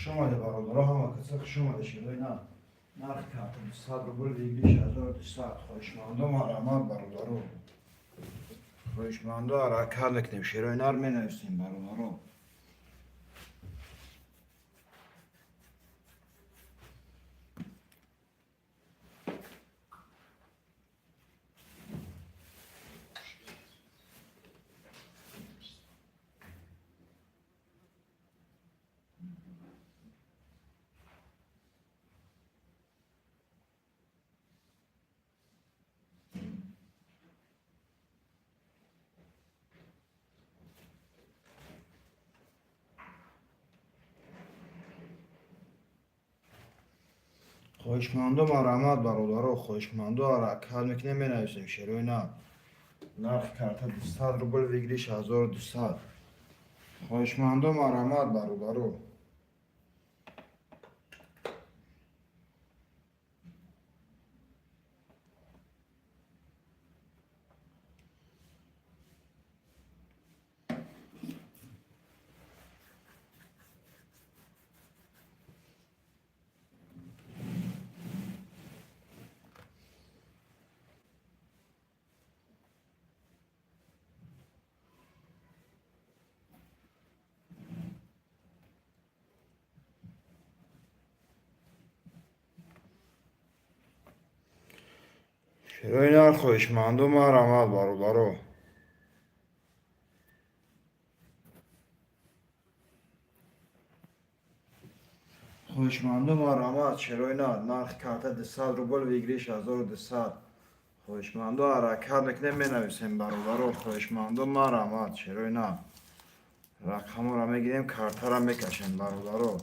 خوش آمده برادرها، همه کسی خوش آمده شده. نه نرخ کردم 100 روبل ویگلیش 1200. خوشمانده مرحمت برادرها، خوشمانده حرکت میکنیم. شیرای نر می نویسیم برادرها. خوشمانده مرحمت برادرها، خوشمانده حرکت میکنیم. می نویسیم شیرای نر. نرخ کرده 200 روبل ویگلیش 1200. خوشمانده مرحمت برادرها. شیرای نر خوشمانده مرحمت برادرها. خوشمانده مرحمت شیرای نر. نرخ کرده 200 روبل ویگلیش 1200. خوشمانده حرکت میکنیم. می نویسیم برادرها. خوشمانده مرحمت شیرای نر. رقم را میگیریم، کارت را میکشیم برادرها.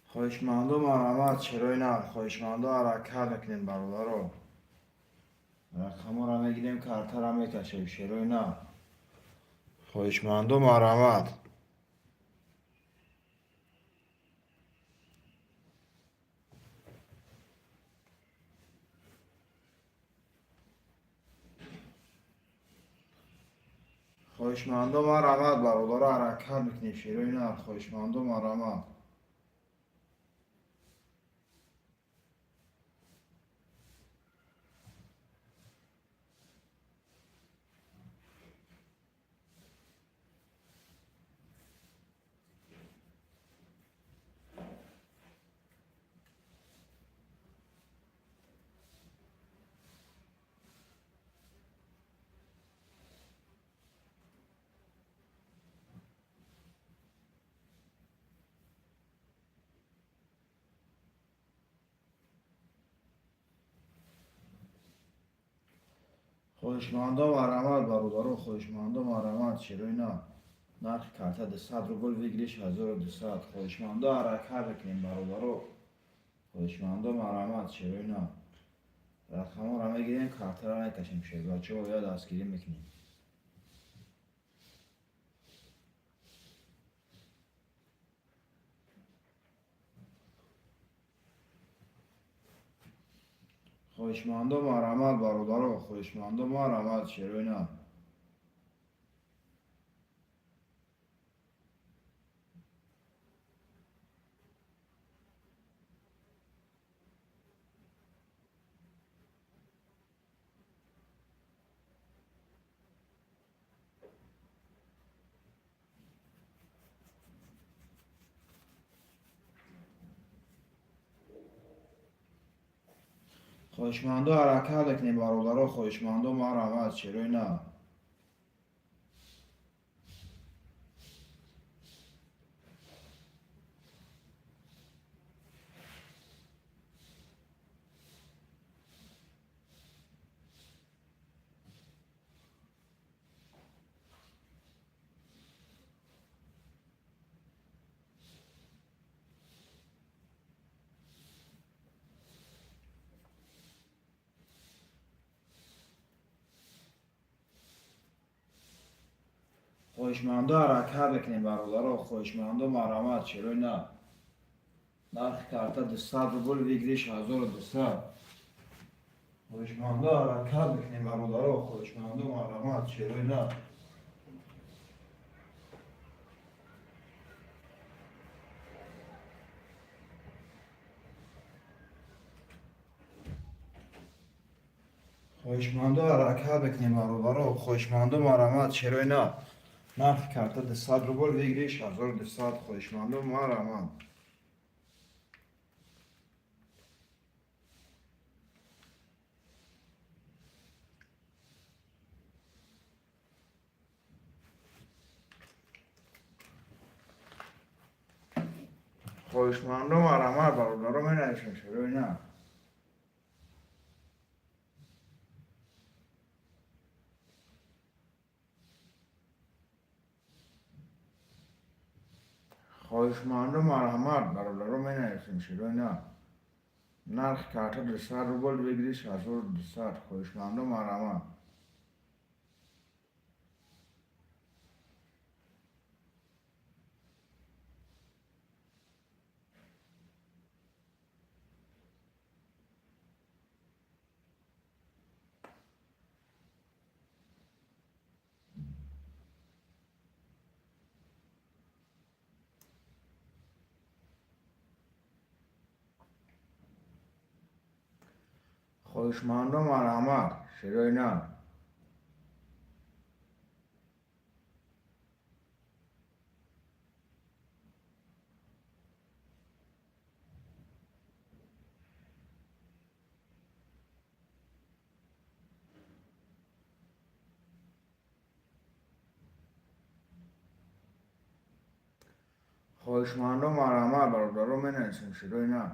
خوشمانده مرحمت شیرای نر. خوشمانده حرکت میکنیم برادرها. رقم را میگیریم، کارت را میکشیم شیرای نر. خوشمانده مرحمت. خوشمانده مرحمت برادرها، حرکت میکنیم شیرای نر. خوشمانده مرحمت. خوشمانده مرحمت برادرها، خوشمانده مرحمت شیرای نر. نرخ کرده 100 روبل ویگلیش 1200. خوشمانده حرکت میکنیم برادرها. خوشمانده مرحمت شیرای نر. رقم را میگیریم، کارت را میکشیم. شیر بچه ها باید دستگیری میکنیم. خوشمانده مرحمت برادرها، خوشمانده مرحمت شیرای نر. خوشمانده حرکت میکنیم برادرها. خوشمانده مرحمت شیرای نر. خوشمانده حرکت میکنیم برادرها. خوشمانده مرحمت شیرای نر. نرخ کرده 200 روبل ویگلیش 1200. خواهشمندم حرکت بکنیم برادرها. خواهشمندم مرحمت چرا نه. خواهشمندم حرکت بکنیم برادرها. خواهشمندم مرحمت چرا نه. نرخ کارت 200 روبل بگیریش 1200. خواهشمندم مرحمت. خواهشمندم مرحمت برادرها می نویسیم چرا نه. خواهشمندم مرحمت برادرها می نویسیم چرا نه. نرخ کارت 200 روبل بگیریش 1200. خواهشمندم مرحمت. خواهشمندم مرحمت چرا نه. خواهشمندم مرحمت برادرها می نویسیم چرا نه.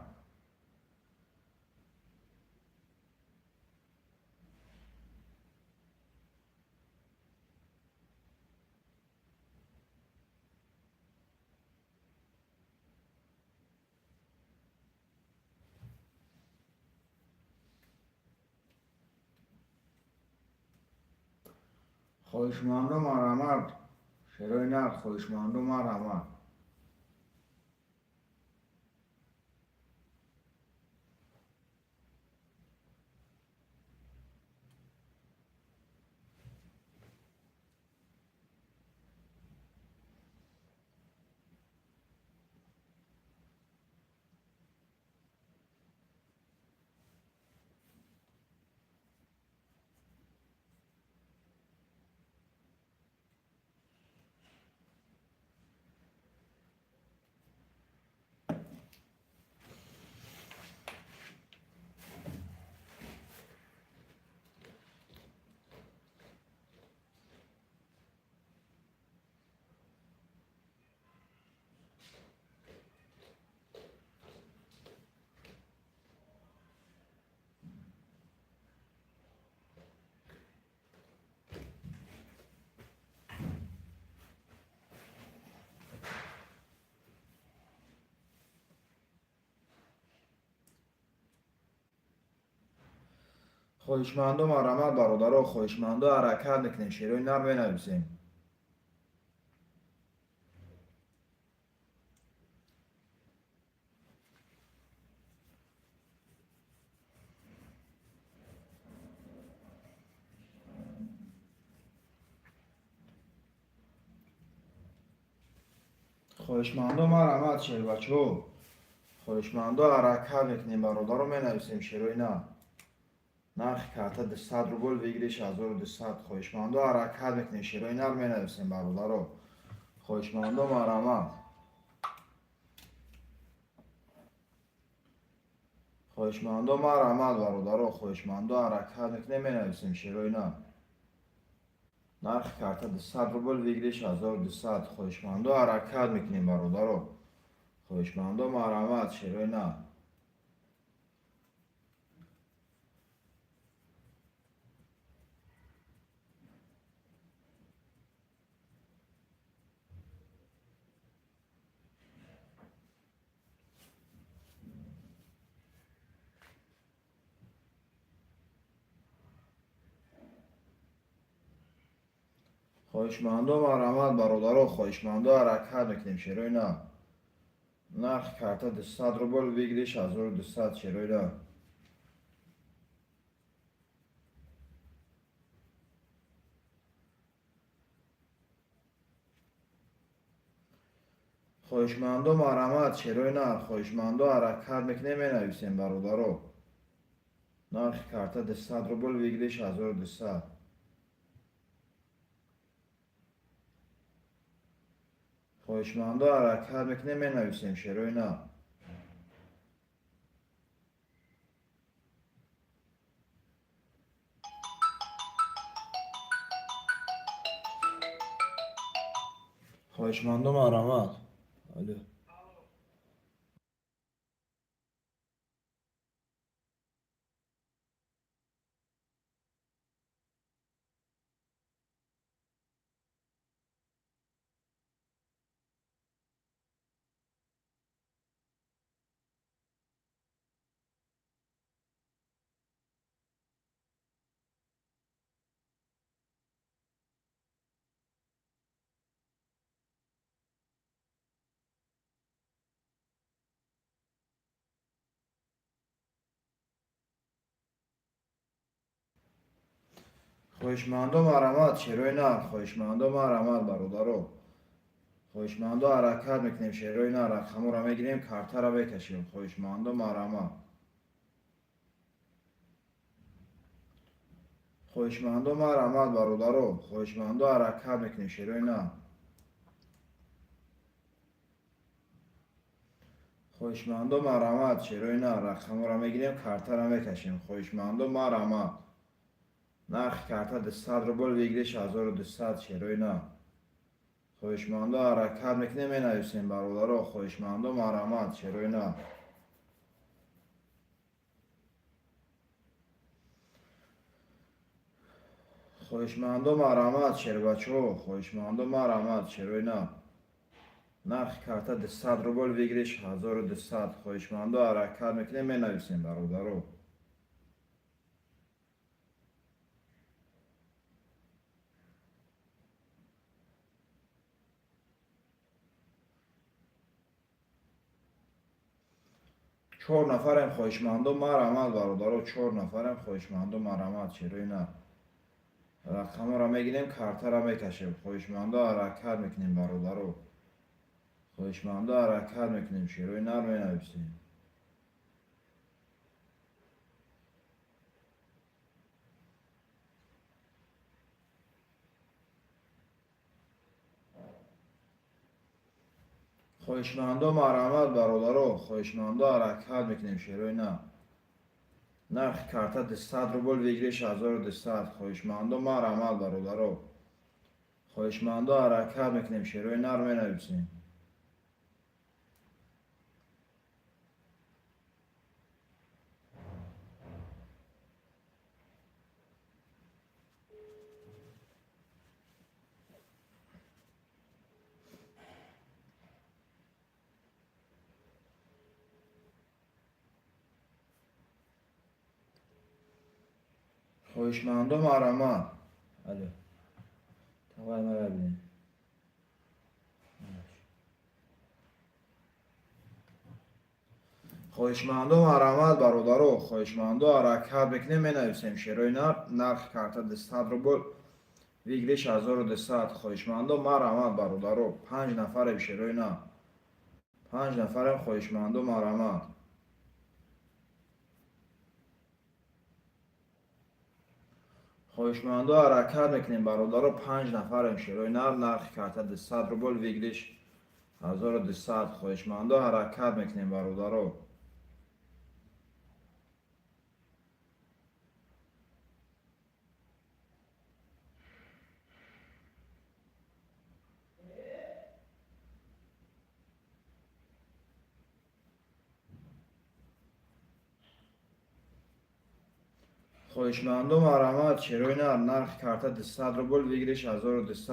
خواهشمندم مرحمت چرا نه. خواهشمندم مرحمت. خواهشمندم مرحمت برادرها. خواهشمندم حرکت بکنیم چرا نه می نویسیم. خواهشمندم مرحمت چهل بچه ها. خواهشمندم حرکت بکنیم برادرها می نویسیم چرا نه. نرخ کارت 200 روبل بگیریش 1200. خواهشمندم حرکت بکنیم چرا نه می نویسیم برادرها. خواهشمندم مرحمت. خواهشمندم مرحمت برادرها. خواهشمندم حرکت بکنیم می نویسیم چرا نه. نرخ کارت 200 روبل بگیریش 1200. خواهشمندم حرکت میکنیم برادرها. خواهشمندم مرحمت چرا نه. خواهشمندم مرحمت برادرها. خواهشمندم حرکت میکنیم چرا نه. نرخ کارت 200 روبل بگیریش 1200 چرا نه. خواهشمندم مرحمت چرای نه خواهشمندم حرکت میکنه می نویسیم برادرو. نرخ کارت 200 روبل ویگلیش 1200. خواهشمندم حرکت میکنه می نویسیم چرای نه. خواهشمندم مرحمت. الو. خواهشمندم مرحمت چرای نه خواهشمندم مرحمت برادرو. خواهشمندم حرکت میکنیم چرای نه رقم را میگیریم کارت را بکشیم. خواهشمندم مرحمت. خواهشمندم مرحمت برادرو. خواهشمندم حرکت میکنیم چرای نه. خواهشمندم مرحمت چرای نه رقم را میگیریم کارت را میکشیم. خواهشمندم مرحمت. نرخ کارت 200 روبل ویگلیش 1200 چرای نه. خواهشمندم حرکت میکنیم می نویسیم برادرو. خواهشمندم مرحمت چرای نه. خواهشمندم مرحمت چرا بچه ها. خواهشمندم مرحمت چرای نه. نرخ کارت 200 روبل ویگلیش 1200. خواهشمندم حرکت میکنیم می نویسیم برادرو. چهار نفرم خواهشمندم مرحمت برادرو. 4 نفرم خواهشمندم مرحمت چرای نه. رقم را میگیریم کارت را میکشیم. خواهشمندم حرکت میکنیم برادرو. خواهشمندم حرکت میکنیم چرای نه می نویسیم. خواهشمندم مرحمت برادرو. خواهشمندم حرکت میکنیم چرای نه. نرخ کارت 200 روبل ویگلیش 1200. خواهشمندم مرحمت برادرو. خواهشمندم حرکت میکنیم چرای نه می نویسیم. خواهشمندم مرحمت. الو. توای مرا ببینید. خواهشمندم مرحمت برادرو. خواهشمندم حرکت میکنیم می نویسیم چرای نه. نرخ کارت 200 روبل ویگلیش 1200. خواهشمندم مرحمت برادرو. 5 نفر چرای نه. 5 نفرم خواهشمندم مرحمت. خواهشمندم حرکت میکنیم برادرو. 5 نفرم چرای نه. نرخ کارت 200 روبل ویگلیش 1200. خواهشمندم حرکت میکنیم برادرو. خواهشمندم مرحمت چرای نه. نرخ کارت 200 روبل ویگلیش 1200.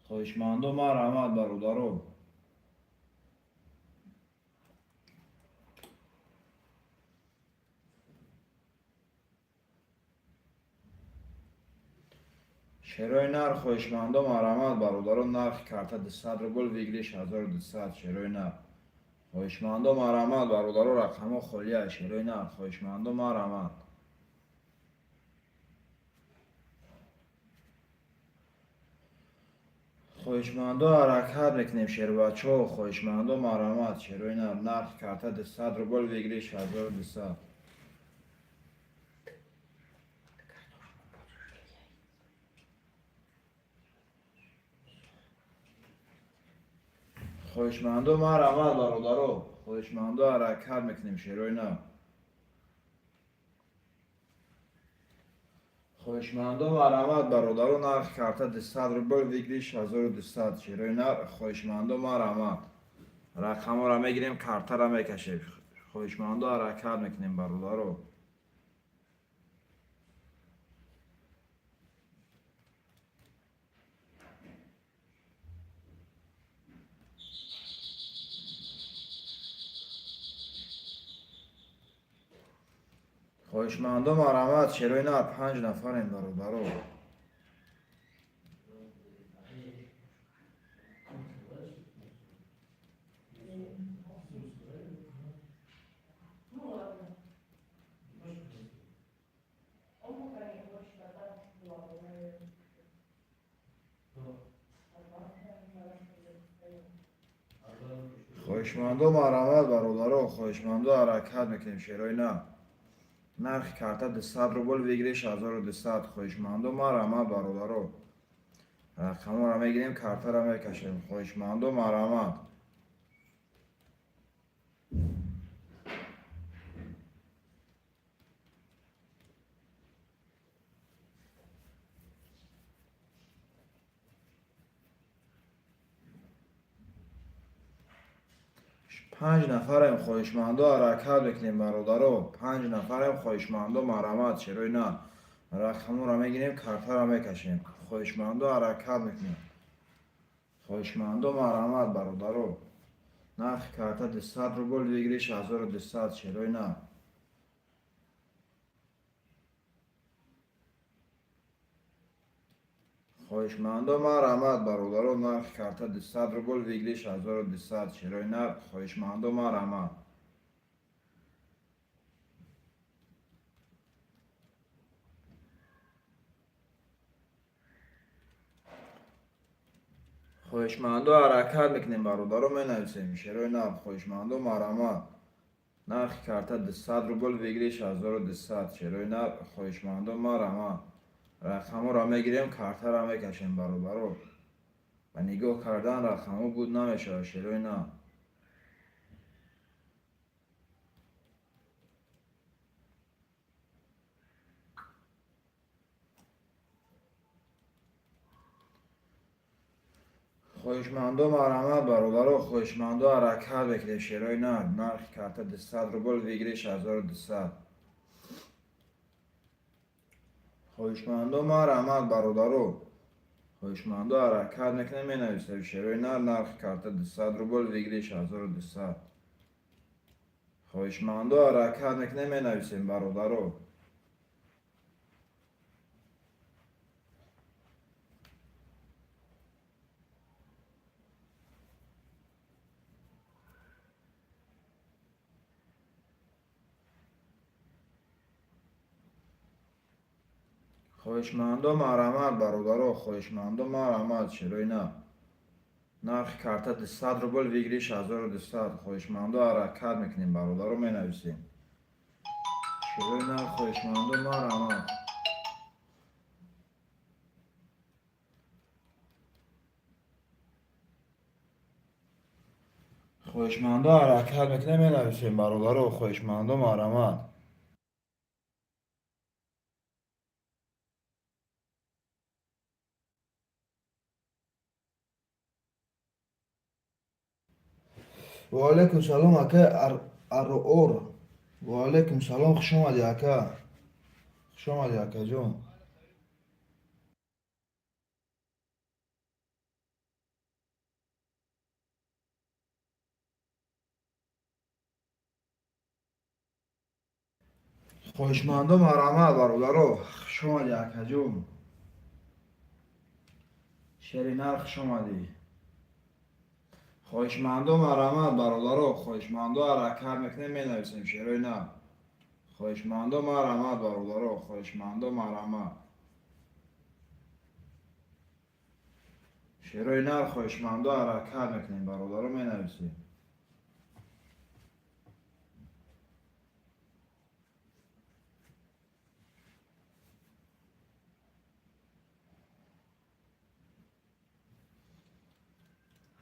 خواهشمندم مرحمت برادرو. چرای نه خواهشمندم مرحمت برادرو. نرخ کارت 200 روبل ویگلیش 1200 چرای نه. خواهشمندم مرحمت برادرو. رقم خالیه چرای نه. خواهشمندم مرحمت. خواهشمندو حرکت میکنیم شیر بچه ها. خواهشمندو مرامت شیروی نرخ کارتا 200 روبل بگیری 6200. خواهشمندو مرامت برادرو. خواهشمندو حرکت میکنیم شیروی خواهشمندو مرامت برادرو نرخ کارتا 200 روبل بگیری 6200 شیروی خواهشمندو مرامت رقم را میگیریم کارتا را میکشیم. خواهشمندو حرکت میکنیم برادرو. خواهشمندو مرامت شیروی 5 نفریم برادرو. خواهشمندو مرامت برادرو. خواهشمندو حرکت میکنیم شیروی نرخ کارتا 200 روبل بگیری 6200. خواهشمندو مرامت برادرو رقم را میگیریم کارتا را میکشیم. خواهشمندو مرامت. پنج نفریم خواهشمندو حرکت بکنیم برادرو. 5 نفریم خواهشمندو مرامت شیروی رقم را میگیریم کارتا را میکشیم. خواهشمندو حرکت میکنیم. خواهشمندو مرامت برادرو نرخ کارتا 200 روبل بگیری 6200 شیروی خواهشمندو مرامت برادرو نرخ کارتا 200 روبل بگیری 6200 شیروی خواهشمندو مرامت. خواهشمندو حرکت میکنیم برادرو می نویسیم شیروی خواهشمندو مرامت نرخ کارتا 200 روبل بگیری 6200 شیروی خواهشمندو مرامت رقم را میگیریم کارتا را میکشیم برادرو. و نگاه کردن رقمو بود نمیشه شیروی خواهشمندو مرامت برادرو. خواهشمندو حرکت بکنیم شیروی نرخ کارتا 200 روبل بگیری 6200. خواهشمندو مرامت برادرو. خواهشمندو حرکت میکنه می نویسه شیروی نرخ کارتا 200 روبل بگیری 6200. خواهشمندو حرکت میکنه می نویسیم برادرو. خواهشمندو مرامت برادرو. خواهشمندو مرامت شیروی نرخ کارتا 200 روبل بگیری 6200. خواهشمندو حرکت میکنیم برادرو می نویسیم شیروی خواهشمندو مرامت. خواهشمندو حرکت میکنه می نویسیم برادرو. خواهشمندو مرامت. و علیکم سلام اکا ار و علیکم سلام خوش آمدی اکا. خوش آمدی اکا جون. خواهشمندو مرامت برادرو. خوش آمدی اکا جون. شیری خوش آمدی. خواهشمندو مرامت برادرو. خواهشمندو حرکت میکنه می نویسیم شیروی خواهشمندو مرامت برادرو. خواهشمندو مرامت. شعرهای نر خواهشمندا حرکت میکنیم برادرها می نویسیم.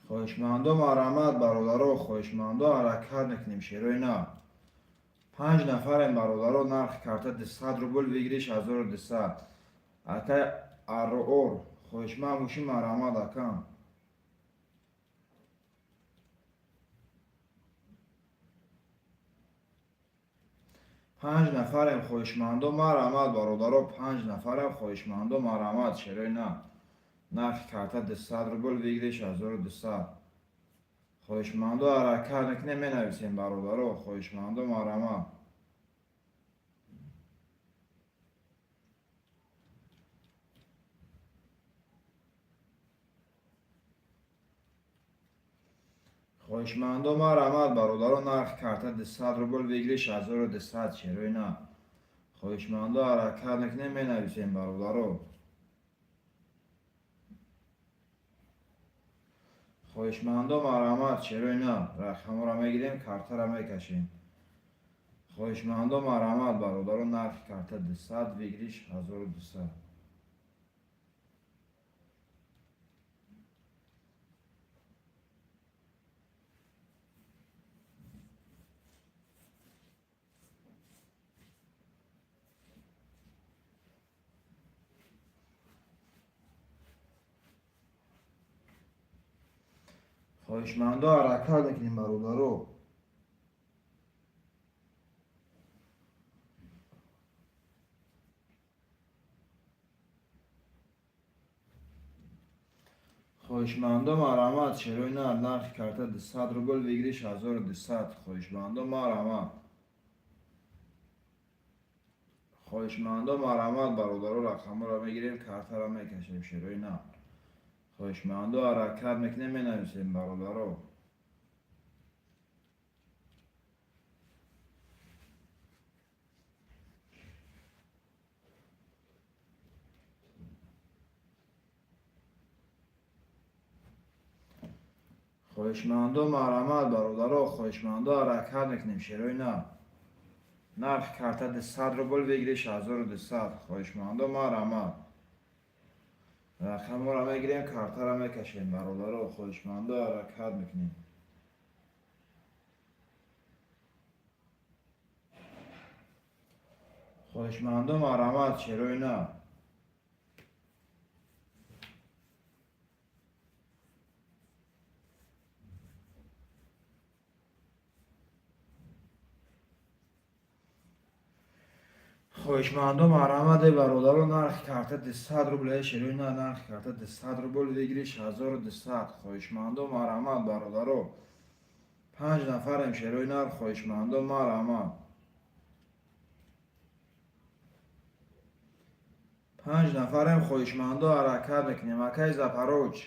خواهشمندا مرحمت برادرها خواهشمندا حرکت میکنیم شعرهای نر. 5 نفریم برادرها نرخ کرده 200 روبل بگیریش 1200. اکای ار خواهشمند موشی مرحمت اکم. 5 نفریم خواهشمندا مرحمت برادرها 5 نفریم خواهشمندا مرحمت شعرهای نر. نرخ کرده 200 روبل بگیریش 1200. خواهشمندا حرکت میکنیم می نویسیم برادرها خواهشمندا مرحمت. خواهشمندا مرحمت برادرها نرخ کرده 200 روبل بگیریش 1200 شعرهای نر. خواهشمندا حرکت میکنیم می نویسیم برادرها. خواهشمندا مرحمت شعرهای نر. رقم را میگیریم کارتا را میکشیم. خواهشمندا مرحمت برادرها نرخ کرده 200 بگیریش 1200. خواهشمندا حرکت میکنیم برادرها. خواهشمندا مرحمت شعرهای نر. نرخ کرده 200 روبل بگیریش 1200. خواهشمندا مرحمت. خواهشمندا مرحمت برادرها رقم را میگیریم کارتا را میکشیم شعرهای نر. خواهشمندا حرکت میکنیم می نویسیم برادرها. خواهشمندا مرحمت برادرها خواهشمندا حرکت میکنیم شعرهای نر. نرخ کرده 200 روبل بگیریش 1200. خواهشمندا مرحمت. رقم را میگیریم کارتا را میکشیم برادرها خواهشمندا حرکت میکنیم. خواهشمندا مرحمت شعرهای نر. خواهشمندا مرحمت برادرها نرخ کرده 200 روبل شعرهای نر. نرخ کرده 200 روبل بگیریش 1200. خواهشمندا مرحمت برادرها 5 نفریم شعرهای نر. خواهشمندا مرحمت. 5 نفریم خواهشمندا حرکت میکنیم. اکای زپروچ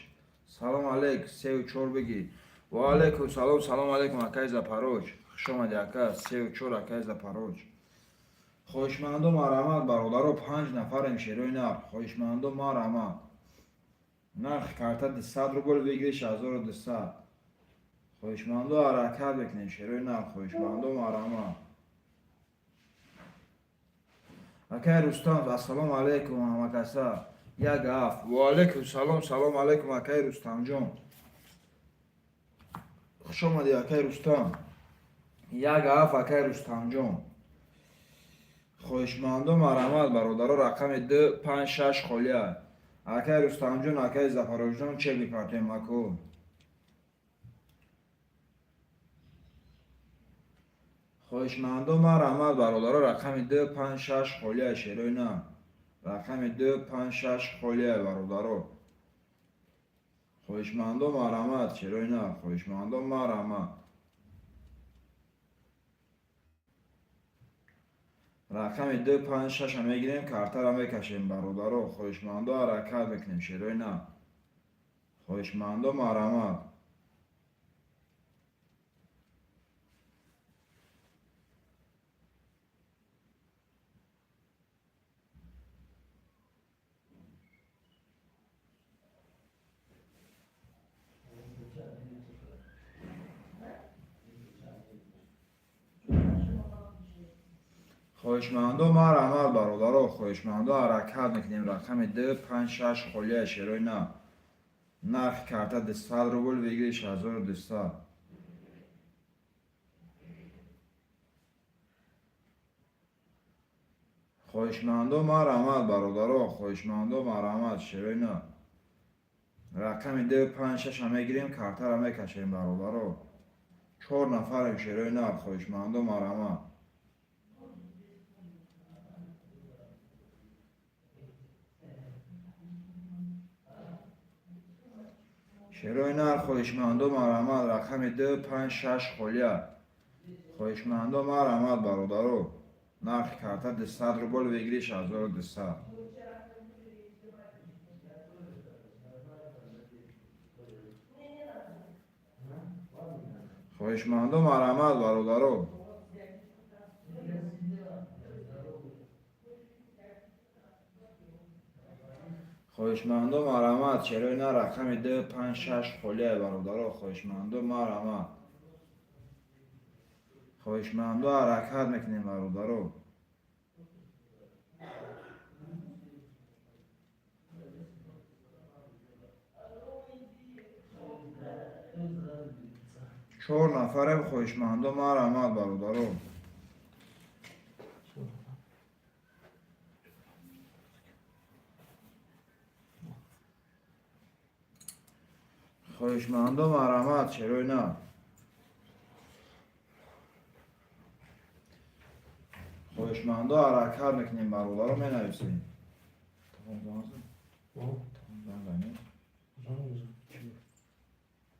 سلام علیک 3 و 4 بگی. و علیکم سلام. سلام علیکم اکای زپروچ خوش آمدی اکا 3 و 4 اکای زپروچ. خواهشمندا مرحمت برادرها 5 نفریم شعرهای نر. خواهشمندا مرحمت. نرخ کرده 200 روبل بگیریش 1200. خواهشمندا حرکت میکنیم شعرهای نر. خواهشمندا مرحمت. اکای رستم السلام علیکم همکسا یک گفت. و علیکم سلام. سلام علیکم اکای رستم جان خوش آمدی اکای رستم. یک گفت اکای رستم جان. خواهشمندا مرحمت برادرها رقم 256 خالیه. اکای رستم جان اکای زپروچ جان چه میپرتیم اکو. خواهشمندا مرحمت برادرها رقم 256 خالیه شعرهای نر. رقم 256 خالیه برادرها. خواهشمندا مرحمت شعرهای نر. خواهشمندا مرحمت. رقم 256 هم میگیریم کارتا را میکشیم برادرها خواهشمندا حرکت میکنیم شعرهای نر. خواهشمندا مرحمت. خواهشمندم ما رحمت برادر خواهشمندم حرکت میکنیم رقم 256 خلیه شیروی نه نرخ کرده 200 روبل بگیریش 1200 خواهشمندم ما رحمت برادر خواهشمندم ما رحمت شیروی نه رقم 256 همه گیریم کارتر همه کشیم برادر 4 نفریم شیروی نه خواهشمندم ما رحمت شیروی نر خواهشمندم مرحمت رقم 256 خلیه خواهشمندم مرحمت برادرو نرخ کرده 200 روبل بگیریش 1200 خواهشمندم مرحمت برادرو خواهشمندم مرحمت شیروی نر رقم 256 خلیه برادرو خواهشمندم مرحمت خواهشمندم حرکت میکنیم برادرو چهار نفرم خواهشمندم مرحمت برادرو خواهشمندم مرحمت شیروی نه خواهشمندم حرکت میکنیم برادرو می نویسیم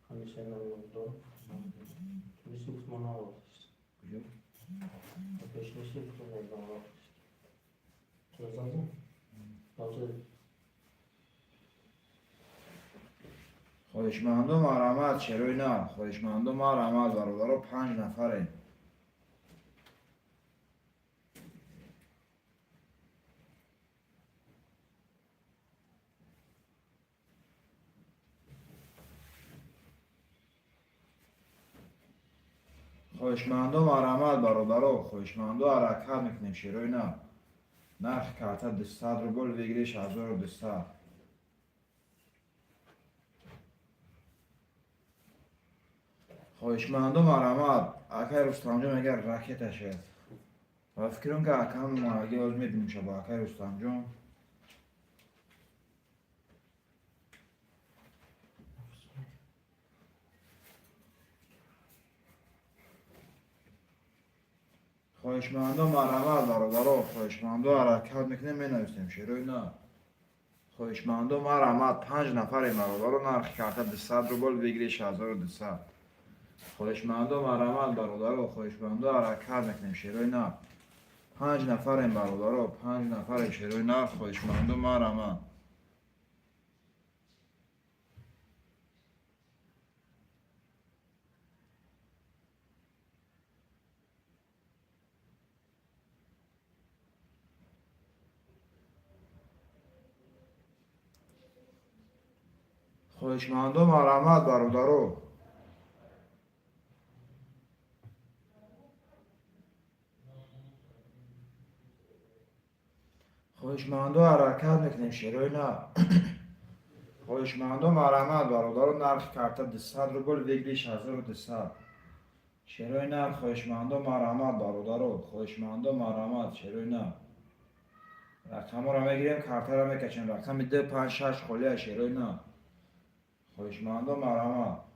Hamiشه نمی‌دونم میشه که من آوردیست. پیش میشه که من آوردیست. چه زدم؟ باشه. خواهشمندم مرحمت شیروی نه خواهشمندم مرحمت برادرو 5 نفره خواهشمندم مرحمت برادرو خواهشمندم حرکت میکنیم شیروی نه نرخ کرده 200 روبل بگیریش 1200 خواهشمندم مرحمت اکر رستم جون اگر راکتشه و فکرم که اکم اگه از میبینیم شبا اکر رستم جون خواهشمندم مرحمت برادرو خواهشمندم حرکت میکنیم می نویسیم شیروی نه خواهشمندم مرحمت 5 نفر برادرو نرخ کرده 200 روبل بگیریش 1200 خواهشمندم مرحمت برادرو خواهشمندم حرکت میکنیم شیروی نه 5 نفر برادرو 5 نفر شیروی نه خواهشمندم مرحمت خواهشمندم مرحمت برادرو خواهشمندم حرکت میکنیم شیروی نه خواهشمندم مرحمت برادرو نرخ کرده 200 روبل بگیریش 1200 شیروی نه خواهشمندم مرحمت برادرو خواهشمندم مرحمت شیروی نه رقم رو میگیریم کارت رو میکشیم رقم 256 خلیه شیروی نه خواهشمندم مرحمت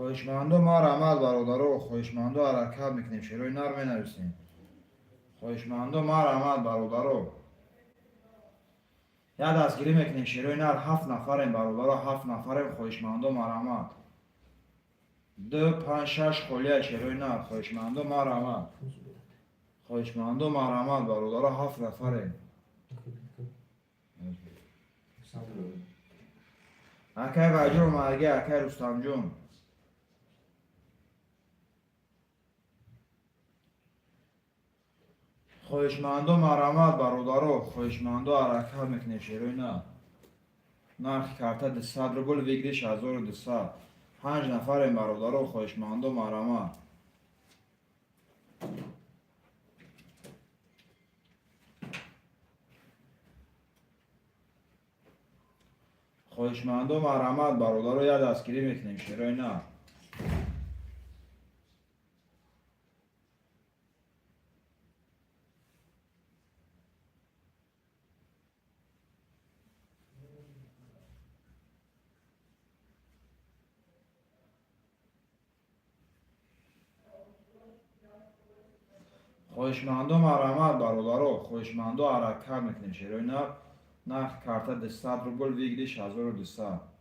خواهشمندم مرحمت برادرو خواهشمندم حرکت میکنیم شیروی نر می نویسیم خواهشمندم مرحمت برادرو یک دستگیری میکنیم شیروی نر 7 نفریم برادرو 7 نفریم خواهشمندم مرحمت 256 خلیه شیروی نر خواهشمندم مرحمت خواهشمندم مرحمت برادرو 7 نفریم اکی وجر مرگی اکی رستم جون خواهشمندم مرحمت برادرو، خواهشمندم حرکت میکنیم شیروی نه. نرخ کارت 200 روبل ویگریش 1200. 5 نفر برادرو، خواهشمندم مرحمت. خواهشمندم مرحمت برادرو، یه دستگیری میکنیم شیروی نه. خواهشمندم مرحمت برادرو، خواهشمندم حرکت میکنیم شیروی نه. نرخ کارت 200 روبل ویگریش 1200.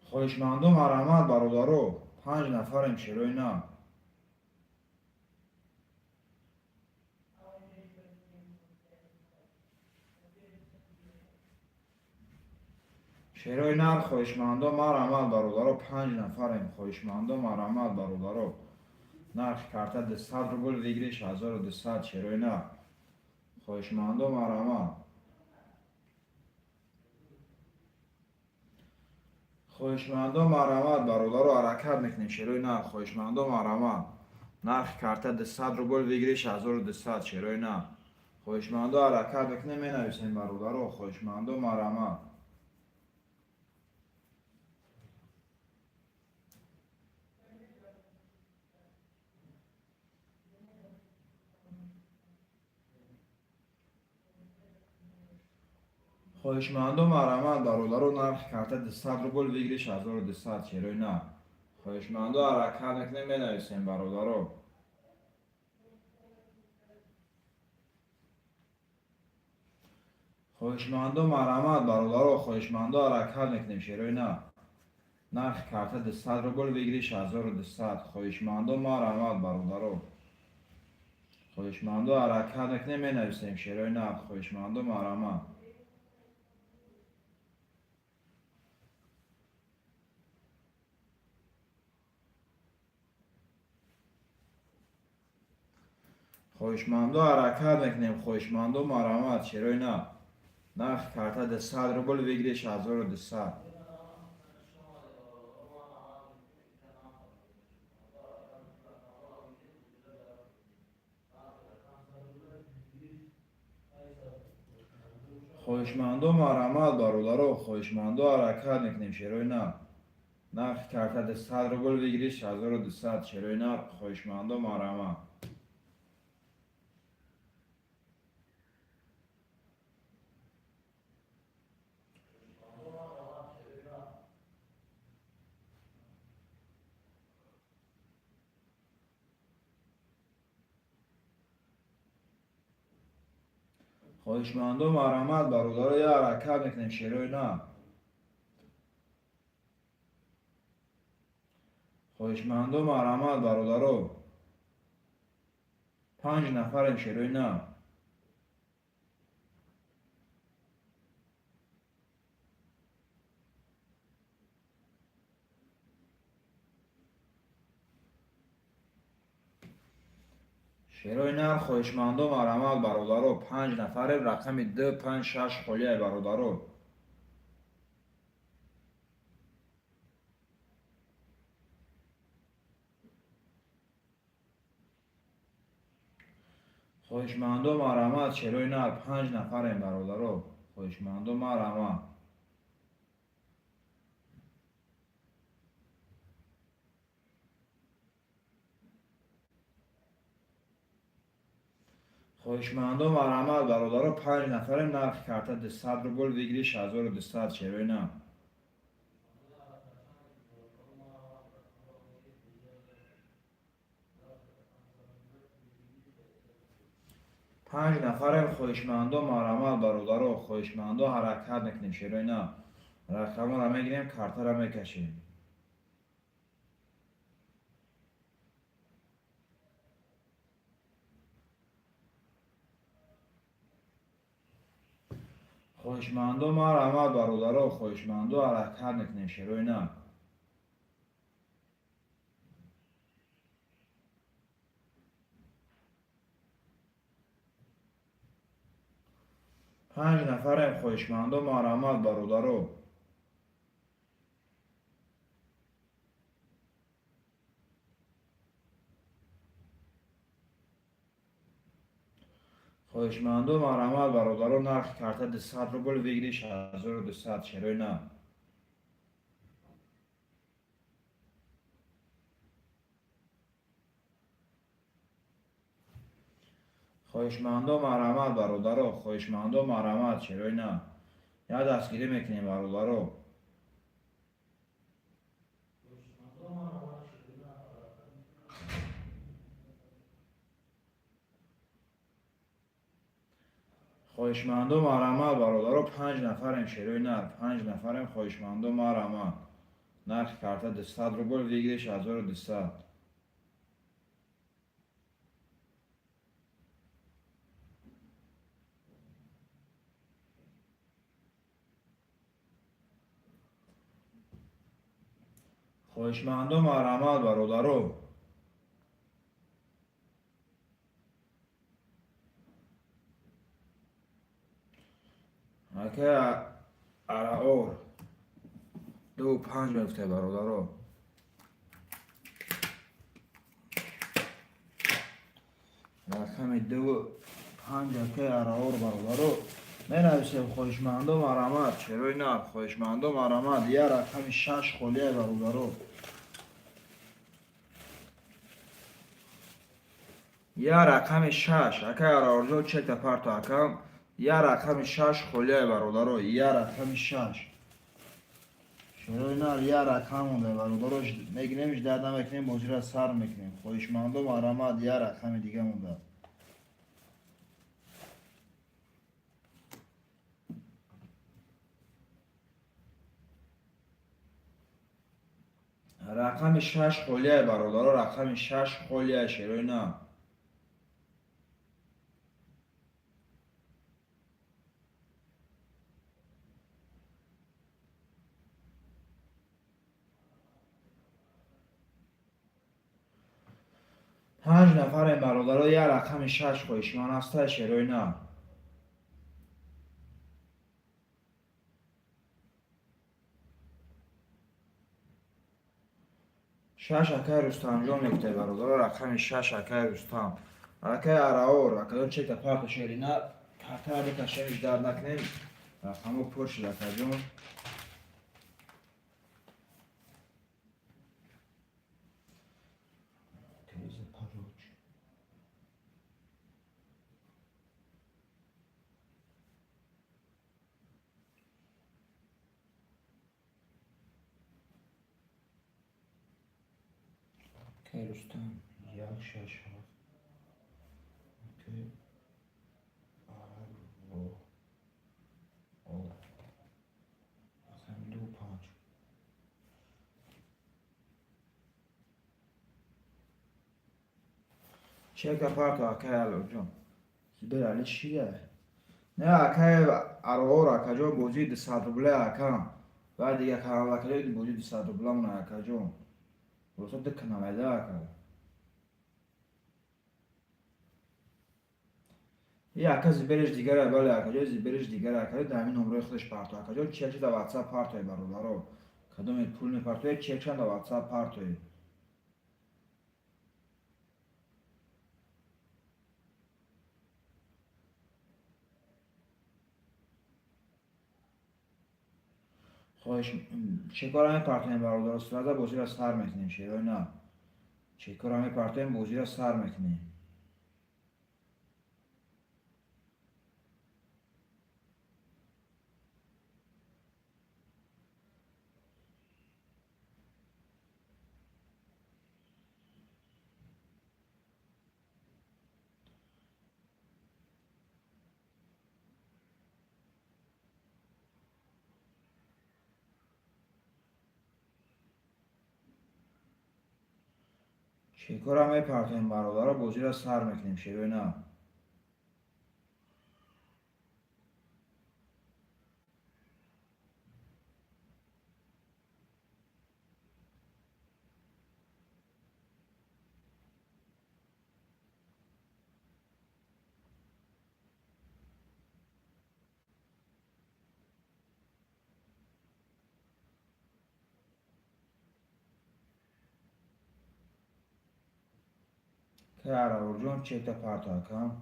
خواهشمندم مرحمت برادرو، 5 نفریم شیروی نه. شیروی نه خواهشمندم مرحمت برادرو، 5 نفریم. خواهشمندم مرحمت برادرو. نرخ کارت 200 روبل ویگریش 1200 شیروی نه. خواهشمندم مرحمت. خواهشمندم مرحمت برادرو، حرکت میکنیم شیروی نه. خواهشمندم مرحمت. نرخ کارت 200 روبل ویگریش 1200 شیروی نه. خواهشمندم حرکت میکنیم می نویسیم برادرو. خواهشمندم مرحمت. خواهشمندم مرحمت برادرو، نرخ کارت 200 روبل ویگریش 1200 شیروی نه. خواهشمندم حرکت میکنیم می نویسیم برادرو. خواهشمندم مرحمت برادرو، خواهشمندم حرکت میکنیم شیروی نه. نرخ کارت 200 روبل ویگریش 1200. خواهشمندم مرحمت برادرو. خواهشمندم حرکت میکنیم می نویسیم شیروی نه. خواهشمندم مرحمت. خواهشمندم حرکت میکنیم. خواهشمندم مرحمت شیروی نه. نرخ کارت 200 روبل ویگریش 1200. خواهشمندم مرحمت برادرو، خواهشمندم حرکت میکنیم شیروی نه. نرخ کارت 200 روبل ویگریش 1200 شیروی نه. خواهشمندم مرحمت. خواهشمندم مرحمت برادرو، یه حرکت میکنیم شیروی نه. خواهشمندم مرحمت برادرو، 5 نفریم شیروی نه. شیروی نه خواهشمندم مرحمت برادرو، 5 نفریم. رقم 256 خالیه برادرو. خواهشمندم مرحمت شیروی نه، 5 نفریم برادرو. خواهشمندم مرحمت. خواهشمندم مرحمت برادرو، 5 نفریم. نرخ کارت 200 روبل ویگریش 1200 شیروی نه. 5 نفریم. خواهشمندم مرحمت برادرو، خواهشمندم حرکت میکنیم شیروی نه. رقم را میگیریم، کارت را میکشیم. خواهشمندم مرحمت برادرها، خواهشمندم حرکت میکنیم شروع نه. 5 نفریم خواهشمندم مرحمت برادرها. خواهشمندم مرحمت برادرها، نرخ کارت 200 روبل بگیری 6200 شروع نه. خواهشمندم مرحمت برادرها، خواهشمندم مرحمت شروع نه. یا دستگیری میکنیم برادرها. خواهشمندم مرحمت برادرها، 5 نفریم شروع نه. 5 نفریم خواهشمندم مرحمت. نرخ کارت 200 روبل بگیری 6200. خواهشمندم مرحمت برادرها. اکه ارائور 25 میفته برادرها. رقم 25 اکه ارائور برادرها. می نویسیم خواهشمندم مرحمت شروع نه. خواهشمندم مرحمت. یه رقم 6 خلیه برادرها. یه رقم 6 اکه ارائور چک پارت اکم. یه رقم 6 خلیه برادرها. یه رقم 6 شروع نه. یه رقم مونده برادرها. میگنیمش درد نمیکنیم بازی را سر میکنیم. خواهشمندم مرحمت. یه رقم دیگه مونده. رقم 6 خلیه برادرها. رقم 6 خلیه شروع نه. پنج نفر برادرها. یه رقم 6 خواهشمند است شروع نه. 6 اکه رستم جان میکته برادرها. رقم 6 اکه رستم. اکه ارائور اکه چک پارت شیری نه. کارتا بکشیمش درد نکنیم. رقمو پر شد اکه جان. تیز پروچ. که رستم 1 6 7 که ارائور رقم 2 5 چک پارت اکه الو جان. زبر علی شیره. نه اکه ارائور اکه جان بازی 200 روبله اکم. بعد دیگه کارم اکه بازی 200 روبله مونه اکه جان. روسا دکنم ایده اکه. یه اکه زبرش دیگر بله اکه جان زبرش دیگر اکه در همین نمره خودش پارتو اکه جان چک در واتساپ پارتوی برادرها. کدوم پول میپارتوی چک در واتساپ پارتوی. خواهش چکار همه پارتوی برادرها صورت بازی را سر میکنیم شیرای نه. چکار همه پارتوی بازی را سر میکنیم. چکار همه پارتوی برادرها بازی را سر میکنیم شیرای نه. که عراور جان چک تا پارت آکم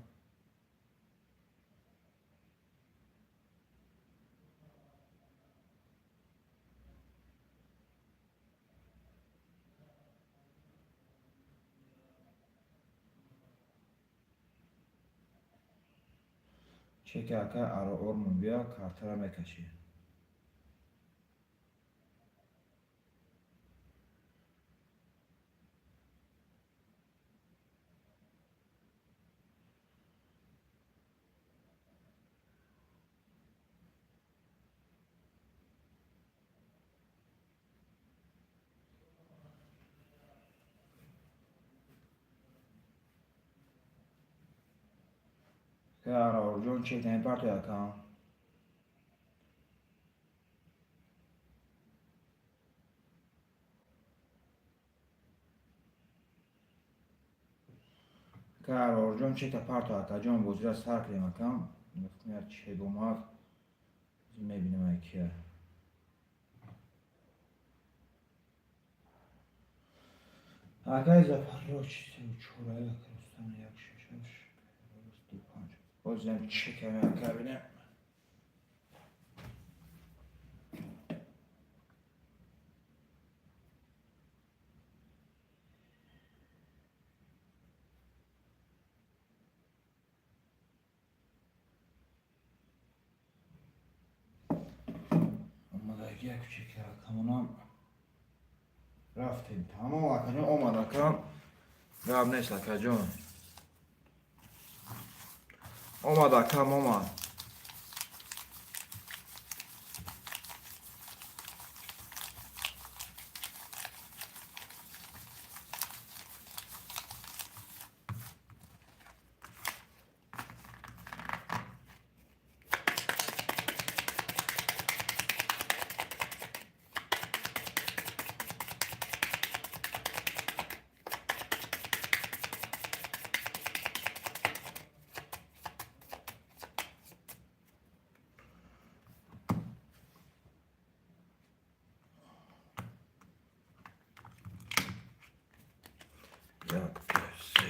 چک اکا عراور من بیا کارت را میکشی که عراور جان چک تا پارت آکم که عراور جان چک تا پارت آکا جان بوزی را سر کریم اکم نفتیم چه گماد میبینیم ایکیه اگر زفراچ چورای اکرستان یک ششش دو پنج بازم چکم اکر بینیم اومده یک چکر اکمونم رفتیم تمام اکنه اومد اکم رب نیست اکر جان اومد اکم اومد یک دو سه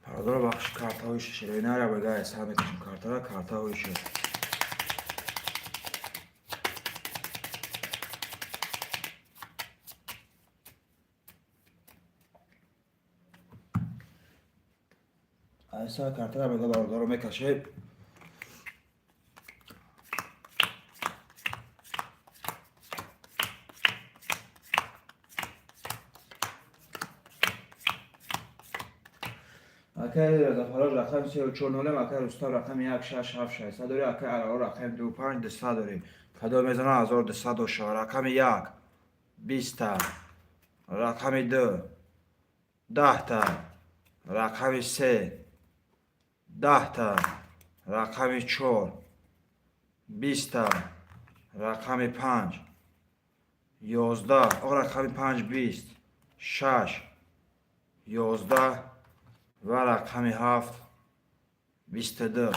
چهار برادر بخش کارت های شیرینی را بگه حساب میکشیم کارت های شیر حساب کارت را بگه برادر رو میکشیم اکر زفراج رقم 34 نولم اکر رستم رقم 167 داری اکر عراور رقم 25 دسته داری کدو میزنه 1200 رقم 1 20 تا رقم 2 10 تا رقم 3 10 تا رقم 4 20 تا رقم 5 11 آقا رقم 5 20 6 11 و رقم 7 22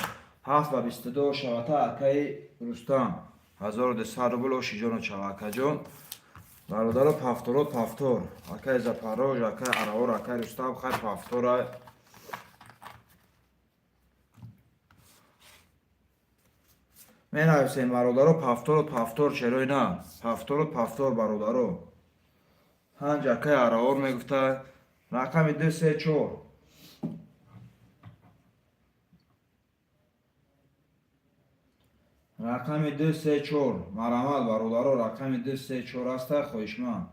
7 و 22 شوتا اکای رستم 1200 روبل و شیجان و چواکا جون برادر پافتور اکای زفراج اکای عراور اکای رستم خیر پافتور من نویسیم برادر پافتور چرای نه پافتور برادر هنج اکای عراور میگفته رقم 234 رقم 234 مرامل برادر رقم 234 است خویشمن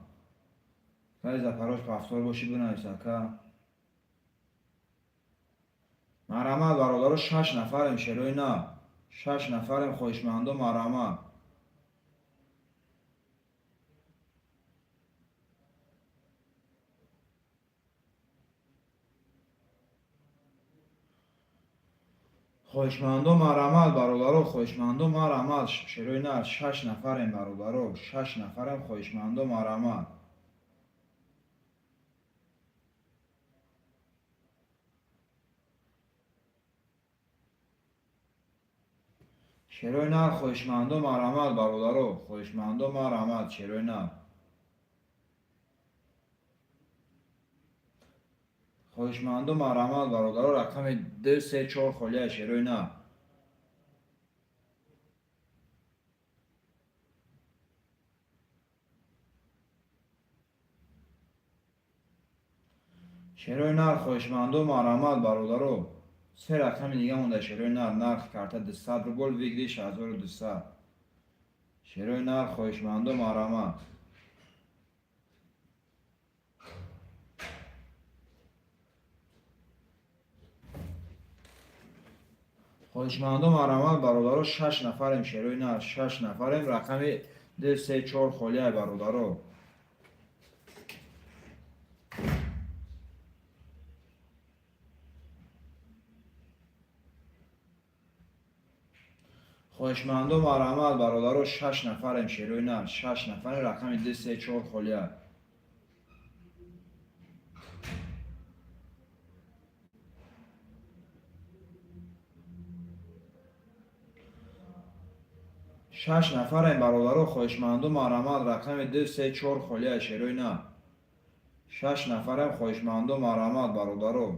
خیلی زفراج پافتور باشی بنویس اکا مرامل برادر 6 نفریم شروع نه 6 نفریم خویشمندو مرامل خویشمندو مرامل برادر خویشمندو مرامل شروع نه 6 نفریم برادر 6 نفریم خویشمندو مرامل شروع نه خویشمندو مرامل برادر خویشمندو مرامل شروع نه خواهشمندم مرحمت برادر رقم 234 خالی شیروی نه. شیروی نر خواهشمندم مرحمت برادر سه رقم دیگه مونده. شیروی نر نرخ کارت 200 روبل ویگریش 1200. شیروی نر خواهشمندم مرحمت. خواهشمندم مرحمت برادر 6 نفریم. شیروی نر 6 نفریم. رقم 234 خالی برادر. خواهشمندم مرحمت برادر 6 نفریم. شیروی نر 6 نفر. رقم 234 خالی. شش نفریم برادر. خواهشمندم مرحمت رقم 234 خالی شیروی نه. 6 نفریم. خواهشمندم مرحمت برادر.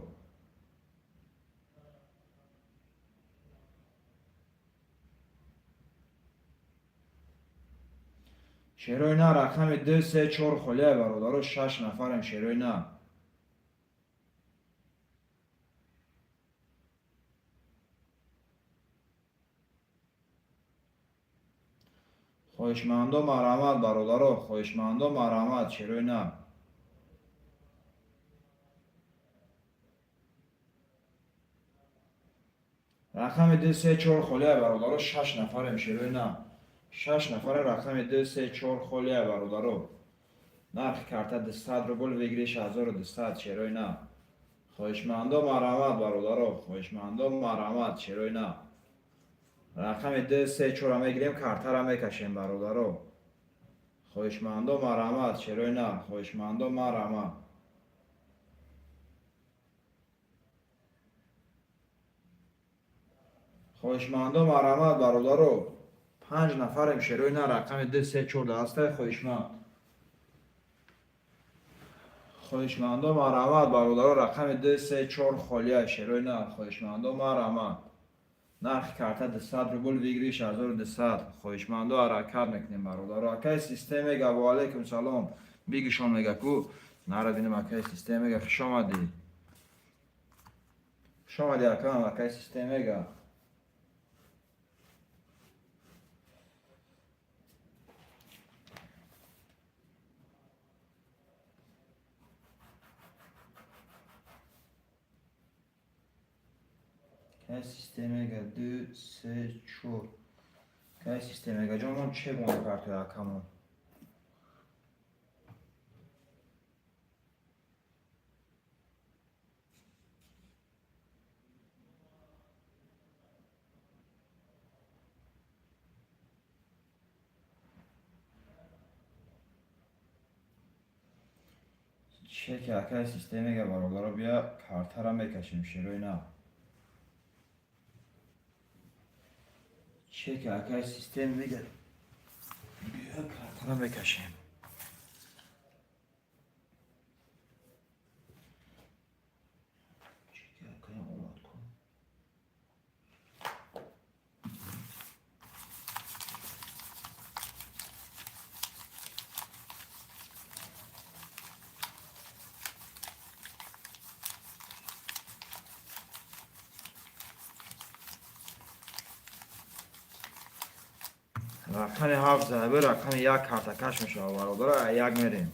شیروی نه رقم 234 خالی برادر. 6 نفریم. شیروی نه. خواهشمندم مرحمت برادر. خواهشمندم مرحمت شیروی نه. رقم 234 خالی برادر. 6 نفریم. شیروی نه. 6 نفر. رقم 234 خالی برادر. نرخ کارت 200 روبل ویگریش 1200. شیروی نه. خواهشمندم مرحمت برادر. خواهشمندم مرحمت شیروی نه. رقم 234 هم میگیریم. کارت را میکشیم برادر. خواهشمندم مرحمت شیروی نه. خواهشمندم مرحمت. خواهشمندم مرحمت برادر. 5 نفریم. شیروی نه. رقم 234 دسته. خواهشمند. خواهشمندم مرحمت برادر. رقم 234 خالی شیروی نه. خواهشمندم مرحمت. نرخ کارت 200 روبل ویگریش 1200. خواهشمندم حرکت میکنیم برادر. اکای سیستم میگه و علیکم سلام. بیگشون میگه کو نرا بینیم. اکای سیستم میگه خوش آمدی. خوش آمدی اکام. اکای سیستم میگه. که سیستمیگه 2 3 4 که سیستمیگه جامون چه بونه کارت اکامون. چه که اکای سیستمیگه برادر. بیا کارت را میکشیم شیروی نه. چه که اکای سیستم میگه بیا کارت را میکشیم. چه که اکای اومد کن. رقم 7 ضربه رقم 1 کارت کش میشه برادر. 1 میریم.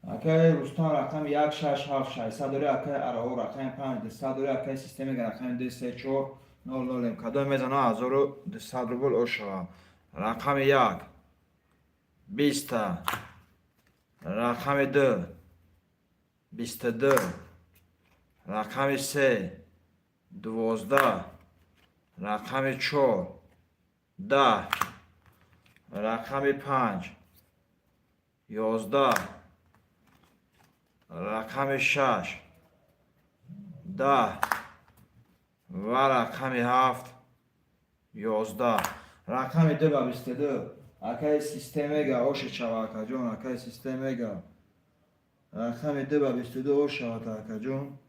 اکای روستان رقم 167 600 داره. اکای اراو رقم 5 200 داره. اکای سیستم رقم 234 00 کدام میزنه 1200 روبل او شوام. رقم 1 20. رقم 2 22. رقم 3 12. رقم 4 10. رقم 5 11. رقم 6 10 و رقم 7 11. رقم 2 و 22. اکای سیستمیگا اوش چواکا جون اکای سیستمیگا. رقم 2 و 22 اوش چواکا جون.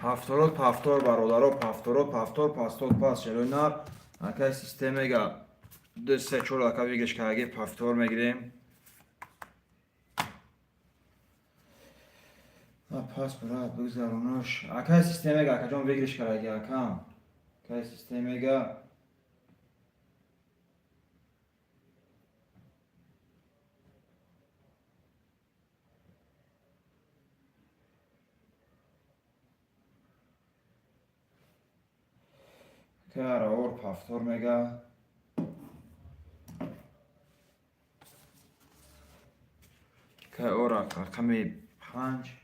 پافتورات پافتور برادرها پافتور پاستور پاس چلونا اکای سیستمیگا 2 3 4 اکا ویگش کاگی پافتور میگیریم. پاس برات بگذارونش اکای سیستمیگا اکا جون ویگش کاگی اکا اکای سیستمیگا که اور پافتور میگه که اور رقم 5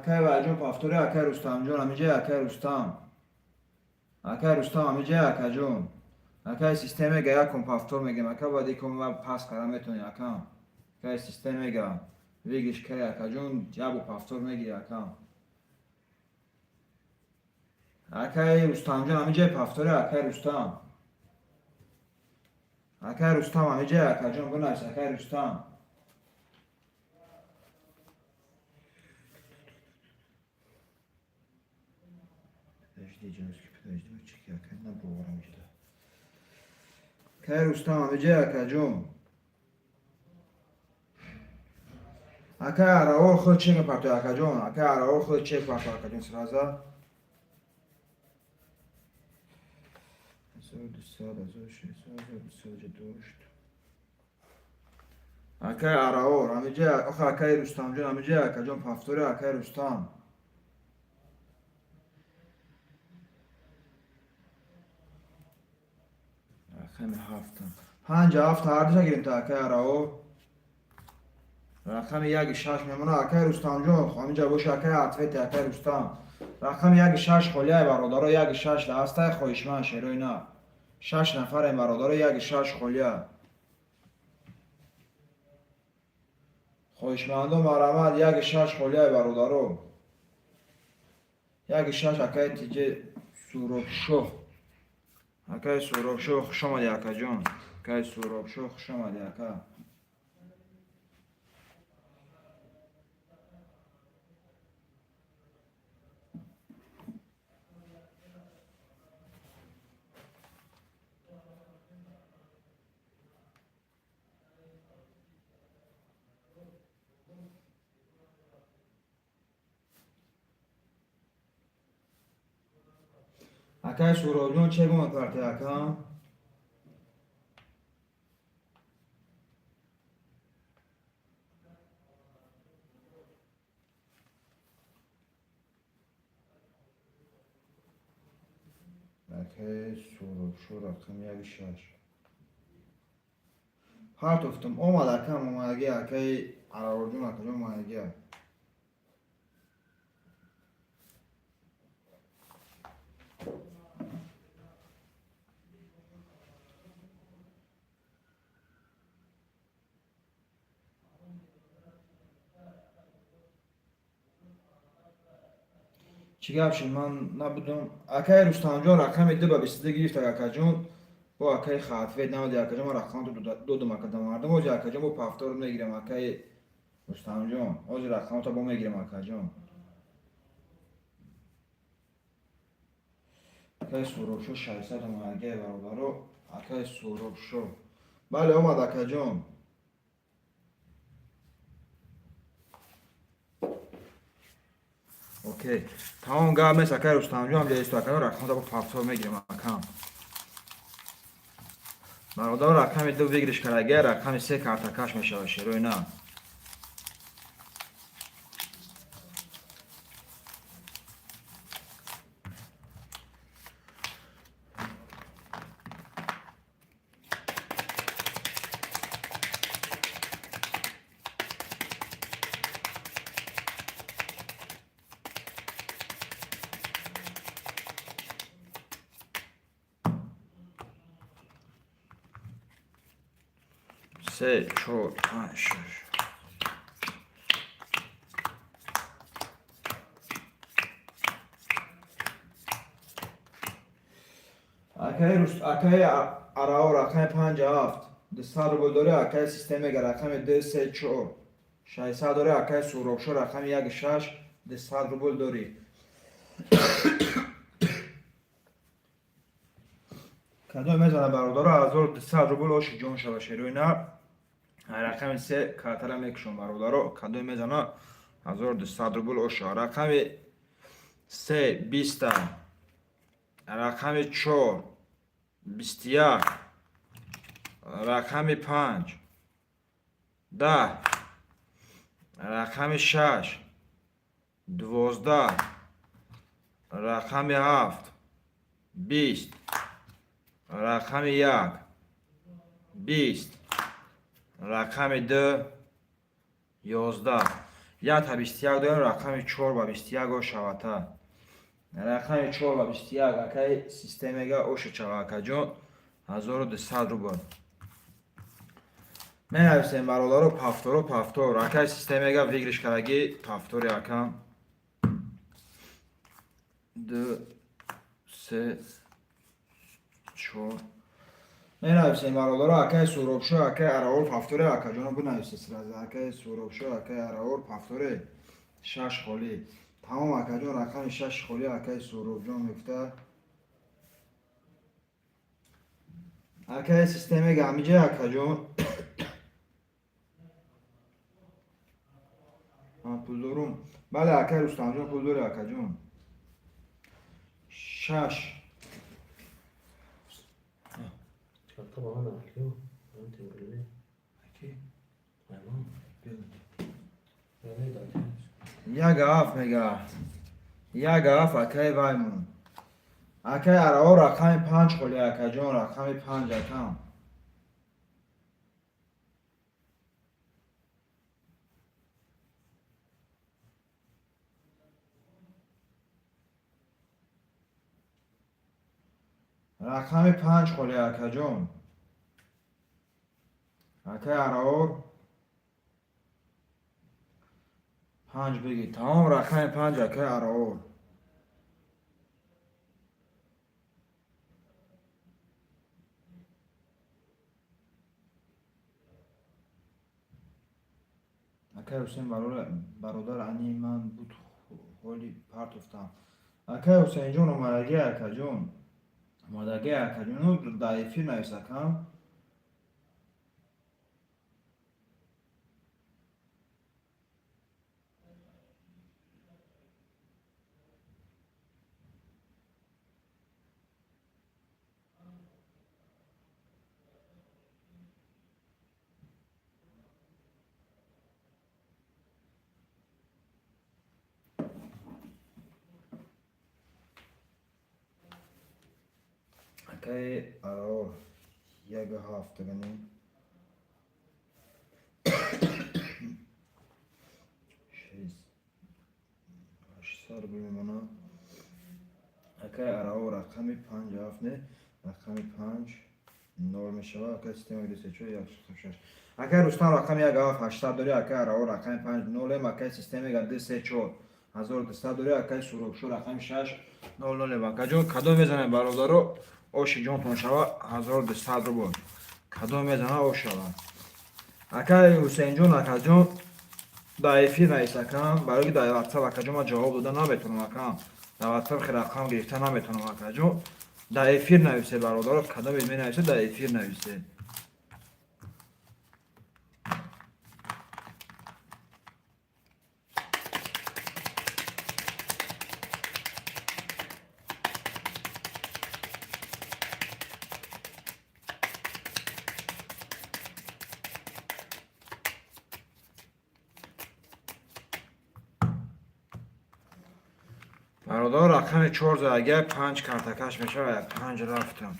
که واجون پافتوری اکای رستم جون همیشه اکای رستم همیشه اکای جون اکای سیستم گیا کن پافتور میگم اکای باید یکم و پاس کردن میتونی اکای سیستم گیا ویگش که اکای جون جابو پافتور میگی اکای رستم جون همیشه پافتوری اکای رستم همیشه اکای جون گناش اکای رستم که رستم همیشه اکای جون اکای آراور خود چه پرتو اکای جون اکای آراور خود چه پرتو اکای جون سرازا 1200 اکای آراور همیشه اکای رستم جون همیشه اکای جون پافتوری اکای رستم رقم 7 5 7 هر دو گیریم تا اکای آراور رقم 1 6 میمونه اکای رستم جون همینجا باشه اکای عطفه اکای رستم رقم 1 6 خلیای برادر 1 6 دسته خویشمن شیروینا 6 نفر برادر 1 6 خلیا خویشمندو مرامت 1 6 خلیای برادر 1 6 اکای تیجه سوروبشو اکای سوروبشو خوش آمدی اکا جون اکای سوروبشو خوش آمدی اکا اکای سوروب جون چه گونه کارتی اکا اکای سوروبشو رقم 1 6 هات افتم اومد اکا اومدگی اکای آراور جون اکا جون اومدگی چی گفت من نبودم اکای رستم جون رقم 2 با 22 گرفت اکا جون با اکای خاطفه نمودی اکا جون رقم دو دو مکدم مردم اوج اکا جون با پافتور میگیرم اکای رستم جون اوج رقم تا با میگیرم اکا جون اکای سوروبشو 600 اومدگی برادر اکای سوروبشو بله اومد اکا جون اوکی تمام گام مثل اکای رستم جون هم جایست اکا رقم تا با پافتور میگیرم اکا برادر رقم 2 بگیرش کرده رقم 3 کارتکش میشه شروع نه 3 4 5 6 اکای ارائه رقم 57 200 رو داره اکای سیستم رقم 234 600 داره اکای سوراخشو رقم 16 200 روبل داری کدوم میزنه برادر 1200 روبل اوش جون شده شروع نه رقم 3 کاتر میکشون برادر کدوم میزنه 1200 روبل اوش رقم 3 20 رقم 4 21 رقم 5 10 رقم 6 12 رقم 7 20 رقم 1 20 رقم 2 11 یا تا 21 داریم رقم 4 و 21 رو شوته رقم 4 و 21 اکای سیستم گه اوش چواکا جون 1200 روبل من نویسیم برادر پافتور اکای سیستم گه ویگرش کرگی پافتور یکم 2 3 4 من نویسیم برادر اکای سوروبشو اکای اراول پافتور اکا جون بنویسه سرازه اکای سوروبشو اکای اراول پافتور 6 خالی تمام اکا جون رقم 6 خالی اکای سوروب جون میفته اکای سیستم گه همیجه اکا جون پول دارم بله اکای رستم جون پول داره اکا جون 6 Kanka bana ne alıyor? Ben temizliği. اکی Tamam. بیاد. Ben ne dağıtıyorsun? یک هفت میگه یک هفت اکای وایمون اکای ارائه رقم 5 خالی اکا جون رقم 5 اکم رقم 5 خالی اکا جون اکای ارائه 5 بگی تمام رقم 5 اکای ارائه اکای حسین برادر انی من بود خالی پرت افتم اکای حسین جون اومدگی اکا جون اومدگی اکا جون دایفی نویسکم اکای ارائه یک هفت گنی 800 بمیمونه اکای ارائه رقم 5 هفت نه رقم 5 نور میشه اکای سیستم گریسه چو 106 اکای رستم رقم 1 هفت 800 داری اکای ارائه رقم 5 نولم اکای سیستم گرده 34 1200 داری اکای سوروبشو رقم 6 00 اکا جون کدو میزنه برادرو اوشی جون تون شوا 1200 رو بود کدو میزنه اوش شوا اکای حسین جون اکا جون دایفی نایسکم برای که دای واتساپ اکا جون ما جواب دادن نمیتونم اکا در واتساپ خیلی رقم گرفته نمیتونم اکا جون دایفیر نویسه برادر کدو می نویسه دایفیر نویسه برادر رقم 4 زده 5 کارتکش میشه و 5 رفتم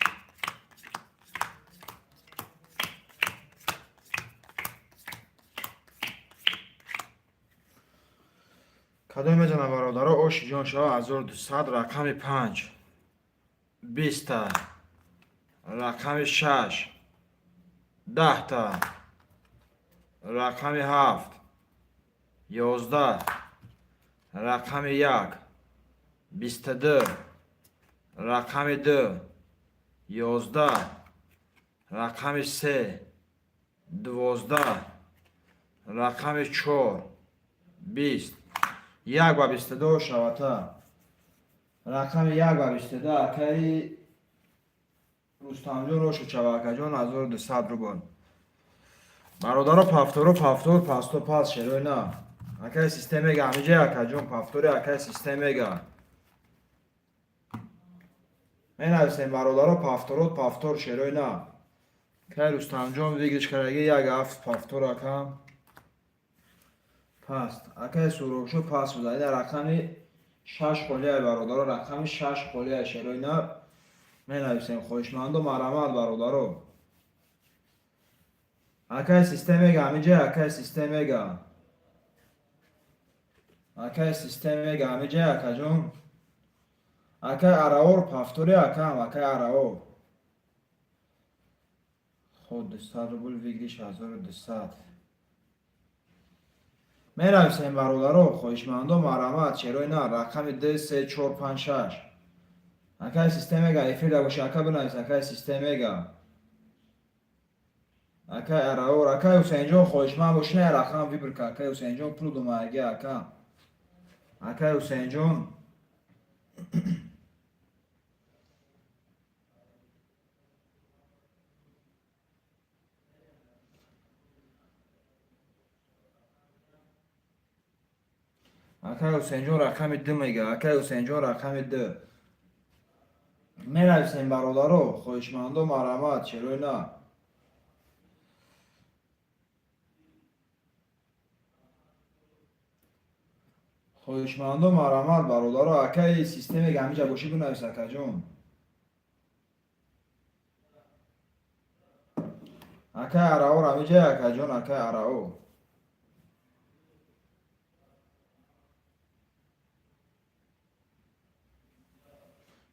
کدوم میزنم برادر اوش جان شما 1200 رقم 5 20 تا رقم 6 10 تا рақами 7 11 рақами 1 22 рақами 2 11 рақами 3 12 рақами 4 20 1 ба 22 шавата рақами 1 ба 22 акаи рустамҷон рошу чавакаҷон 1200 рубл. бародаро пафтору пасту пас шеройна акаи системега амиҷа акаҷон пафтори акаи системега менависем бародаро пафтор шеройна акаи рустамҷон вигришкараги 1 пафтор акам паст акаи сурохшо пас буда ина рақами 6 холия бародаро рақами 6 холия шеройна менависем хоҳишмандо марамат бародаро акаи системега амиҷа акаи системега амиҷа акаҷон акаи араор пафтори акам акаи араор худ 200 рубл вигриш 1200 менависем бародаро хоҳишмандо марамат шеройна рақами 23456 акаи системега эфирда боши ака бинавис акаи системега акаи араор акаи ҳусейнҷон хоҳишманд боши на рақам вибрка акаи ҳусейнҷон пул думаяги ака акаи ҳусейнҷон акаи ҳусейнҷон рақами 2 мега акаи ҳусейнҷон рақами 2 менависем бародаро хоҳишмандо марамат шеройна хоҳишмандо марамат бародаро акаи системега амиҷа боши бинавис акаҷон акаи араор амиҷа акаҷон акаи араор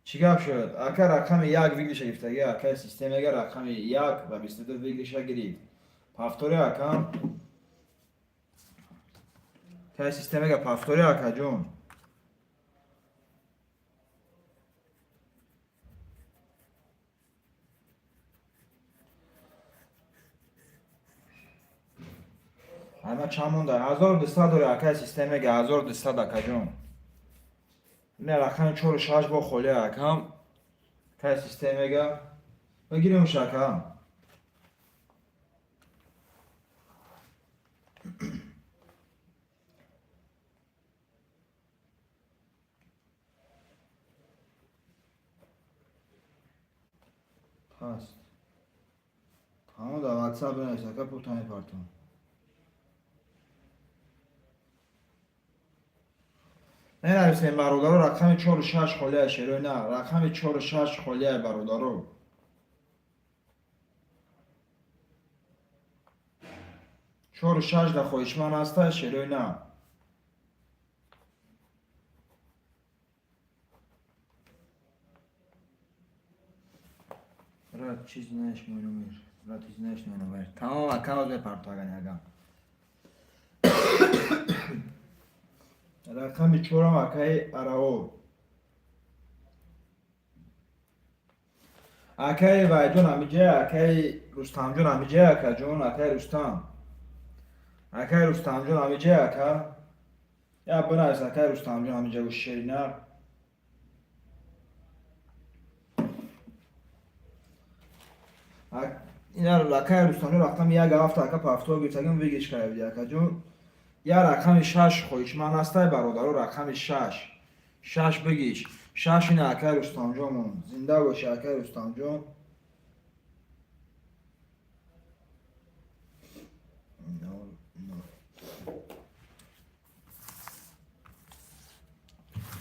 чӣ гап шуд ака рақами 1 вигриша гирифтаги акаи системега рақами 1 ва 22 вигриша гирифт пафтори акам акаи системега пафтори акаҷон ама чанд монда 1200 дори акаи системега 1200 акаҷон ина рақами 4-6 бо холия акам акаи системега бигирем шакам паст ҳама дар ватсап бинавис ака пултани партон менависем бародаро рақами 4-6 холия шеройна рақами 4-6 холия бародаро 4-6 да хоҳишманд аста шеройна брат чиз знаешь мой номер брат ты знаешь мой номер тамом акаунт мепартагани агам рақами 4 акаи араор акаи вайҷон амиҷа акаи рустамҷон амиҷа акаҷон акаи рустамҷон амиҷа ака я бинавис акаи рустамҷон амиҷа гӯши шерина ина акаи рустамҷон рақами 1 ака пафтор гирифтагим вигриш кардади акаҷон я рақами 6 хоҳишманд астай бародаро рақами 6 бигиш 6 ина акаи рустамҷонмон зинда боши акаи рустамҷон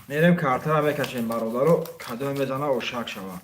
мерем картара мекашем бародаро кадом мезана ошак шавад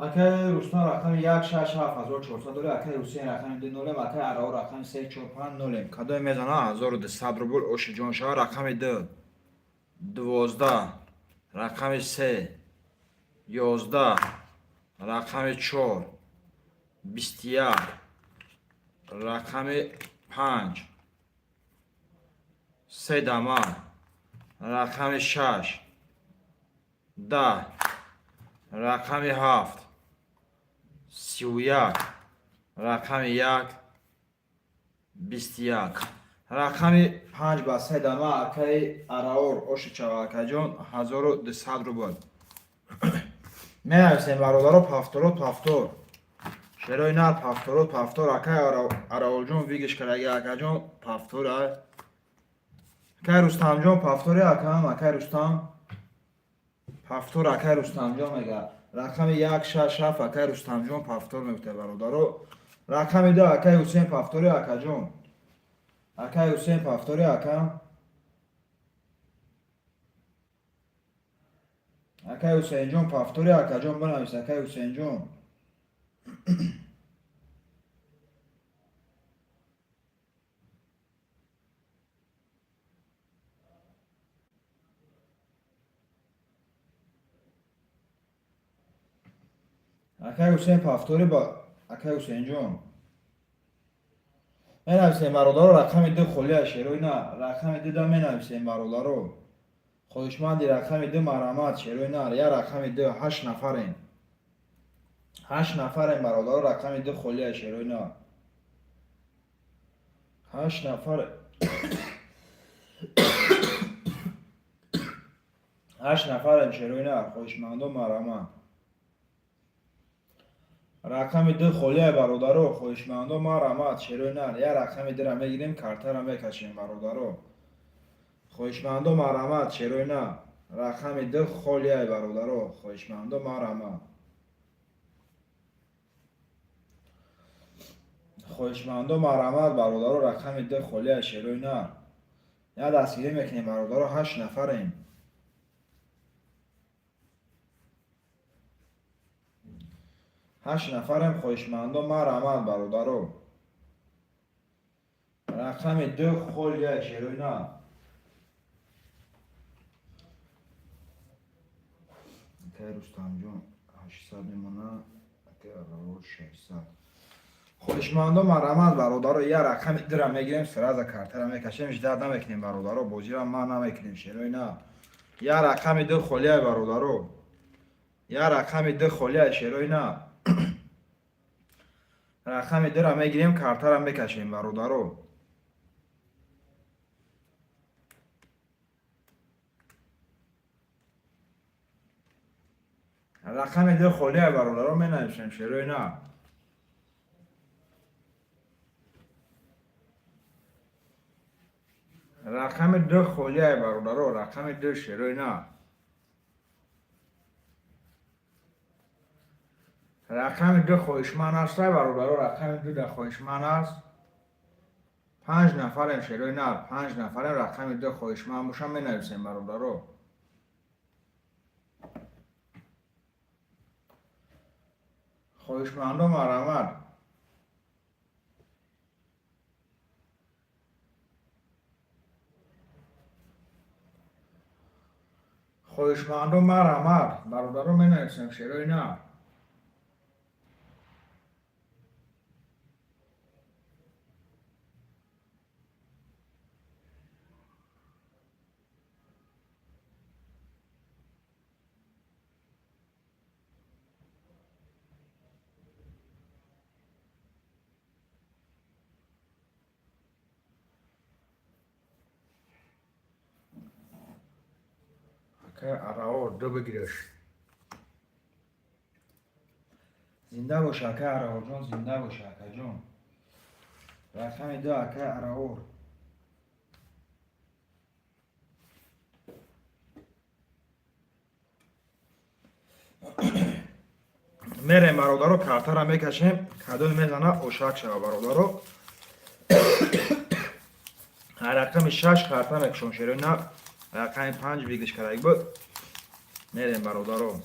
اکای رستم رقم 167,400 داره، اکای حسین رقم 2 نولم، اکای عراو رقم 345 نولم. کدای میزنه 1200 روبل اوش جان شاه رقم 2 12 رقم 3 11 رقم 4 21 رقم 5 3 دمه رقم 6 10 رقم 7 31 رقم 1 21 رقم 5 با 3 دمه اکای اراور اوش چواکا جان 1200 روبل. می نویسیم برادر پافتور شروع نر پافتور اکای اراول جان ویگش کرگی اکا جان پافتور اکای رستم جان پافتوری اکام اکای رستم پافتور اکای رستم جان میگه رقم 167 اکای رستم جان پافتور میگه برادر. رقم 2 اکای حسین پافتوری اکا جان اکای حسین پافتوری اکام اکای حسین جان پافتوری اکا جان بنویس اکای حسین جان. اکای حسین پافتوری با اکای حسین جان می نویسیم برادر. رقم 2 خلیه شروع نه رقم 2 می نویسیم برادر. خودشمندی رقم 2 مرامت شروع نه یا رقم 2 8 نفرین 8 نفرین برادر. رقم 2 خلیه شروع نه 8 نفر 8 نفرین شروع نه خودشمندو مرامت. رقم 2 خلیه برادر خودشمندو مرامت شروع نه یا رقم 2 را میگیریم کارت را میکشیم برادر. خودشمندو مرامت شروع نه رقم 2 خلیه برادر خودشمندو مرامت. خودشمندو مرامت برادر رقم 2 خلیه شروع نه یا دستگیری میکنیم برادر. 8 نفریم 8 نفریم خودشمندو مرامت برادر. رقم 2 خلیه شروع نه اکای رستم جان 800 میمونه اکای اراول 600 خودشمندو مرامت برادر. یه رقم 2 را میگیریم سر از کارت را میکشیم اجداد نمیکنیم برادر. بازی را ما نمیکنیم شروع نه یه رقم 2 خلیه برادر. یه رقم 2 خلیه شروع نه رقم 2 را میگیریم کارت را میکشیم برادر. رقم 2 خلیه برادر می نویسیم شروع نه رقم 2 خلیه برادر. رقم 2 شروع نه رقم 2 خودشمند است برادر. رقم 2 در خودشمند است 5 نفریم شروع نه 5 نفریم رقم 2 خودشمند باشم می نویسیم برادر. خودشمندو مرامت خودشمندو مرامت برادر می نویسیم شروع نه اکای اراول 2 بگیرش زنده باش اکای اراول جان زنده باش اکای جان. رقم 2 اکای اراول میریم برادر. کارت را میکشیم کدو میزنه اوشک شد برادر. رقم 6 کارت میکشم شروع نه رقم 5 بگیش کرایگ بود. میریم برادر.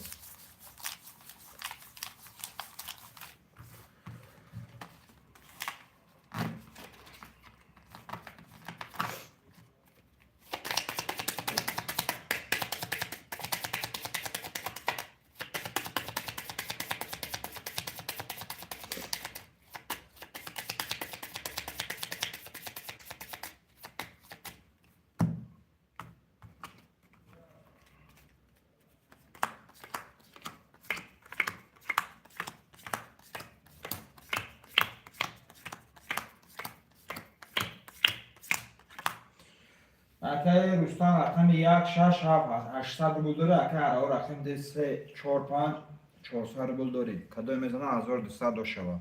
اکه رستم رقم 1 6 7 800 روبل داره. اکه ارا رقم 2 3 4 5 400 روبل داری. کدوم میزنه 1200 دو شود.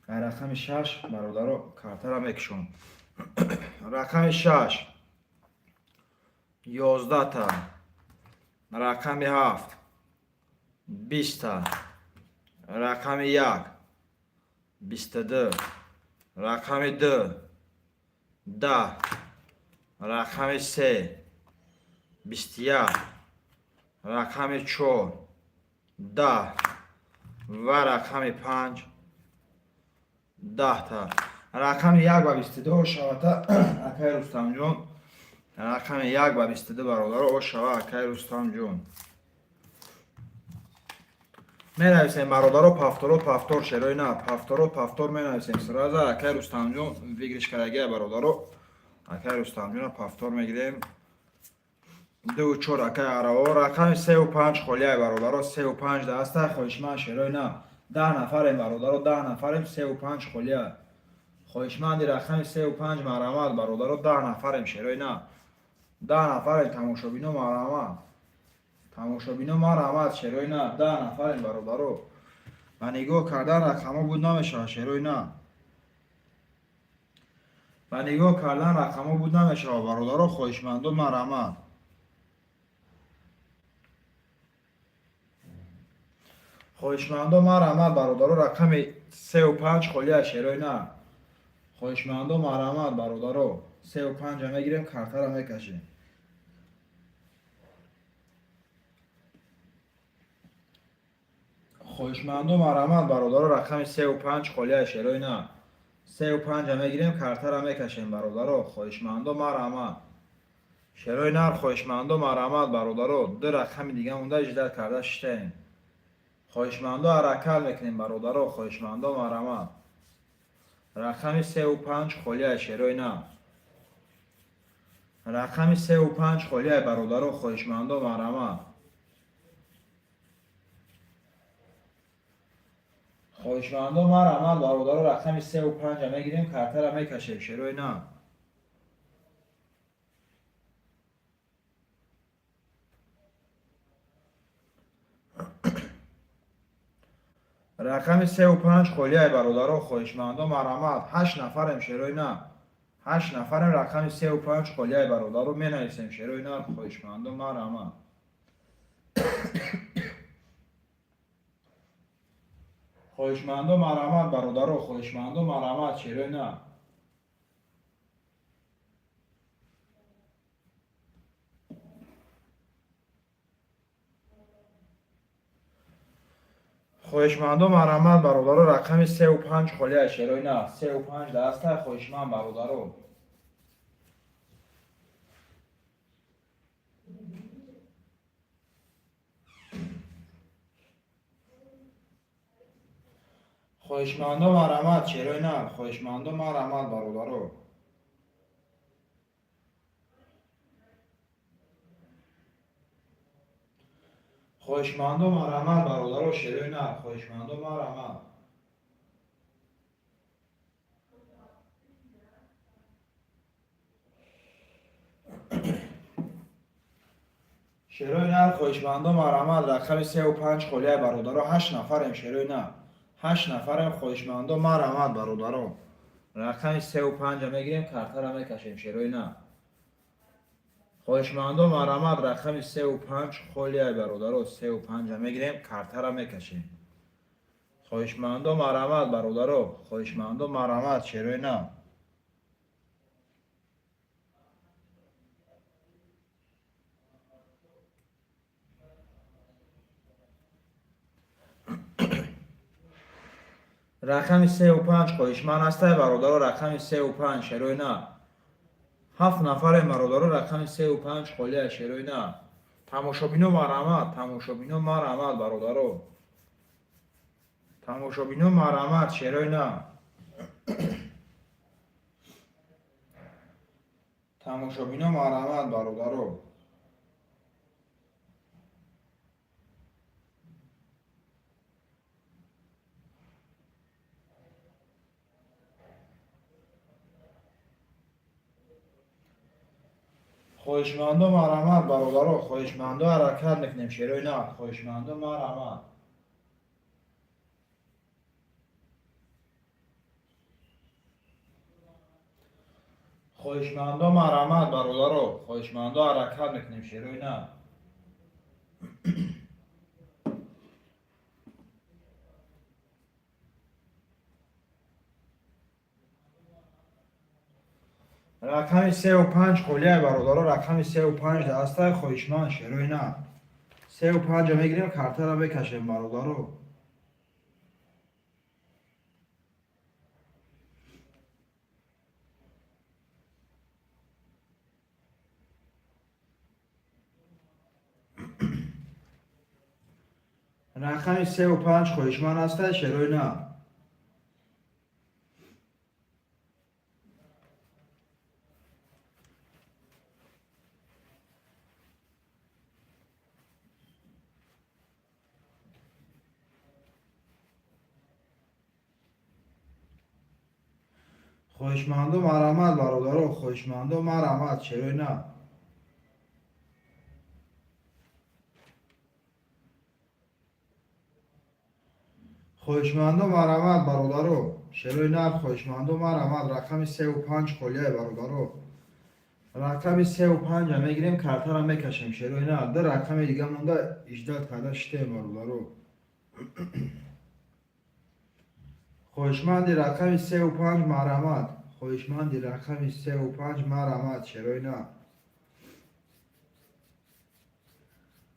رقم 6 برادر کارت را میکشم. رقم 6 11 تا. رقم 7 20 تا. رقم 1 22. رقم 2 10. رقم 3 21. رقم 4 10 و رقم 5 10 تا. رقم 1 و 22 شود اکای رستم جون. رقم 1 و 22 برادر او شود اکای رستم جون. می نویسیم برادر پافتور شروع نه پافتور می نویسیم سرازه اکای رستم جون ویگرش کرگه برادر اکای رستم جون پافتور میگیریم. 2 4 اکای عربا رقم 3 و 5 خلیه برادر 3 و 5 دسته خوشمند شروع نه 10 نفریم برادر 10 نفریم 3 و 5 خلیه خوشمند رقم 3 و 5 مرحمت برادر 10 نفریم شروع نه 10 نفریم تماشابینو مرحمت شروع نه 10 نفریم برادر و نگاه کردن رقم بود نمیشه شروع نه و نگاه کردن رقم بود نمیشه برادر خوشمند و مرحمت خوشمند و مرحمت برادر رقم 3 و 5 خلیه شروع نه خوشمند و مرحمت برادر 3 و 5 میگیریم کارت را میکشیم خوشمند و مرحمت برادر رقم 3 و 5 خلیه شروع نه 3 و 5 میگیریم کارت را میکشیم برادر خوشمند و مرحمت شروع نه خوشمند و مرحمت برادر دو رقم دیگه مونده اجرا کرده شتیم خوشمند و حرکت میکنیم برادر خوشمند و مرحمت رقم 3 و 5 خلیه شروع نه رقم 3 و 5 خلیه برادر خوشمند و مرحمت خوشمند و مرحمت برادر رقم 3 و 5 میگیریم کارت را میکشیم شروع نه رقم 3 و 5 خلیه برادر خوشمند و مرحمت 8 نفریم شروع نه 8 نفریم رقم 3 و 5 خلیه برادر رو می نویسیم شروع نه خوشمند و مرحمت خوشمند و مرحمت برادر خوشمند و مرحمت شروع نه خوشمند و مرحمت برادر رقم 3 و 5 خلیه شروع نه 3 و 5 دسته خوشمند برادر خوشمند و مرحمت شروع نه خوشمند و مرحمت برادر خوشمند و مرحمت برادر شروع نه خوشمند و مرحمت شروع نه خوشمند و مرحمت رقم 3 و 5 خلیه برادر 8 نفریم شروع نه 8 نفریم خوشمند و مرحمت برادر رقم 3 و 5 میگیریم کارت را میکشیم شروع نه خوشمند و مرحمت رقم 3 و 5 خلیه برادر 3 و 5 میگیریم کارت را میکشیم خوشمند و مرحمت برادر خوشمند و مرحمت شروع نه رقم 3 و 5 خوشمند است برادر رقم 3 و 5 شروع نه 7 نفر برادر رقم 3 و 5 خلیه شروع نه تماشابینو مرحمت برادر تماشابینو مرحمت شروع نه تماشابینو مرحمت برادر خواهشمندم مرحمت برادرها، خواهشمندم حرکت میکنیم شیروی نه، خواهشمندم مرحمت. خواهشمندم مرحمت برادرها، خواهشمندم حرکت میکنیم شیروی نه. رقم 35 خلیه برادرها، رقم 35 دسته خواهشمند شیروی نه. 35 میگیریم کارتا را بکشیم برادرها. رقم 35 خواهشمند است شیروی نه. خواهشمندم مرحمت برادرها، خواهشمندم مرحمت شیروی نه. خواهشمندم مرحمت برادرها، شیروی نه. خواهشمندم مرحمت. رقم 35 خلیه برادرها، رقم 35 میگیریم کارتا را میکشیم شیروی نه. در رقم دیگه مونده 18 کالا شته برادرها. خواهشمندی رقم 35 مرحمت، خواهشمندی رقم 35 مرحمت شیروی نه.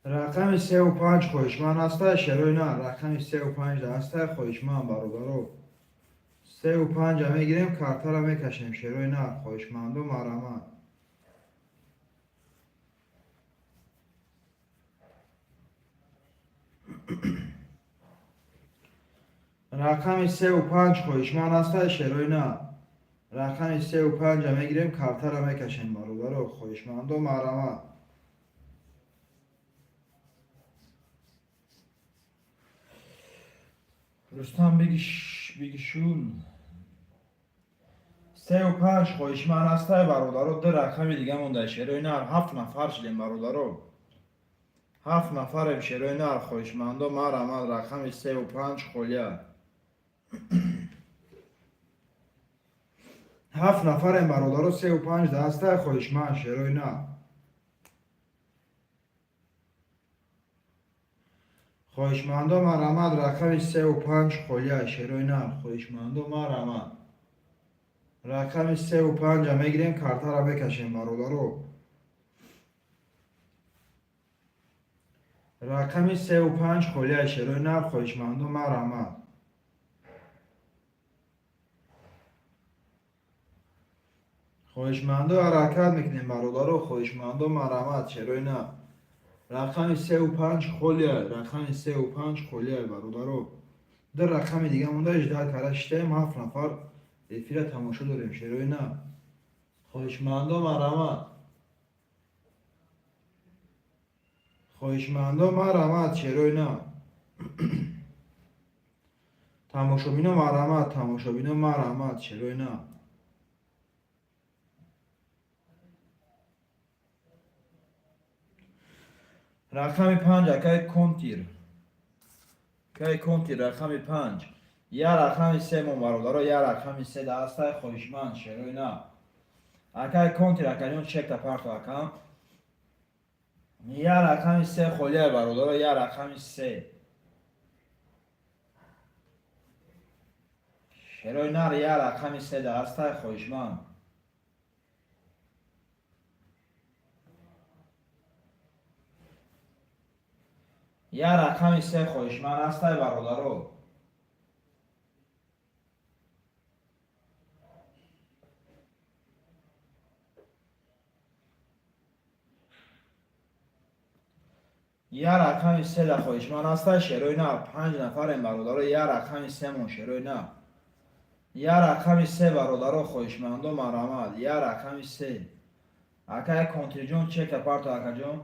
رقم 35 خواهشمند است شیروی نه. رقم 35 دسته خواهشمند برادرها. 35 میگیریم کارتا را میکشیم شیروی نه. خواهشمندم مرحمت. رقم 35 خواهشمند است شیروی نه. رقم 35 میگیریم کارتا را میکشیم برادرها. خواهشمندم مرحمت. رستم بگیشون 35 خواهشمند است برادرها. در رقم دیگه مونده شیروی نه. 7 نفر شدیم برادرها. 7 نفر شیروی نه. خواهشمندم مرحمت. رقم 35 خلیه. 7 نفر برادرها. 35 دسته خواهشمند شیروی نه. خواهشمندم مرحمت. رقم 35 خلیه شیروی نه. خواهشمندم مرحمت. رقم 35 میگیریم کارتا را بکشیم برادرها. رقم 35 خلیه شیروی نه. خواهشمندم مرحمت. خواهشمندم حرکت میکنیم برادرها. خواهشمندم مرحمت شیروی نه. رقم 35 خلیه، رقم 35 خلیه برادرها. در رقم دیگه مونده 18 کالا شته. 7 نفر رفیق تماشا داریم شیروی نه. خواهشمندم مرحمت. خواهشمندم مرحمت شیروی نه. تماشابینم مرحمت، تماشابینم مرحمت شیروی نه. رقم 5 اکای کنتیر، اکای کنتیر رقم 5. یا رقم 3 من برادرها، یا رقم 3 دسته خواهشمند شیروی نه. اکای کنتیر اکایون چک تا پارتو اکام. یا رقم 3 خلیه برادرها، یا رقم 3 شیروی نه. یا رقم 3 دسته خواهشمند. یا رقم 3 خواهشمند است برادرها. یا رقم 3 در خواهشمند است شیروی نه. 5 نفر برادرها. یا رقم 3 من شیروی نه. یا رقم 3 برادرها خواهشمندم مرحمت. یا رقم 3 اکای کنتری جون چک پارتو اکا جون.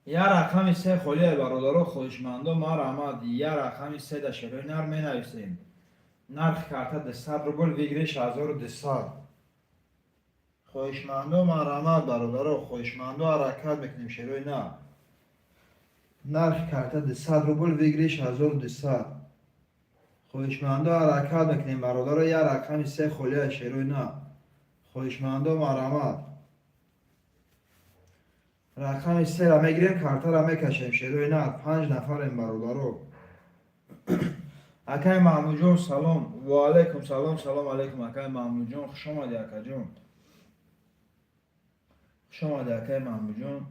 یا رقم سه خالی برادر خواهشمندان ما رحمت یا رقم سه در شروع نر می نویسیم نرخ کارت 100 روبل ویگرش 1200 خواهشمندان ما رحمت برادر خواهشمندان حرکت میکنیم شروع نه نرخ کارت 100 روبل ویگرش 1200 خواهشمندان حرکت میکنیم برادر یا رقم سه خالی شروع نه خواهشمندان ما رحمت رقم سه را میگیریم کارتا را میکشیم شروع نه 5 نفریم برادرو اکای محمود جون سلام و علیکم سلام سلام علیکم اکای محمود جون خوش آمدی اکا جون خوش آمدی اکای محمود جون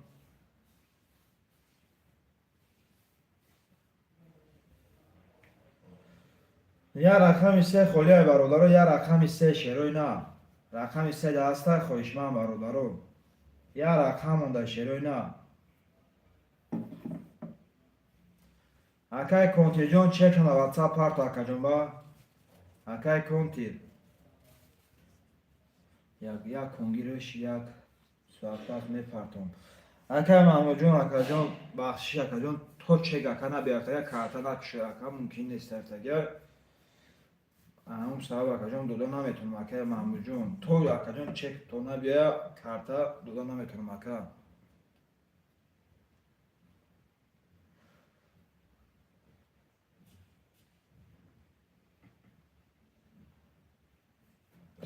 یا رقم سه خالی برادرو یا رقم سه شروع نه رقم سه دسته خواهشمند برادرو یا رقم مونده شروع نه اکای کنتیر جون چک کنه واتساپ پارت اکا جون با اکای کنتیر یک کنگیرش یک ساعت میپرتم اکای محمود جون اکا جون بخشش اکا جون تو چک اکا نبیارتا یک کارتا نکشه اکا ممکن نیست ارتگه همون سبب اکا جون دودا نمیتونم اکای محمود جون تو اکا جون چک تو نبیا کارتا دودا نمیتونم اکا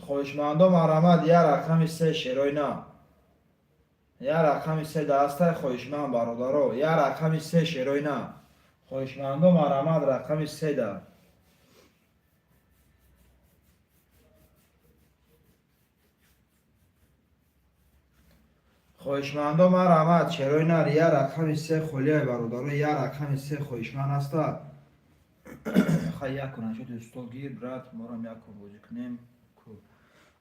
خواهشمندان مرحمت یا رقم سه شروع نه یا رقم سه دسته خواهشمند برادرو یا رقم سه شروع نه خواهشمندان مرحمت رقم سه ده خواهشمندان مرحمت شروع نه یا رقم سه خالی برادرو یا رقم سه خواهشمند است خیلی یک کنن شد استول گیر برات ما را یک کن بازی کنیم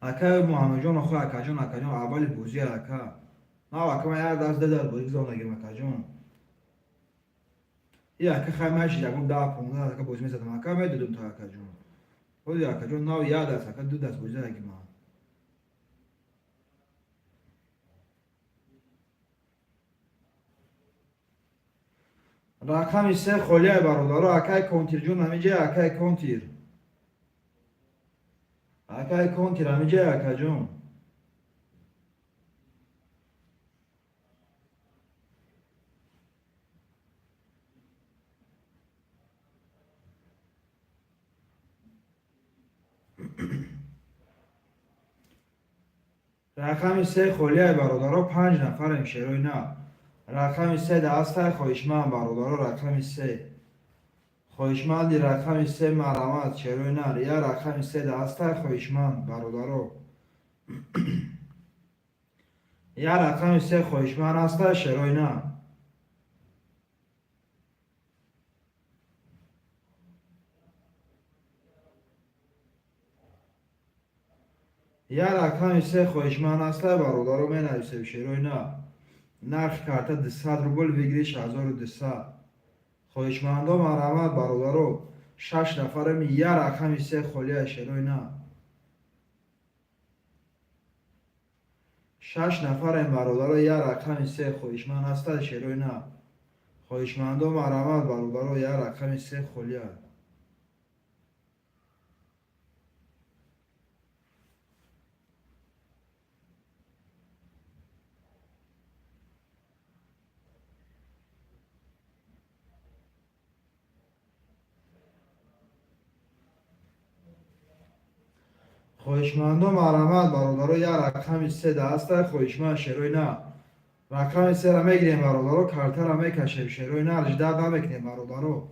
اکا محمد جان خو اکا جان اول بوزی اکا نه اکا من یاد از داد بوزی زون نگیم اکا جان یا اکا خیمش یکم ده 15 اکا بوزی میزدم اکا میدودم تا اکا جان بودی اکا جان نه یاد است اکا دو دست بوزی نگیم رقم سه خالی برادر اکای کنتیر جون همیجه اکای کنتیر همیجه اکا جون رقم سه خالی برادر 5 نفریم شروع نه رقم سه دسته خواهشمند برادر رقم سه خواهشمندی رقم سه مرحمت شروع نه یا رقم سه دسته خواهشمند برادرو یا رقم سه خواهشمند است شروع نه یا رقم سه خواهشمند است برادرو می نویسیم شروع نه نرخ کارت 100 روبل ویگریش 1200 خواهشمندان مرحمت برادرو 6 نفرم یا رقم سه خالی شروع نه 6 نفرم برادرو یا رقم سه خواهشمند است شروع نه خواهشمندان مرحمت برادرو یا رقم سه خالی خواهشمندان مرحمت برادرو یا رقم سه دسته خواهشمند شروع نه رقم سه را میگیریم برادرو کارتا را میکشیم شروع نه جداد نمیکنیم برادرو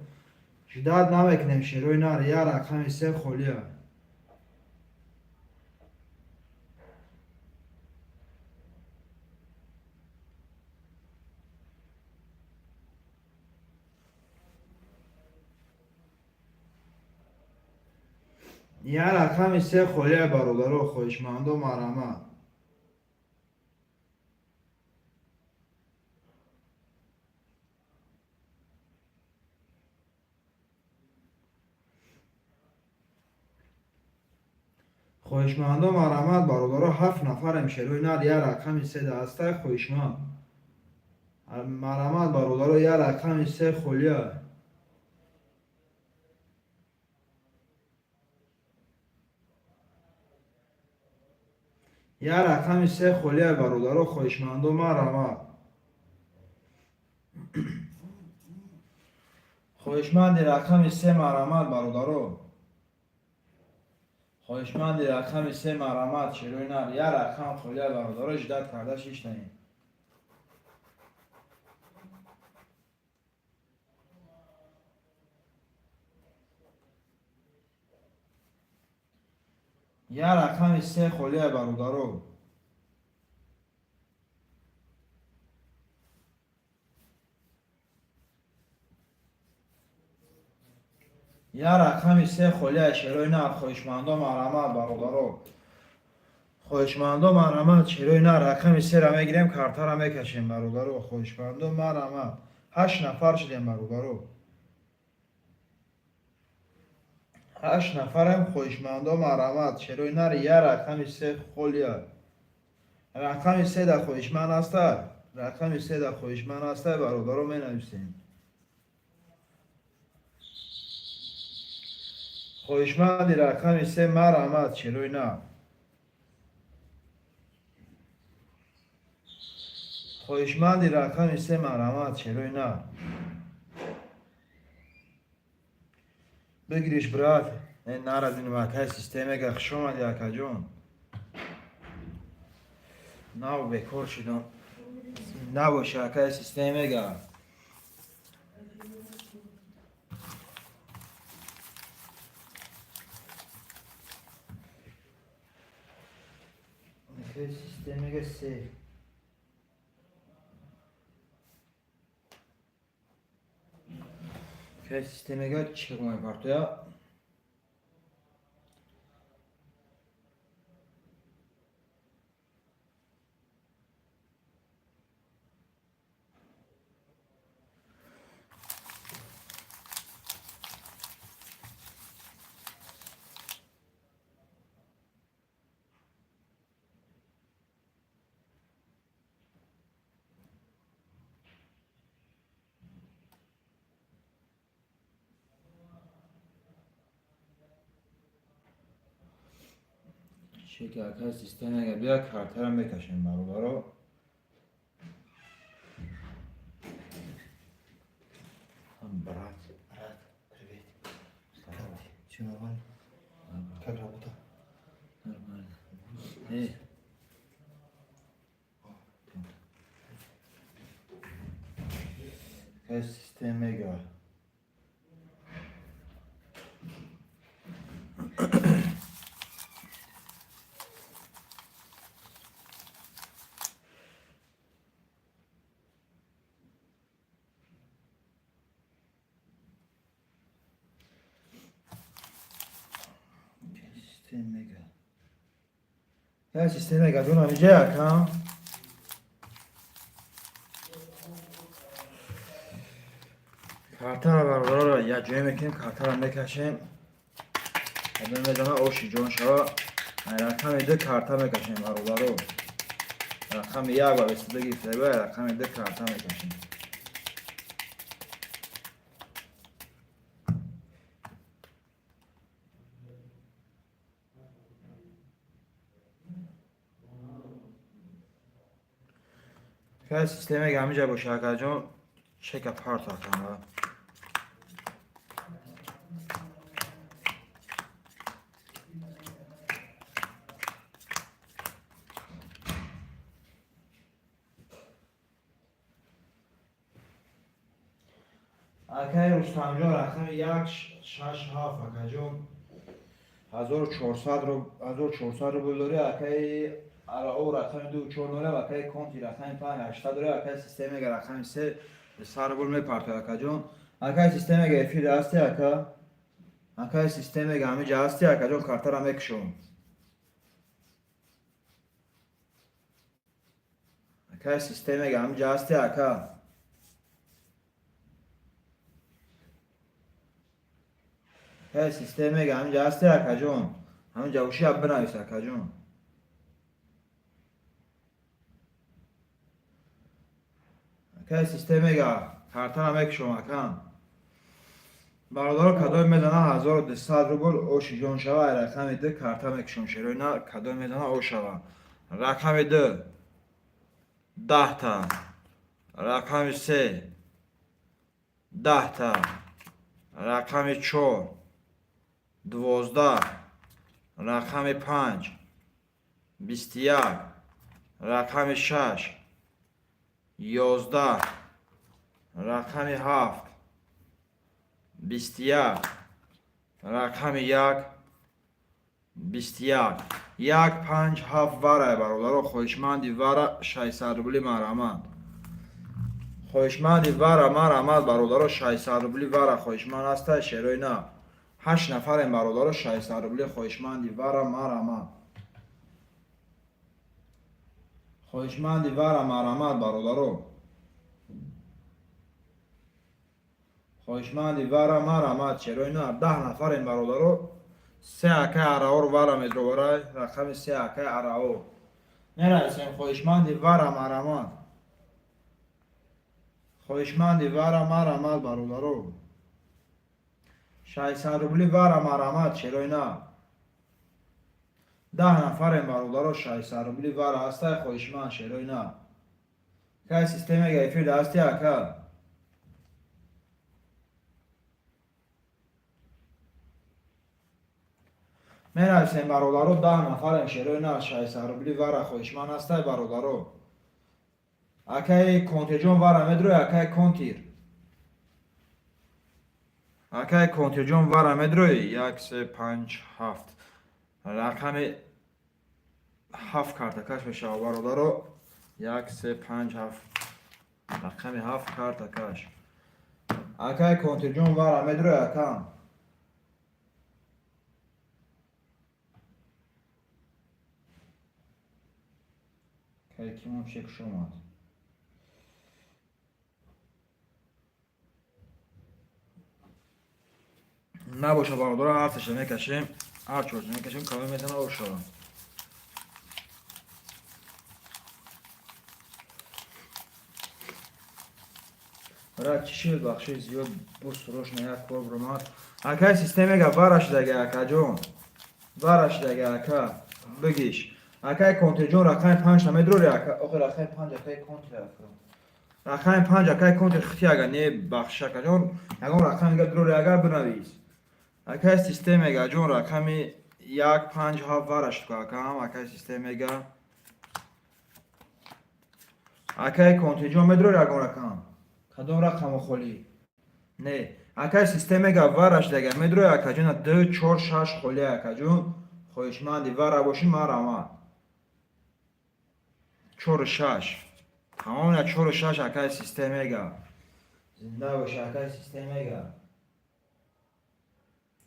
جداد نمیکنیم شروع نه یا رقم سه خالی یا رقم سه خالی برادرو خواهشمندان مرحمت خواهشمندان مرحمت برادرو 7 نفرم شروع نه یا رقم سه دسته خواهشمند مرحمت برادر یه رقم سه خلیه. یه رقم سه خلیه برادر خواهشمندم مرحمت. خواهشمند رقم سه مرحمت برادر. خواهشمند رقم سه مرحمت شروع نر یه رقم خلیه برادر جدت کرده شیش تایین. یه رقم سه خلیه برادر. یه رقم سه خلیه شروع نر خواهشمندم مرحمت برادر. خواهشمندم مرحمت شروع نر رقم سه را میگیریم کارتا را میکشیم برادر. خواهشمندم مرحمت 8 نفر شدیم برادر. 8 نفرم. خواهشمندم مرحمت شروع نر یه رقم سه خلیه. رقم سه در خواهشمند است. رقم سه در خواهشمند است برادر رو می نویسیم. خواهشمند رقم سه مرحمت شروع نر. خواهشمند رقم سه مرحمت شروع نر. بگیریش برات این نار از این واقعی سیستمی که خشومد یکا جون ناو بکر شدن ناو شاکه سیستمی که سیستمی که سی که سیستمی که چیکمای پارتویا شکل سیستمی که بیا کارتر هم بکشیم برادر. هم برات привет. Все нормально? Как работа? Нормально. Эй. Какая система игра? یا سیستم گردون همیشه اکم کارتر برادر رو یه جایی میکنیم کارتر رو میکشیم ادن میدانه اوشی جون شوا رقم دو کارتر میکشیم برادر رو رقم یک و بستدگی فیبه رقم دو کارتر میکشیم که سیستمی که همینجا با شرکت جون چک پارت کنم اکی رستم جون رقم 167 اکی جون 1400 رو بلداری اکی ارا او رقم 249 و اکی کنتی رقم 580 داره اکی سیستمی که رقم 3 سر بول میپرته اکی جون اکی سیستمی که افید هستی اکی سیستمی که همینجا هستی اکی جون کارتر هم میکشون اکی سیستمی که همینجا هستی اکی سیستمی که همینجا هستی اکی جون همینجا وشی اب بنویس اکی جون که سیستمیگا کارتا میکشم اکان برادر کدوم میزنه 1200 روبل اوش جون شوا رقم ده کارتا میکشم شروینا کدوم میزنه او شوا رقم دو 10 تا رقم سه 10 تا رقم 4 12 رقم 5 21 رقم 6 11 رقم 7 21 رقم 1 21 1 5 7 واره برادر خوشمندی واره 600 روبلی مرحمت خوشمندی واره مرحمت برادر 600 روبلی واره خوشمند است شروع نه 8 نفر برادر 600 روبلی خوشمندی واره مرحمت خوشمندی واره مرحمت برادر خوشمندی واره مرحمت شروع نه 10 نفر برادر 3 اکه عراور واره میدرواره رقم 3 اکه عراور نرسیم خوشمندی واره مرحمت خوشمندی واره مرحمت برادر 600 روبلی واره مرحمت شروع نه 10 نفر برادر 600 روبلی واره هسته خوشمند شروع نه که سیستم گیفی دستی اکه 10 برادر 10 نفر شروع نه 600 روبلی واره خوشمند هسته برادر اکه کنتیجون واره میدروی اکه کنتیر اکه کنتیجون واره میدروی 1 3 5 7 رقم 7 کارت کش بشه برادر 1 3 5 7 رقم 7 کارت کش اکه کنتیجون واره میدروی اکه که کیمون شک شماد نباشه برادر هرچش میکشیم هر چوز میکشیم کامل میزنه او شده برای چیشی بخشی زیاد بوست روش نیاد کار برماد اکه سیستم اگه وارش دگه اکه جون وارش دگه اکه بگیش اکه کنتیجون رقم 5 نمیدروری اکه آخه رقم 5 اکه کنتر اکه رقم 5 اکه کنتر خطی اگه نه بخش اکه جون اگه رقم اگه دروری اگه بنویس اکه سیستم اگه جون رقم 1 5 7 وارش که اکه هم اکه سیستم اکه کنتیجون میدروری اگه رقم کدوم رقم خولی نه اکه سیستم اگه وارش دیگه میدروی اکه جون 2 4 6 خولی اکه جون خوشمندی واره باشی مرحمت 4 6 تمام نه 4 6 اکه سیستم اگه زنده باشه اکه سیستم اگه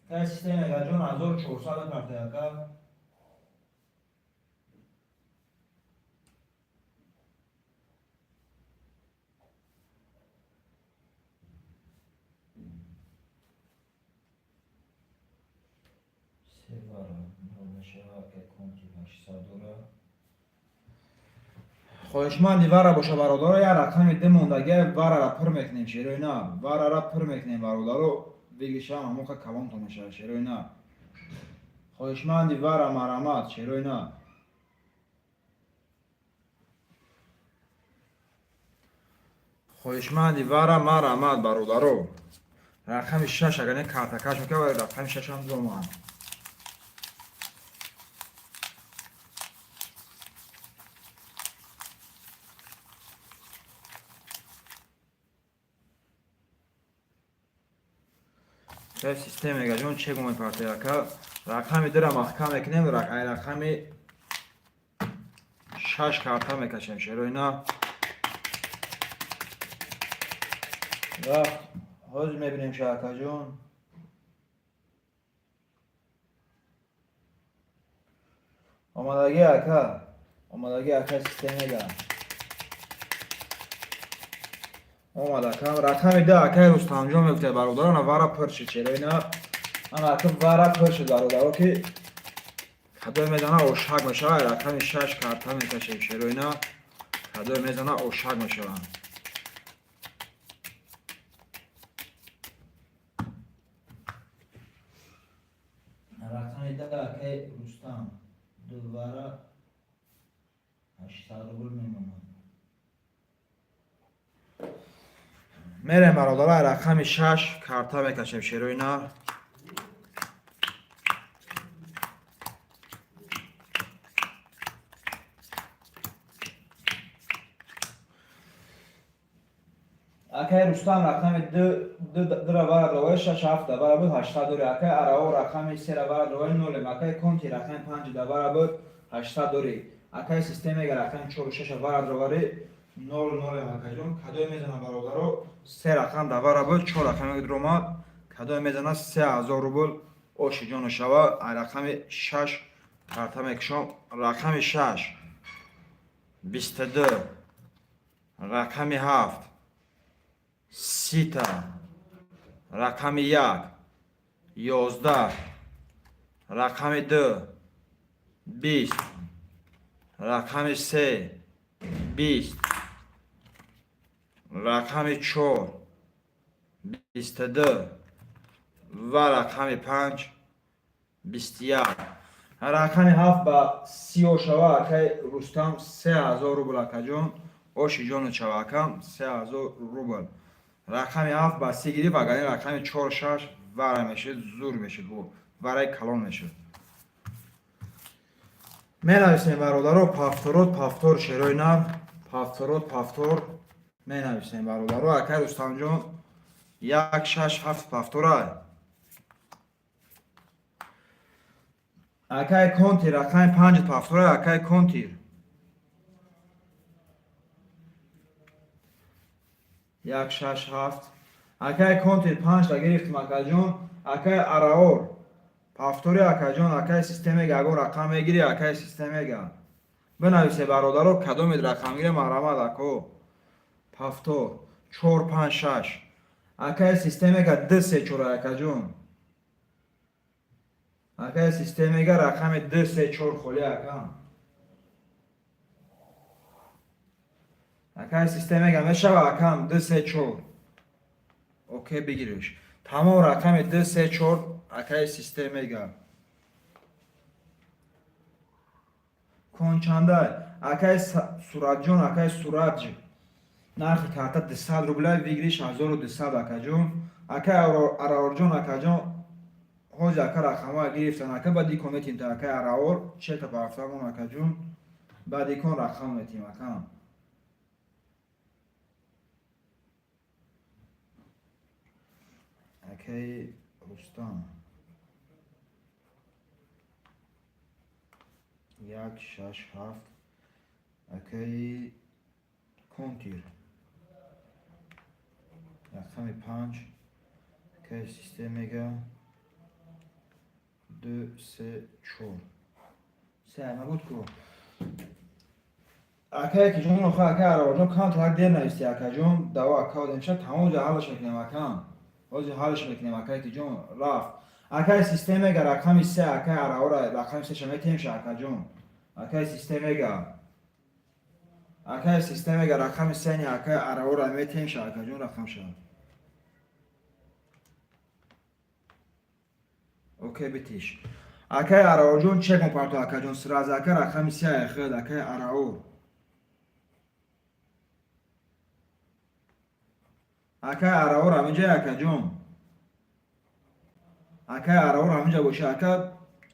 اکه سیستم اگه جون 1400 کرده اکه خوشمندی واره باشه برادر یا رقم ده موندگه واره را پر میکنیم شیروی نه واره را پر میکنیم برادر رو بگیشم همون که کلام تو میشه شیروی نه خوشمندی واره مرحمت شیروی نه خوشمندی واره مرحمت برادر رو رقم 6 اگر نه کارتکش میکنه و رقم 6 هم دومان که سیستم اگه جون چه گونه پارتی که رقم در محکم میکنیم رقم 6 کارتا میکشیم شروع اینا رفت حاضر میبینیم شرکا جون آمادگی اکا سیستم اگه اومده کم رقم ده اکه رستم جان میگفته برادران وارا پرشی چرا اینا اما اکه وارا پرشی برادران که کدوم میزنه اوشاق میشه رقم 6 کارتا میکشه چرا اینا کدوم میزنه اوشاق میشه میده اکای رستم دوباره 800 روبل میمونه. میریم برادر رقم 6 کارتا میکشیم شیروی نر. اکای رستم رقم دو را برد روی 6 7 دبر بود 800 دوری. اکای اراو رقم 3 را برد روی 0. اکای کنتی رقم 5 دبر بود 800 دوری. اکای سیستم رقم 4 6 برد روی 0 0 اکای جون کدو میزنه برادر. 3 رقم دبر بود 4 رقم درومات کدو میزنه 3000 روبل اوش جون شوا. رقم 6 کارتا میکشم. رقم 6 22 رقم 7 سیتا رقم 1 11 رقم 2 20 رقم 3 20 رقم 4 22 و رقم 5 21. رقم 7 با 30 شوا که رستم 3000 روبل اکجون اوشی جون چواکم 3000 روبل. رقم 7 با 30 گیری و اگر رقم 4 6 وره میشه زور میشه بو وره کلان میشه. می نویسیم برادر پافتور شیروی نر پافتور می نویسیم برادر اکای رستم جون 1 6 7 پافتوره. اکای کنتی رقم 5 پافتوره اکای کنتی 1 6 7 اکای کنتی 5 تا گرفتیم اکای جون. اکای اراور پافتوری اکای جون اکای سیستم گاگو رقم میگیری اکای سیستم گا بنویسه برادر کدوم رقم گیره محرمت اکو پافتور 4 5 6 اکای سیستم گا 2 3 4 اکای جون اکای سیستم گا رقم 2 3 4 خولی اکا اکای سیستم گا میشه اکام 2 3 4 اوکی بگیرش تمام رقم 2 3 4 اکای سیستم گا کنچانده اکای سورات جون اکای سورات نرخ کارتا 200 روبل بگیریش 1200 اکای جون. اکای اراور جون اکای جون هوج اکای رقم گرفتن اکای بعدی کمیتیم تا اکای اراور چه تا پافتمون اکای جون بعدی کن رقم میتیم اکای اکای رستم 1 6 7 اکای کنتیر رقم 5 اکای سیستم میگه 2 3 4 سه ما بود کو اکای که جون خو اکای اراور جون کانت لاگ دیر نویستی اکای جون دوا اکای دنچه تمام جا حالش میکنیم اکای اوزی حالش میکنیم اکای که جون رفت اکای سیستم میگه رقم 3 اکای اراور رقم 3 شما تیم شه اکای جون اکای سیستم میگه اکای سیستم میگه رقم 3 نی اکای اراور میتیم شه اکای جون رقم شه اوکی بتیش اکای اراور جون چک مپارتو اکای جون سراز اکای رقم 3 خد اکای اراور اکای اراور همینجا اکای جون اکای اراور همینجا باشه اکای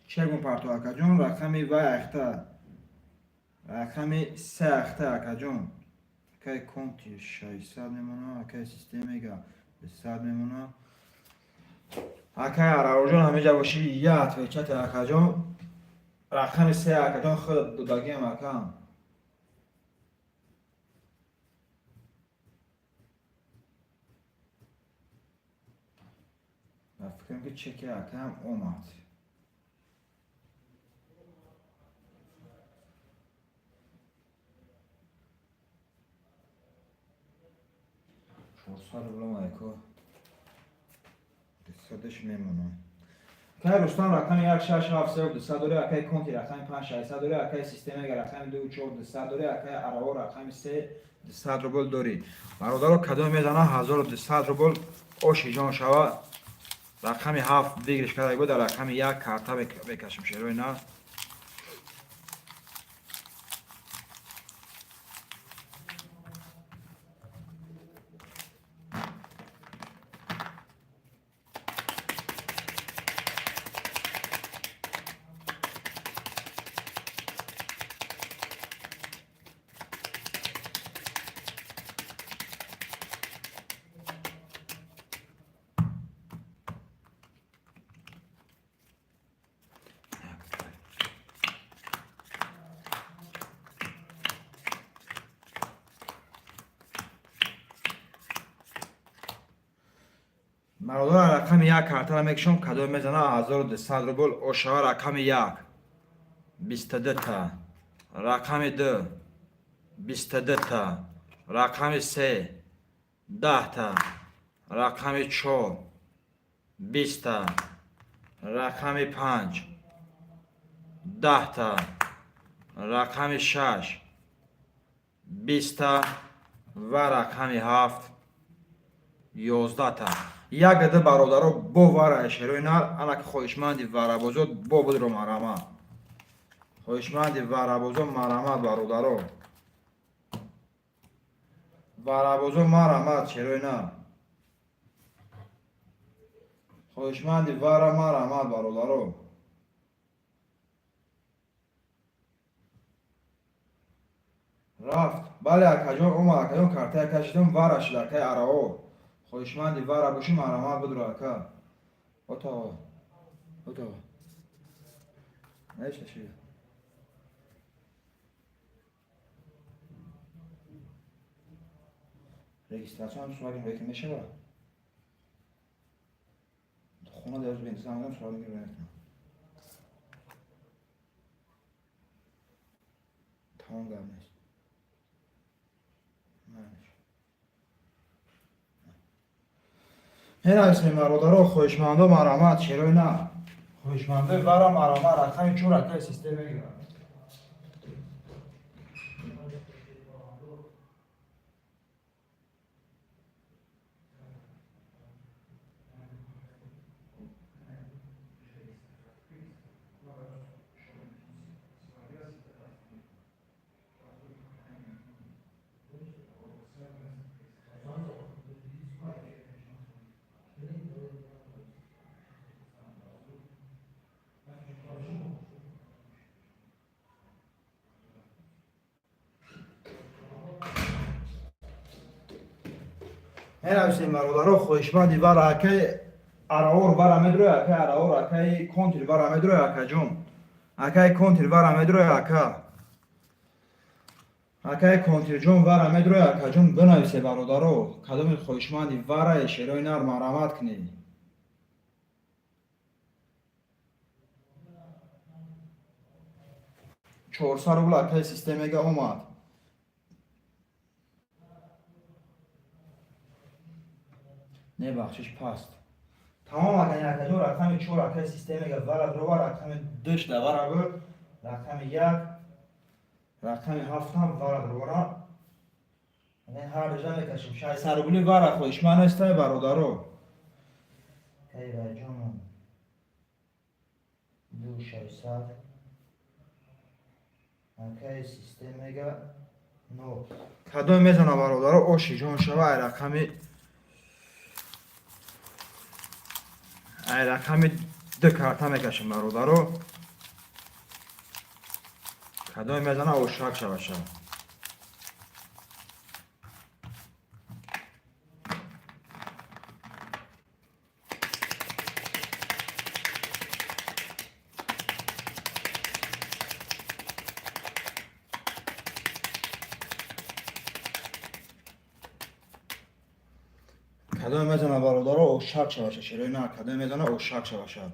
چک مپارتو اکای جون رقم و اخته رقم 3 اخته اکای جون اکای کنتی 600 میمونه اکای سیستم میگه 200 میمونه اکای اراور جون همینجا باشه یا تویچت اکای جون رقم 3 اکای جون خود دوداگی هم اکای فکرم که چک اکای هم اومد 400 روبل اکو دستش میمونه که رستم رقم 1 6 7 3 200 داره اکای کنتی رقم 5 600 داره اکای سیستم رقم 2 4 200 داره اکای اراور رقم 3 200 روبل داری برادر کدوم میزنه 1200 روبل اوشی جان شوا рақами 7 бигириш карда буда рақами 1 карта бекашем шерои на. бародар рақами 1 картаро мекушам, кадой мезана 1200 рубл. ошава рақами 1 22 та, рақами 2 22 та, рақами 3 10 та, рақами 4 20 та, рақами 5 10 та, рақами 6 20 та ва рақами 7 11 та. як ада бародаро бо вара шерои нар анаки хоҳишманди варабозо бо будро марамад. хоҳишманди варабозо марамад бародаро. варабозо марамад шерои нар. хоҳишманди вара марамад бародаро. рафт. бале акаҷон омад, акаҷон картая кашидам вара шуд, акаи арао. хоҳишманди вара бошӣ марамад будро ака. ото нешта шид. регистратсион суали роҳӣ мешавад. хона дароз бинтизам будам суали мекунам. тамом гап нест. мерависем бародаро, хоҳишмандо марамад шерои на. хоҳишмандои вара марамад рақами 4 акаи система мегирад. мерависем бародаро, хоҳишманди вара акаи араор вара медрои, акаи араор, акаи контир вара медрои акаҷон. акаи контир вара медрои ака. акаи контирҷон вара медрои акаҷон бинависе бародаро. кадоми хоҳишманди варае шерои нар марамад кунӣ. 400 рубл акаи системаga омад. небахшиш паст. тамом акаи акаҷо рақами 4 акаи системаga вара дрова, рақами 2 давара буд, рақами 1, рақами 7 ҳам вара дрова. ҳар рӯза мекашем 600 рубли вара хоҳишманд естай бародаро. кай ваҷон 2600 акаи системаga но. кадом мезана бародаро оши ҷон шава ай рақами 2 карта мекашем бародаро. кадом мезана ошак шава шава. кадом мезана бародаро ошак шаваша шерои на. кадом мезана ошак шаваша.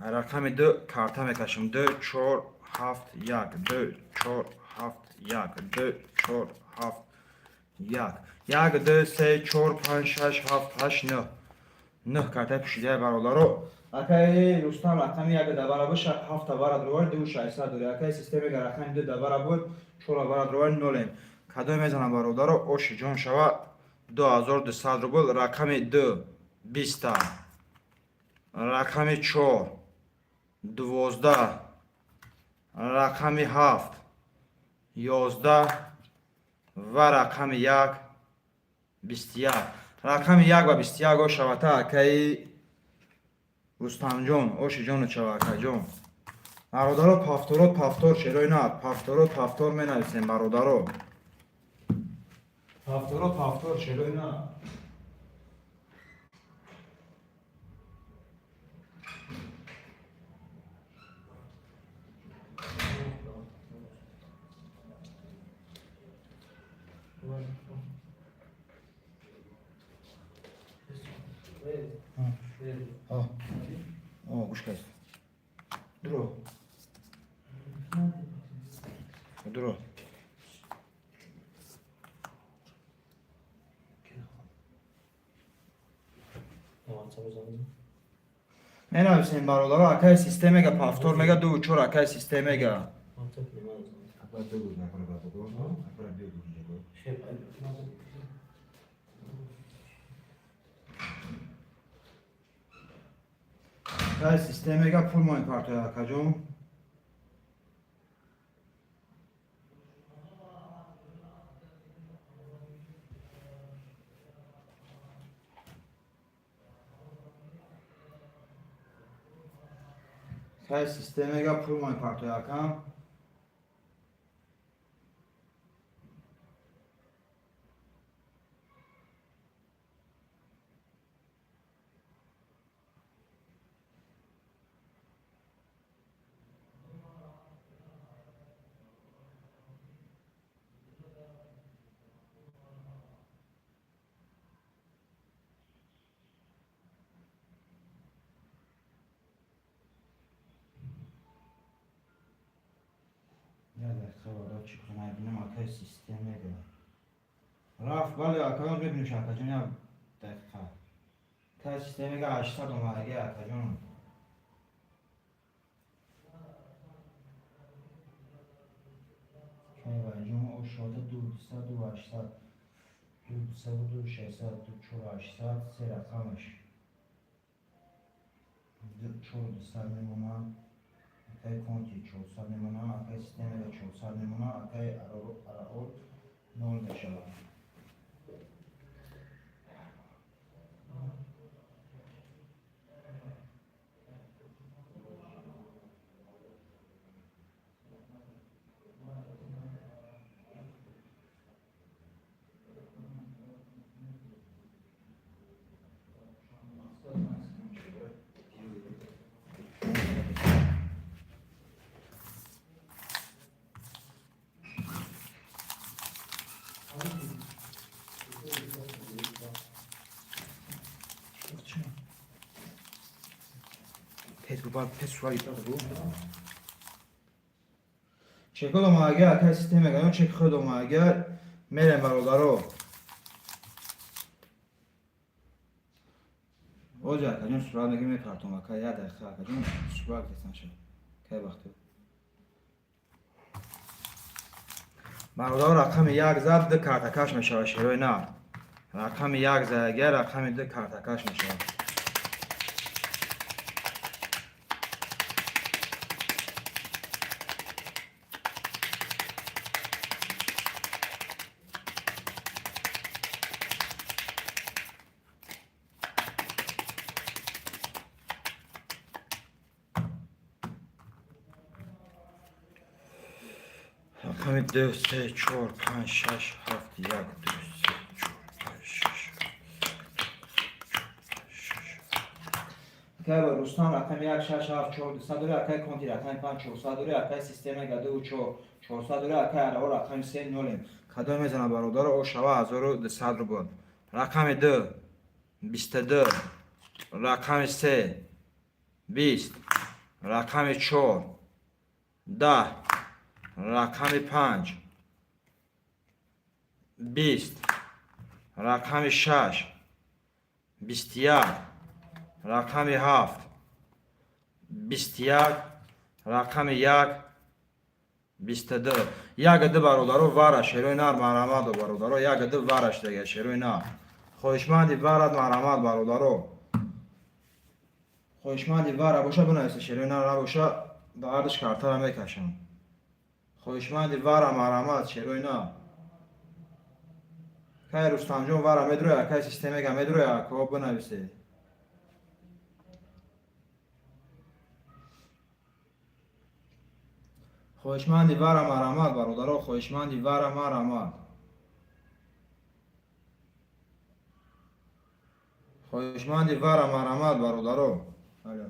рақами 2 карта мекашем 2 4 7 1 2 4 7 1 2 4 7 1 1 2 3 4 5 6 7 8 9 9 карта пушидаи бародаро. акаи рустам рақами 1 давара буд 7 давара дровар 2600 дори. акаи системаga рақами 2 давара буд 4 давара дровар 0. кадом мезана бародаро оши ҷон шава 2200 рубл. рақами 2 20 рақами 4 12 рақами 7 11 ва рақами 1 21. рақами 1 ва 21 ошавата акаи рустамҷон ошиҷону чавакаҷон. бародаро пафторот шерои на пафторот менависем бародаро. пафторот шерои на. Гӯш кас. Дуро. Дуро. менависем бародаро акаи системега пафтор мега 2-4 акаи системега. акаи системега пул моин картои акаҷон. акаи системега пул моин картои акам. акаи системега рафт вале акаҷон мебиниш акаҷон як дақиқа. акаи системега 800 омадаги акаҷон. кайваҷон ошода 200 800 200 600 4800 се рақамаш 400 мемонад. акаи конти 400 мемонад. акаи системега 400 мемонад. акаи араот 0 мешавад. чекҳо домадаги акаи системега ё чекҳо домадаги мерем бародаро. оҷа акаҷон сурат меги мекартом акаи як дақиқа акаҷон сурат кесанша кай вақте бародаро рақами 1 зад 2 картакаш мешавад шерои на. рақами 1 заягия рақами 2 картакаш мешавад. рақами 2 3 4 5 6 7 1 2 3 4 5 6 акаи рустам рақами 1 6 7 4 200 дорӣ. акаи конти рақами 5 400 дорӣ. акаи системега 2 4 400 дорӣ. акаи арао рақами 3 0 кадом мезана бародаро о шава 1200 рубл. рақами 2 22 рақами 3 20 рақами 4 10 рақами 5 20 рақами 6 21 рақами 7 21 рақами 1 22. як ду бародаро вара шерои нар марҳамат бародаро. як ду вараш дега шерои нар хоҳишманди варат марҳамат бародаро. خواهشمندی وره باشه بنویسه شیروین نباشه بعدش کارتا را میکشم. خواهشمندی وره مرامت شیروین که رستم جون وره میدروه که سیستمی که میدروه که بنویسه. خواهشمندی وره مرامت برادرها، خواهشمندی وره مرامت. خواهشمندی وره مرامت برادرها. الو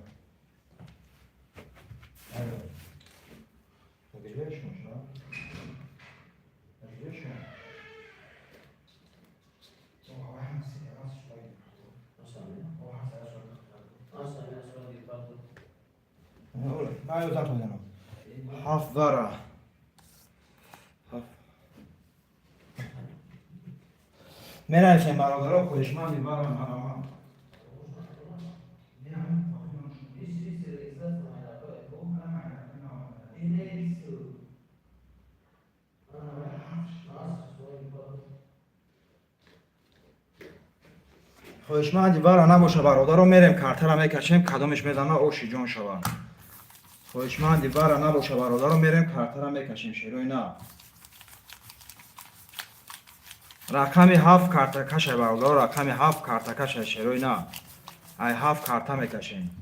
الو نگیرشون شو نگیرشون ما يوزع لنا حفظرة من الشيء ما رضروك ويشمان يبارا مرامات خواهشمندی وارا نباشه برادرو میریم کارتر میکشیم کدومش میزنه اوشی جان شوه. خواهشمندی وارا نباشه برادرو میریم کارتر میکشیم شیروی نه. رقمی 7 کارت کشه برادر رقمی 7 کارت کشه شیروی نه. ای 7 کارت میکشیم.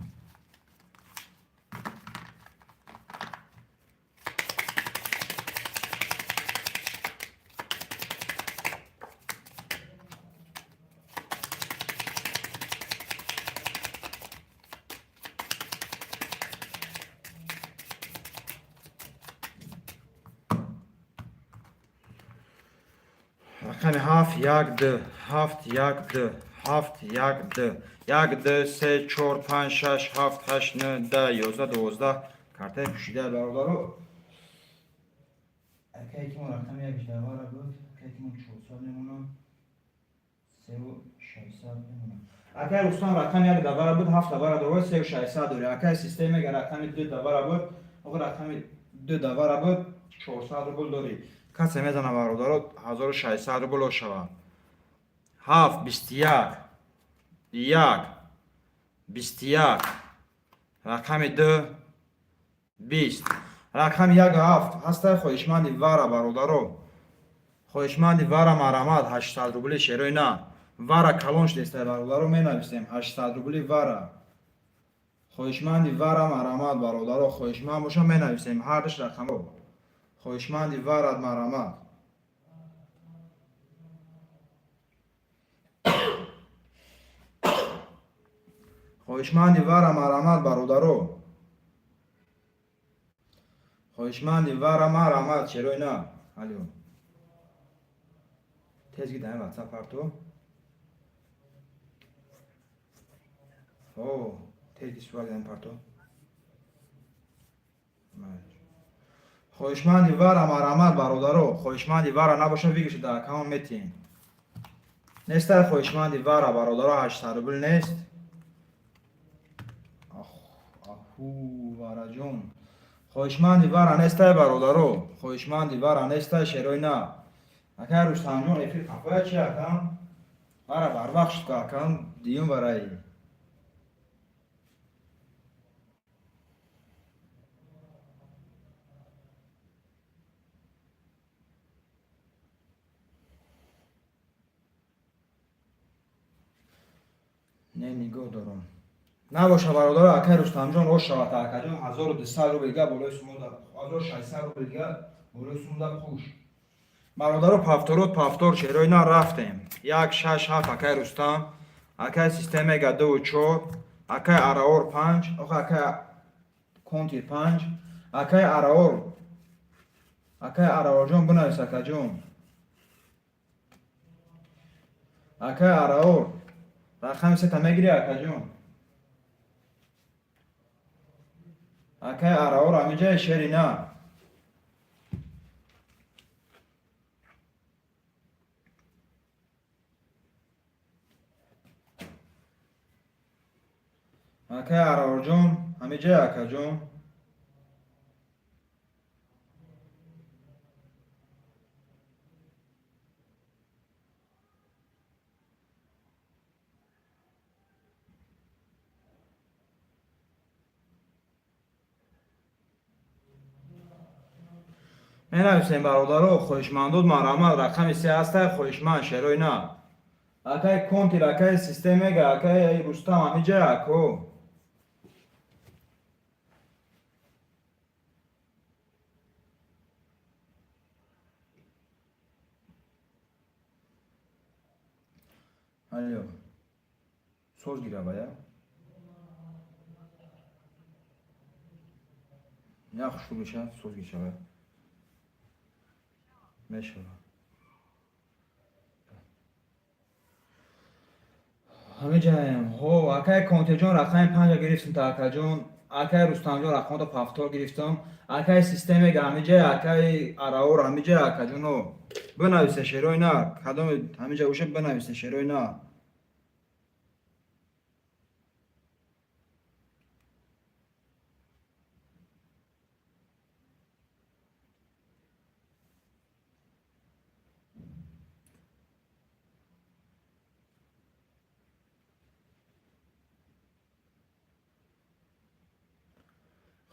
رقم 7 1 2 7 1 2 7 1 2 1 2 3 4 5 6 7 8 9 10 11 12 کارت پوشیده برادرو. اکی که من رقم یک دواره بود اکی که من 4 سال نمونم 3 و 600 نمونم. اکی رستم رقم یک دواره بود 7 دواره دوره 3 و 600 دوره. اکی سیستم یک رقم 2 دواره بود اگر رقم 2 دواره بود 400 روبل داری. کسی میزنه برادرو 1600 روبل شود. 7 21 1 21 رقم 2 20 رقم 1 7 هسته خواهشمندی وره برادرو. خواهشمندی وره مرامت 800 روبل شیروی نه. وره کلونش دسته برادرو می نویسیم 800 روبل وره. خواهشمندی وره مرامت برادرو خواهشمند باشه می نویسیم هر دش رقم رو. خواهشمندی وره مرامت. خواهشمندی وره مرامت برادرو. خواهشمندی وره مرامت شیروی نه. الو تیز گیدن واتساپ پارتو او تیز سوال گیدن پارتو خواهشمندی وره مرامت برادرو خواهشمندی وره نباشه بگیش در اکاون میتین نیسته خواهشمندی وره برادرو 800 روبل نیست. آهو وره جون خواهشمندی وره نیسته برادرو خواهشمندی وره نیسته شیروی نه. اگر رستم جون افیر کفایه چی اکم وره بر وقت شد که اکم دیون وره ای نه نگاه دارم نباشه برادر اکای رستم جان روش شود اکا جان 1200 روبل دیگه بالای سموده 1600 روبل دیگه بالای سموده خوش برادر پافتور شیروی نه رفتیم 1 6 7 اکای رستم اکای سیستم اگه 2 و 4 اکای اراور 5 اکای کنتی 5 اکای اراور جان بنویس اکا جان اکای اراور رقم 3 تا میگیری اکا جان اکای اراور همینجا شیری نه. اکای اراور جان همینجا اکا جان менависем бародаро хоҳишмандод маромад рақами 3 ҳастай хоҳишманд шерӯй на акай контир акай системега акай рустам ҳамиҷа ако алё соз гиравая я хушрӯ меша соз гишава мешава ҳамиҷаем ҳо акай контиҷон рақами 5 гирифтам таакаҷон акай рустамҷон рақамото 50 гирифтам акай системега ҳамиҷа акай араор ҳамиҷа акаҷоно бинависе шерӯй на кадоме ҳамиҷа уша бинависе шерӯй на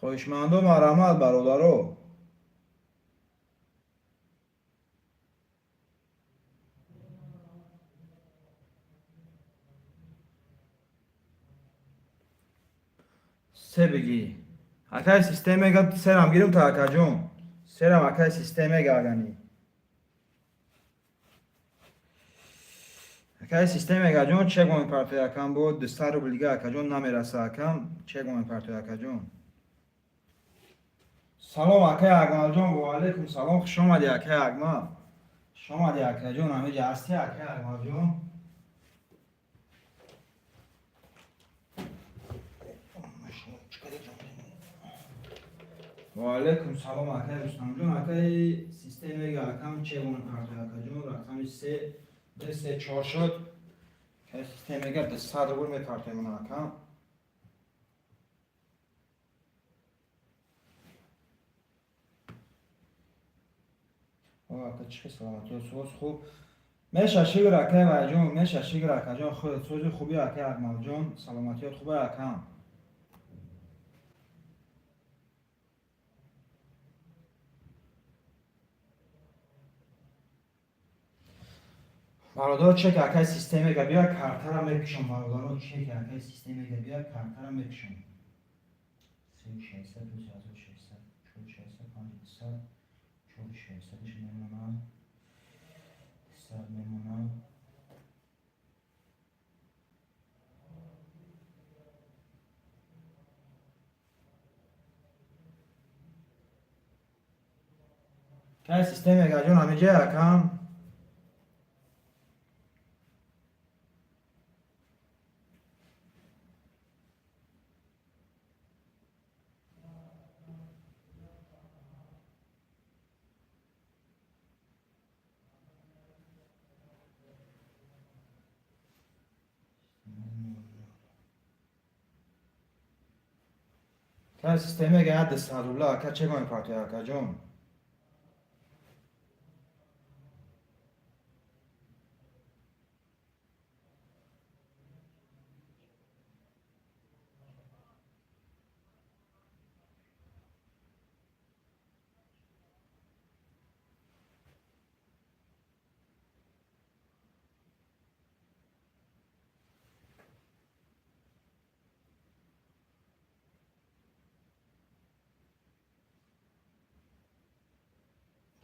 хоҳишмандо маромад бародаро се бигӣ акай системега серам гирим таакаҷон серам акай системега агани акай системега ҷон чегоми партоякам бо 200 рублига акаҷон намераса акам чегоми партоякаҷон салом акай акмалҷон ваалайкум салом хушомадӣ акай акмал хушомадӣ акаҷон ҳамиҷа ҳастӣ акай акмалҷон ваалайкум салом акай рустамҷон акай системега акам чегоми партоякаҷон рақами 3 4 шуд акай системега 200 рубл мепартоямон акам ака чихи саломатиё соз хуб меша шигр акай вайҷон меша шигр акаҷон худат сози хуби акай акмалҷон саломатиёт хуба акам бародаро чек акай системега бия картара мепишам бародаро чек акай системега бия картара мепишам 360 плюс 1600 460 500 460 мемонам 100 мемонам акай системега ҷон ҳамиҷа акам акай системега 200 рубла акай чегоми партоякаҷон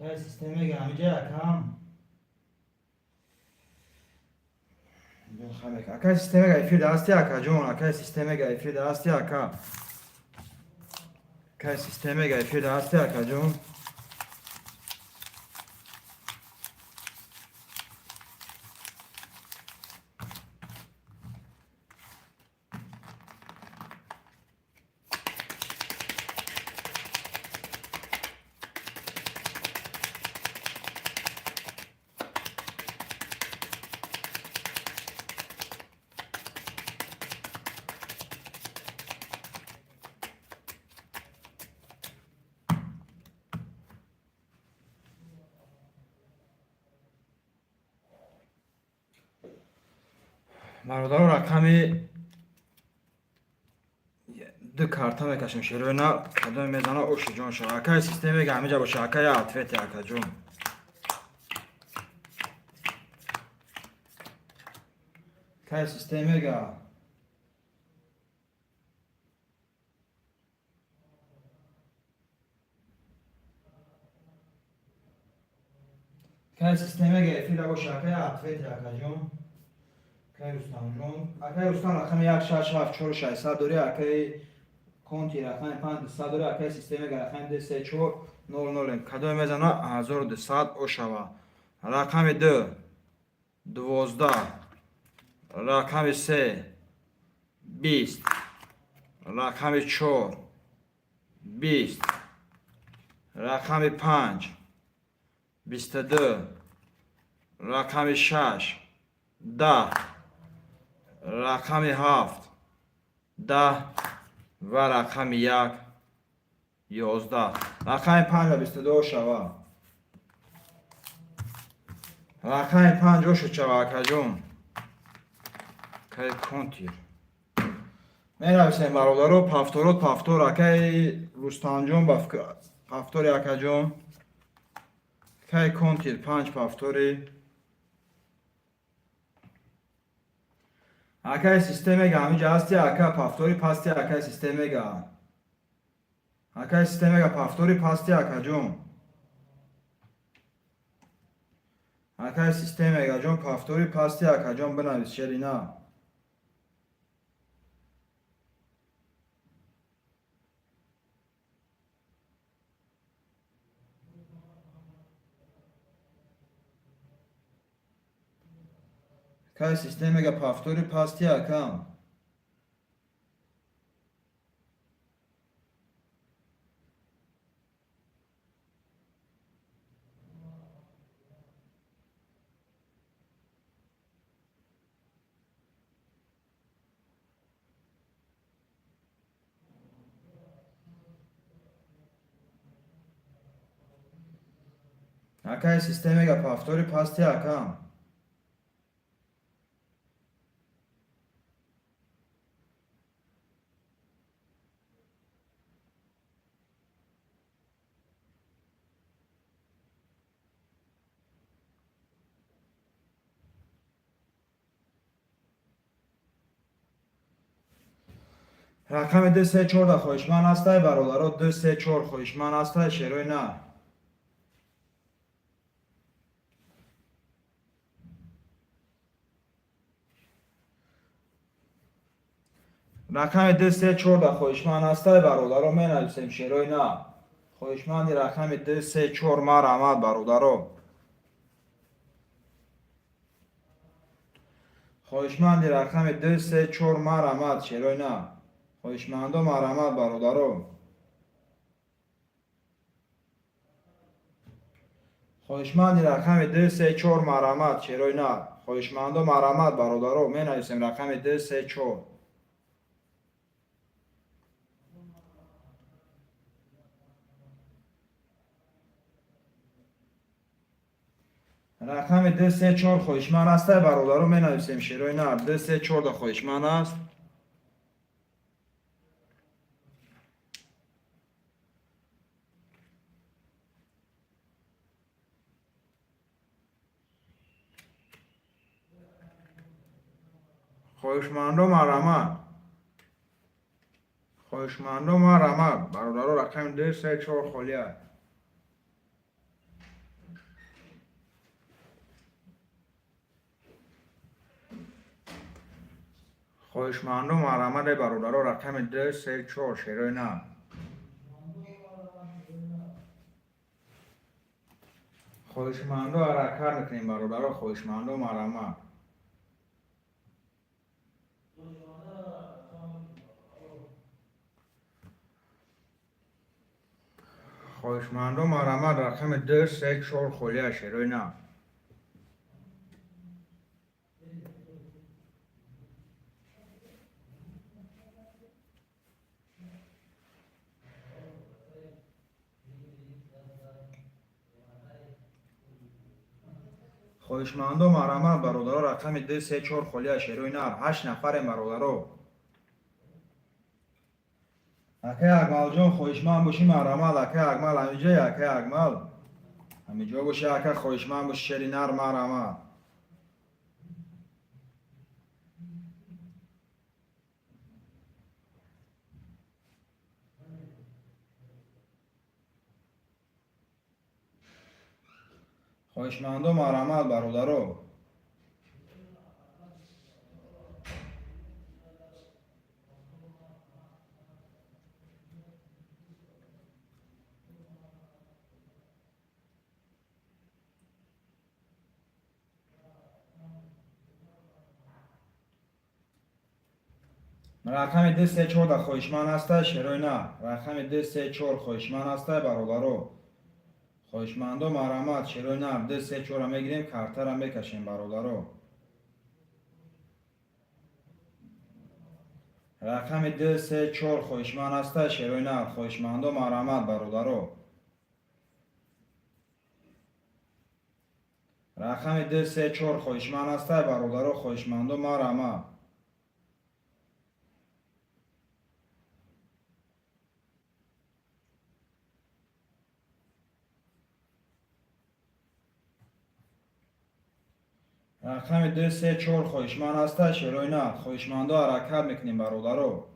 акай системега ҳамиҷа акам акай системега эфирда ҳастӣ акаҷон акай системега эфирда ҳастӣ ака акай системега эфирда ҳастӣ акаҷон бародаро рақами 2 карта мекашем широина кадом мезана оши ҷон шабакаи системаи ҳамиҷа бо шабакаи атвети акаҷон. Кай системега Кай системега эфира бо шабакаи атвети акаҷон. Кай Рустамҷон, акаи Рустам рақами 1674 дори, акаи конти рақами 5200 дори, акаи системаи рақами 23400 кадом мезана 1200 ошава. Рақами 2 12, рақами 3 20, рақами 4 20, рақами 5 22, рақами 6 10, рақами 7 10 ва рақами 1 11. рақами 5 22 шава. рақами 5 ошо шава акаҷон. Кай контир менависем бародаро. пафторот пафтор акаи Рустамҷон ба пафтори акаҷон. Кай контир 5 пафтори акаи системега ҳамиҷа ҳасти ака пафтори пасти акаи системега. Акаи системега пафтори пасти акаҷон. Акаи системега ҷон пафтори пасти акаҷон бинавис шерина. Акаи системега пафтори пасти акам. Акаи системега пафтори пасти акам. рақами 234 хоҳишманд ҳастай бародаро. 234 хоҳишманд ҳастай шерои на. рақами 234 хоҳишманд ҳастай бародаро менависем шерои на. хоҳишманди рақами 234 марамад бародаро. хоҳишманди рақами 234 марамад шерои на. хоҳишмандо марамад бародаро. хоҳишманди рақами 234 марамад шерои на. хоҳишмандо марамад бародаро менависем рақами 234. рақами 234 хоҳишманд ҳастай бародаро менависем шерои на. 234 хоҳишманд аст. хоҳишмандо марамад. хоҳишмандо марамад бародаро. рақами 234 холӣ аст. хоҳишмандо марамаде бародаро. рақами 234 шерои на. хоҳишмандо ҳаракат мекунем бародаро. хоҳишмандо марамад. хоҳишмандо марамад. рақами 234 холия шерои на. хоҳишмандо марамад бародаро. рақами 234 холия шерои на. 8 нафарем бародаро. اکه اکمال جان خویشمند باشی مرامل اکه اکمال همینجا اکه اکمال همینجا باشی اکه خویشمند باشی شری نر مرامل خویشمندو مرامل برادرو رقم ده سه چهار در خویشمند هسته شروع نه رقم ده سه چهار خویشمند هسته برادرو خویشمندو مرامت شروع نه ده سه چهار هم میگیریم کارتر هم بکشیم برادرو رقم ده سه چهار خویشمند هسته شروع نه خویشمندو مرامت برادرو رقم ده سه چهار خویشمند هسته برادرو خویشمندو مرامت رقم ده سه چهار خویشمند هسته شروع نه خویشمندو حرکت میکنیم برادرو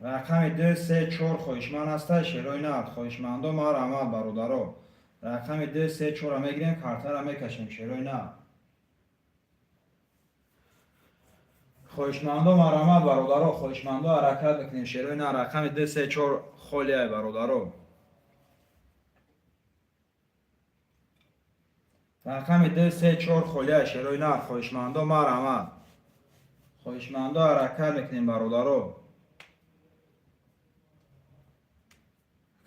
رقم ده سه چهار خویشمند هسته شروع نه خویشمندو مرامت برادرو رقم ده سه چهار هم میگیریم کارتر هم میکشیم شروع نه خویشمندو مرامت برادرو خویشمندو حرکت بکنیم شروع نه رقم ده سه چهار خالیه برادرو رقم ده سه چهار خالیه شروع نه خویشمندو مرامت خویشمندو حرکت میکنیم برادرو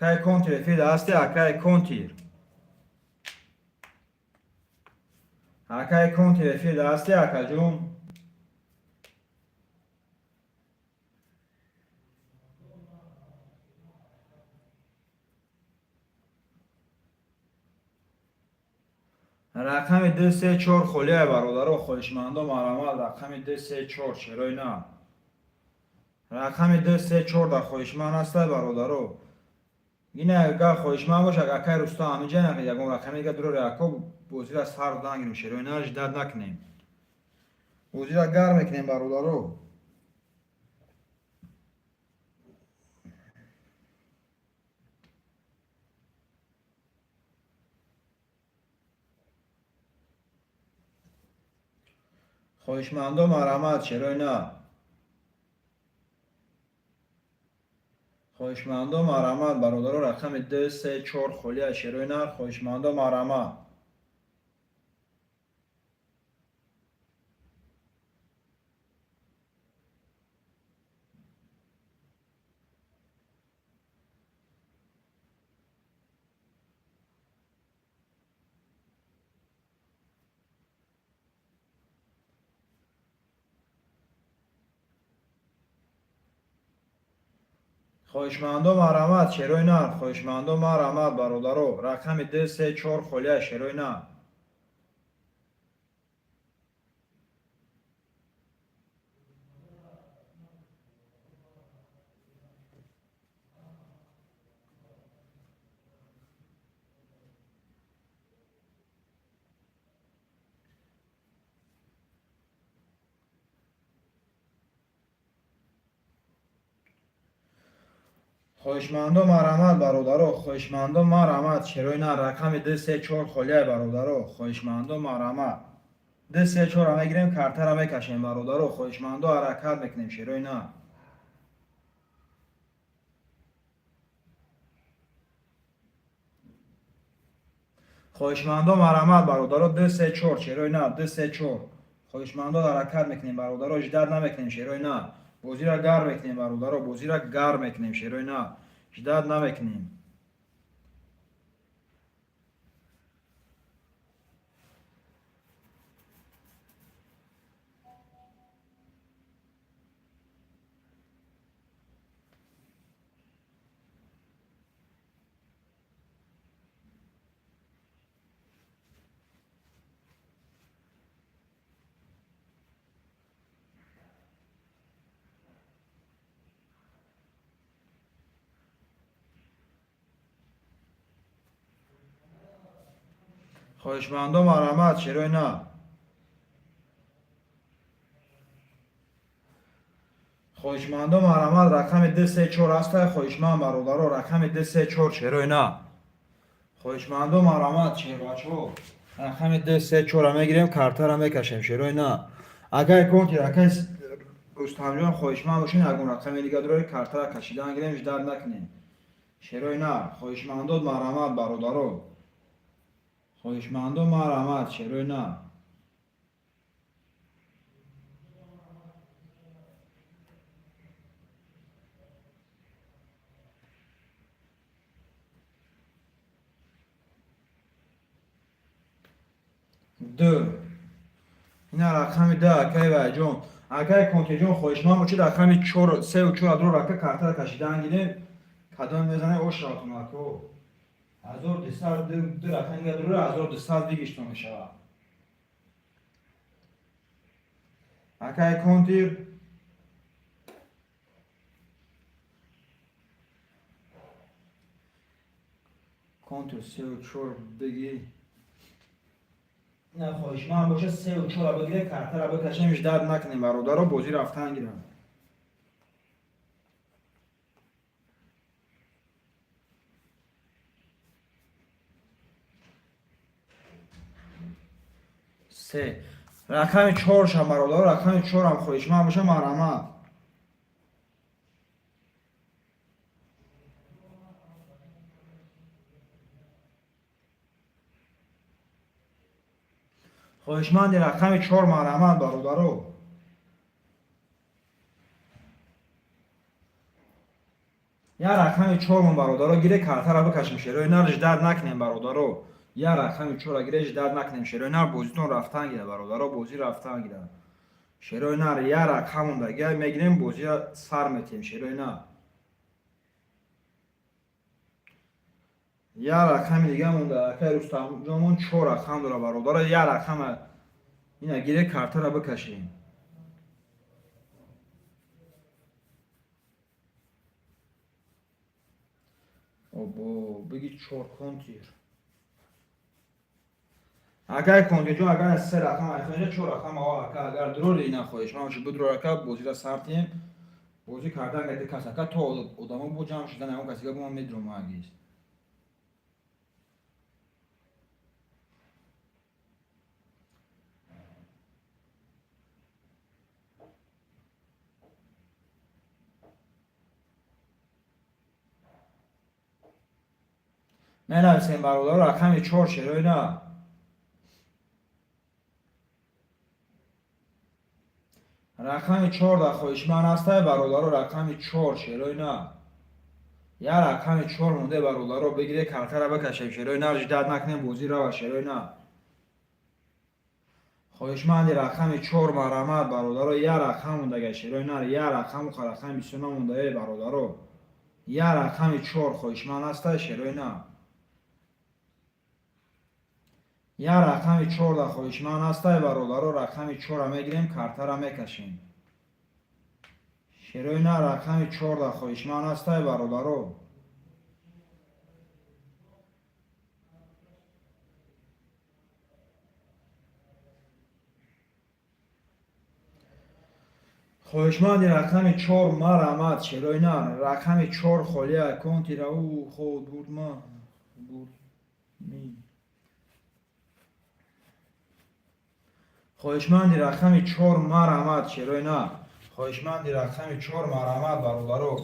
اکای کنتیر فیل هستی اکای کنتیر اکای کنتیر فیل هستی اکا جون رقم ده سه چهار خالیه برادرو خویشمندو مرامت رقم ده سه چهار شروع نه رقم ده سه چهار در خویشمند هسته برادرو این اگر خویشمند باشه اگر اکای رستا همینجا نکنید یکم رقمی که درو ریاکو بوزی را سر دنگیم شروع نه جدد نکنیم بوزی را گرم میکنیم برادرو خویشمندو مرامت شروع نه خویشمندو مرامت برادرو رقم ده سه چهار خالیه شروع نه خویشمندو مرامت خویشمندو مرامت شروع نه خویشمندو مرامت برادرو رقم ده سه چهار خالیه شروع نه خویشمندو مرامت برادرو خویشمندو مرامت شروع نه رقم ده سه چهار خالیه برادرو خویشمندو مرامت ده سه چهار هم میگیریم کارتر هم میکشیم برادرو خویشمندو حرکت میکنیم شروع نه خویشمندو مرامت برادرو ده سه چهار شروع نه ده سه چهار خویشمندو حرکت میکنیم برادرو جدد نمیکنیم شروع نه بوزی را گرم میکنیم برادرو بوزی را گرم میکنیم شروع نه جدد نمیکنیم خواهشمندم مرحمت چرا نه خواهشمندم مرحمت رقم 234 است خواهشمند برادر رقم 234 چرا نه خواهشمندم مرحمت چه بچه‌ها رقم 234 میگیریم کارت را میکشیم چرا نه اگر کنتی رقم استاد جان خواهشمند باشین اگر رقم دیگه داره کارت را کشیدن گیریم درد نکنین چرا نه خواهشمندم مرحمت برادر خواهشمندم مرحمت چرا نه دو این رقم ده اکای و جون اکای کنتی جون خواهشمند باشید رقم 4 3 و 4 دو رقم کارت را کشیدن گیریم کدام میزنه او شاتون اکو 1200 دو رقم دیگه داره 1200 دیگه میشه اکای کنتی کنتر 3 و 4 بگی نه خواهشمند باشه 3 و 4 را بگیره کارت را بکشیمش درد نکنیم برادر بازی رفتن گیرم سه رقم 4 شم برادر رقم 4 هم خواهشمند باشه مرحمت خواهشمند رقم 4 مرحمت برادر یا رقم 4 من برادر گیره کارت را بکشیم شروع نرش درد نکنیم برادر یا رقم 4 را گیرش درد نکنیم شروع نر بازیتون رفتن گیره برادر بازی رفتن گیره شروع نر یا رقم دیگه میگیریم بازی سر میتیم شروع نه یا رقم دیگه مونده که رستم جامون 4 رقم داره برادر یا رقم اینا گیره کارت را بکشیم اوبو بگی 4 کنتیر اگر کنتی جو اگر از 3 رقم اخیره 4 رقم اگر درور اینا خواهش من باشه بدرور که بازی را سرتیم بازی کردن گده کسا که تا آدمو بو جمع شدن اون کسی که با من میدروم اگیست ننویسیم برادر رقم 4 شروع نه رقم 4 در خواهشمند هسته برادر رقم 4 شروع نه یا رقم 4 مونده برادر رو بگیره کارت را بکشه شروع نه رش درد نکنیم بازی را و شروع نه خواهشمند رقم 4 مرحمت برادر یا رقم مونده شروع نه یا رقم و رقم 29 مونده برادر یا رقم 4 خواهشمند هسته شروع نه یا رقم 4 در خواهشمند هسته برادر رقم 4 را میگیریم کارت را میکشیم شروع نه رقم 4 در خواهشمند هسته برادر خواهشمند رقم 4 مرحمت شروع نه رقم 4 خالی اکانتی را او خود بود ما بود می خواهشمند رقم 4 مرحمت شروع نه خواهشمند رقم 4 مرحمت برادر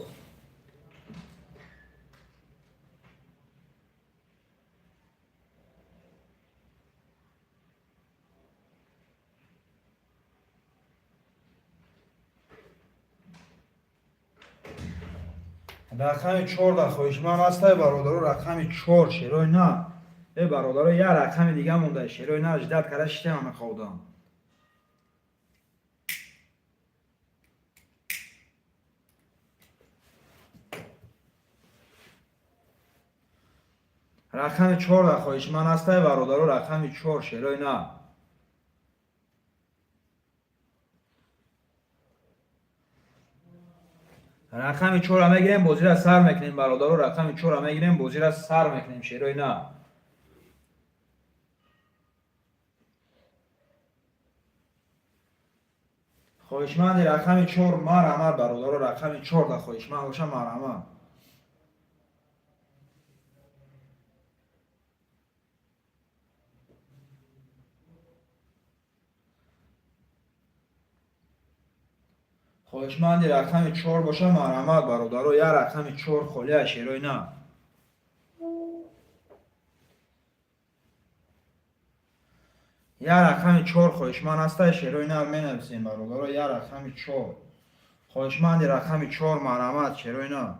رقم 4 در خواهشمند هسته برادر رقم 4 شروع نه ای برادر یا رقم دیگه مونده شروع نه جدت کرده شته همه خودم رقم 4 در خواهشمند هسته برادر رقم 4 شروع نه رقم 4 را میگیریم بازی را سر میکنیم برادر رقم 4 را میگیریم بازی را سر میکنیم شروع نه خواهشمند رقم 4 مرحمت برادر رقم 4 در خواهشمند باشه مرحمت. خواهشمند رقم 4 باشه مرحمت برادر یا رقم 4 خالی شیروی نه. یا رقم 4 خواهشمند است شیروی نه می نویسیم برادر یا رقم 4 خواهشمند رقم 4 مرحمت شیروی نه.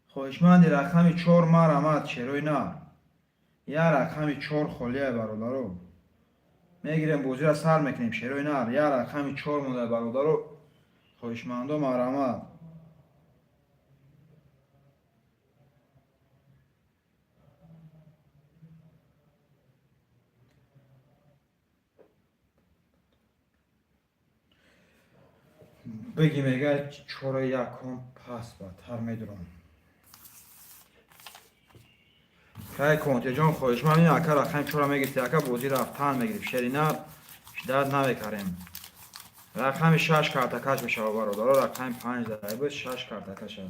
خواهشمند رقم 4 مرحمت شیروی نه یا رقم 4 خالی برادر میگیریم بازی را سر میکنیم شیروی نه یا رقم 4 مونده برادر خواهشمند مرحمت. بگیم اگر 4 یکم پس بدتر میدونم که کنتی جان خواهشمند این اکر رقم 4 میگیرید اکر بازی رفتن میگیریم شیرینه شدت نمیکریم. رقم 6 کارتکش میشه برادر رقم 5 در بود 6 کارتکش.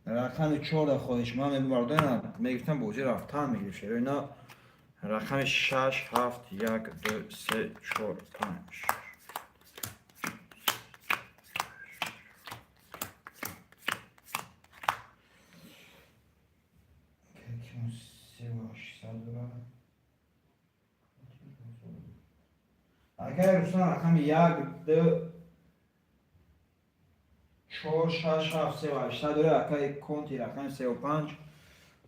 رقم 4 در خواهشمند برادر میگفتم بازی رفتن میگیریم شیرینه رقم 6 7 1 2 3 4 5 اگر روستان رقم 1 2 4 6 7 3 و 8 داره اگر کنتی رقم 3 و 5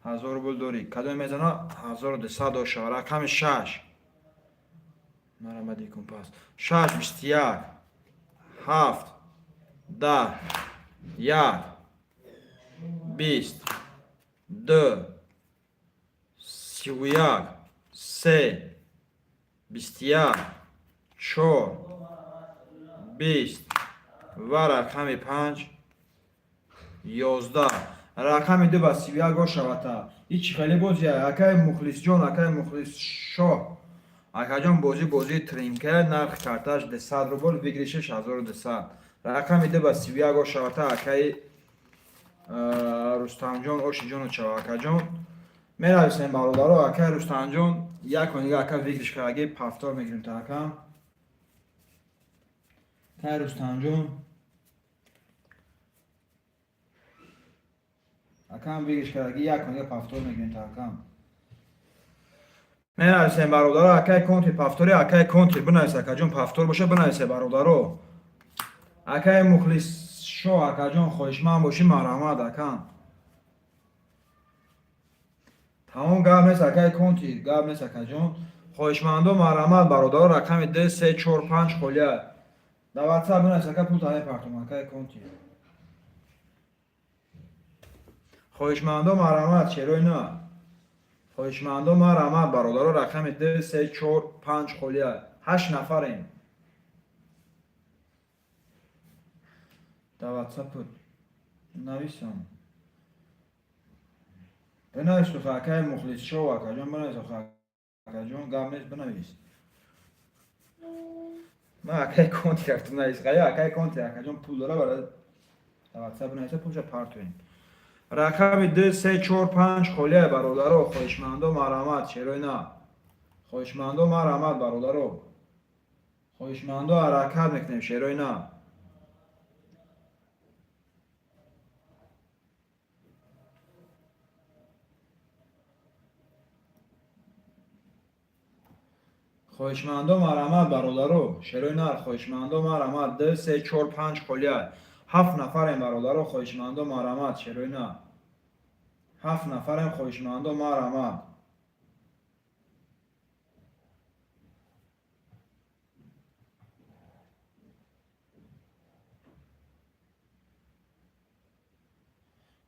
1000 بول داری کدوم میزنه 1200 داشته رقم 6 مرمدی کن پس 6 21 7 10 1 20 2 31 3 21 4 20 و رقم 5 11 رقم 2 با 31 گوش شود. هیچ خیلی بازی اکای مخلص جان اکای مخلص شاه اکای جان بازی ترینکه نرخ کارتاش 200 روبل بگیری 6200 رقم 2 با 31 گوش شود اکای رستم جان اوشی جان و چواکا جان می نویسیم برادر اکای رستم جان یک و دیگه اکای بگیرش که اگه پفتار میگیریم تا اکا اکای رستم جان اکام بگیرش که اگه یک و دیگه پفتار میگیریم تا اکام می نویسیم برادر اکای کنتی پفتاری اکای کنتی بنویس اکا جان پفتار باشه بنویسه برادر اکای مخلص شو اکا جان خواهشمند باشی مرحمت اکام تمام گام نیست اکای کنتی گام نیست اکا جان خواهشمند و مرحمت برادر رقم 2 3 4 5 خالیه در واتساپ بنویس اکا پول تای پرتم اکای کنتی خواهشمند و مرحمت چرا نه خواهشمند و مرحمت برادر رقم 2 3 4 5 خالیه 8 نفریم در واتساپ نویسم بنویس تو اکای مخلص شو اکا جان بنویس اکا جان گام نیست بنویس ما اکای کنتی رفتم نویس خیلی اکای کنتی اکا جان پول داره برای در واتساپ بنویسه پولش پرتوین رقم 2 3 4 5 خالیه برادر خواهشمند و مرحمت چرا نه خواهشمند و مرحمت برادر خواهشمند و حرکت میکنیم شیروی نه خواهشمند و مرحمت برادر شیروی نه خواهشمند و مرحمت 2 3 4 5 خالیه 7 نفریم برادر خواهشمند و مرحمت شیروی نه 7 نفریم خواهشمند و مرحمت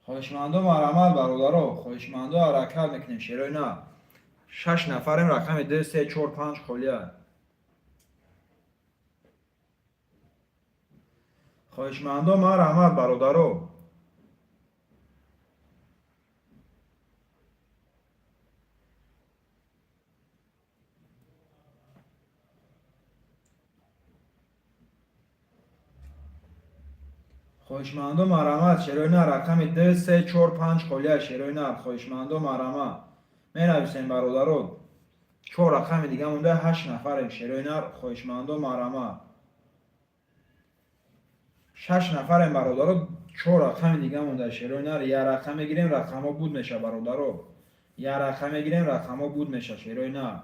خواهشمندم مرحمت برادرها، خواهشمندم حرکت میکنیم شیرای نه. 6 نفریم، رقم 2 3 4 5 خالیه. خواهشمندم مرحمت برادرها. خواهشمندم مرحمت شیرای نه، رقم 2 3 4 5 خالیه شیرای نه. خواهشمندم مرحمت می نویسین برادرها. 4 رقم دیگه مونده، 8 نفریم شیرای نه. خواهشمندم مرحمت 6 نفریم برادرها. 4 رقم دیگه مونده شیرای نه. یه رقم میگیریم، رقم ها بود میشه برادرها. یه رقم میگیریم، رقم ها بود میشه شیرای نه.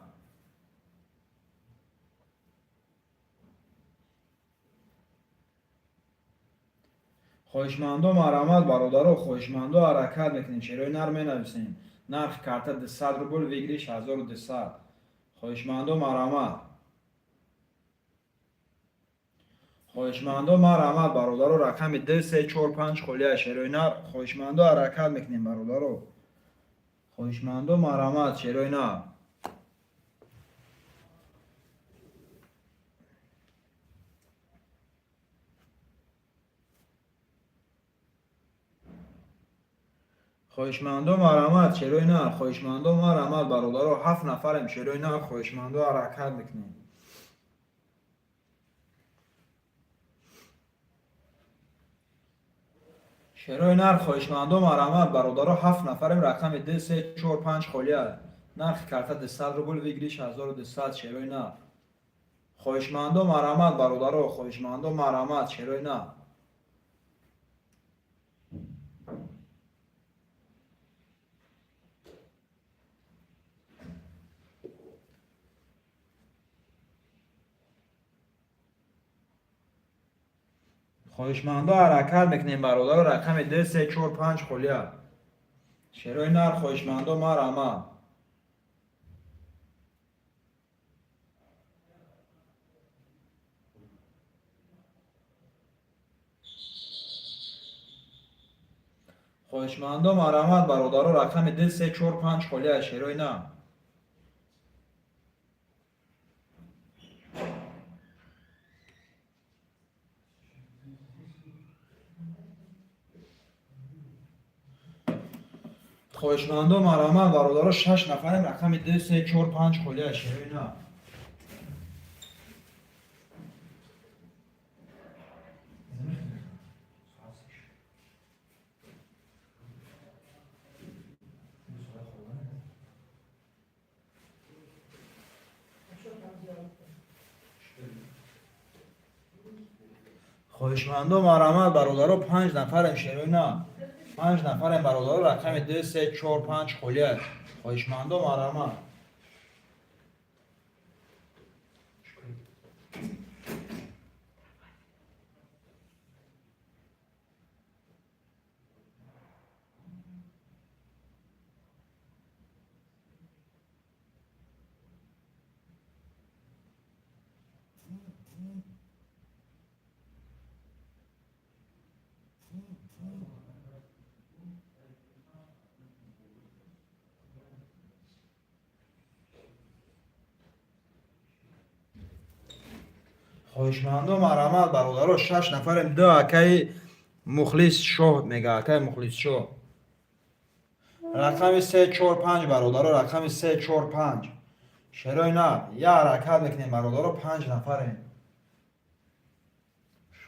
خواهشمندم مرحمت برادرها، خواهشمندم حرکت میکنین شیرای نر می نویسین. نرخ کارت 200 روبل ویگریش 1200. خواهشمندم مرحمت. خواهشمندم مرحمت برادرها، رقم 2 3 4 5 خالیه شیرای نر. خواهشمندم حرکت میکنین برادرها. خواهشمندم مرحمت شیرای نر. خواهشمندم مرحمت شیرای نر. خواهشمندم مرحمت برادرها، 7 نفریم شیرای نر. خواهشمندم حرکت میکنین. شیرای نر خواهشمندم مرحمت برادرها، 7 نفریم، رقم 2 3 4 5 خالیه. نرخ کارت 200 روبل ویگریش 1200 شیرای نر. خواهشمندم مرحمت برادرها، خواهشمندم مرحمت شیرای نر. خواهشمندم حرکت میکنیم برادرها، رقم 2 3 4 5 خالیه شیرای نر. خواهشمندم مرحمت. خواهشمندم مرحمت برادرها، رقم 2 3 4 5 خالیه شیرای نر. خواهشمندم مرحمت برادرها، 6 نفریم، رقم 2 3 4 5 خالیه شیرای نر. خواهشمندم مرحمت برادرها، 5 نفریم شیرای نر. 5 نفریم برادرها، رقم 2 3 4 5 خالیه. خواهشمندم مرحمت. خواهشمندم مرحمت برادرها، 6 نفریم. 2 اکای مخلص شو میگه، اکای مخلص شو. رقم 3 4 5 برادرها، رقم 3 4 5 شیرای نر. یه حرکت میکنیم برادرها، 5 نفریم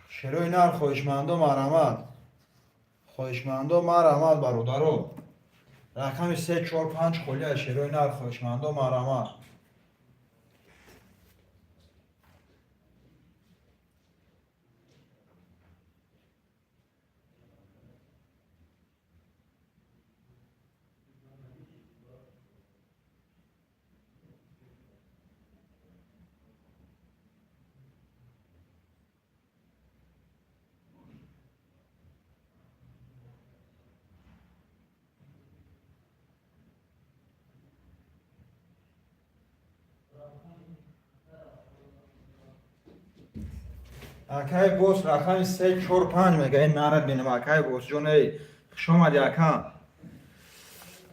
شیرای نر. خواهشمندم مرحمت. خواهشمندم مرحمت برادرها، رقم 3 4 5 خالیه شیرای نر. خواهشمندم مرحمت. اکای بوس رقم 3 4 5 میگه. این نرد بینم اکای بوس جون. ای خوش آمدی اکا.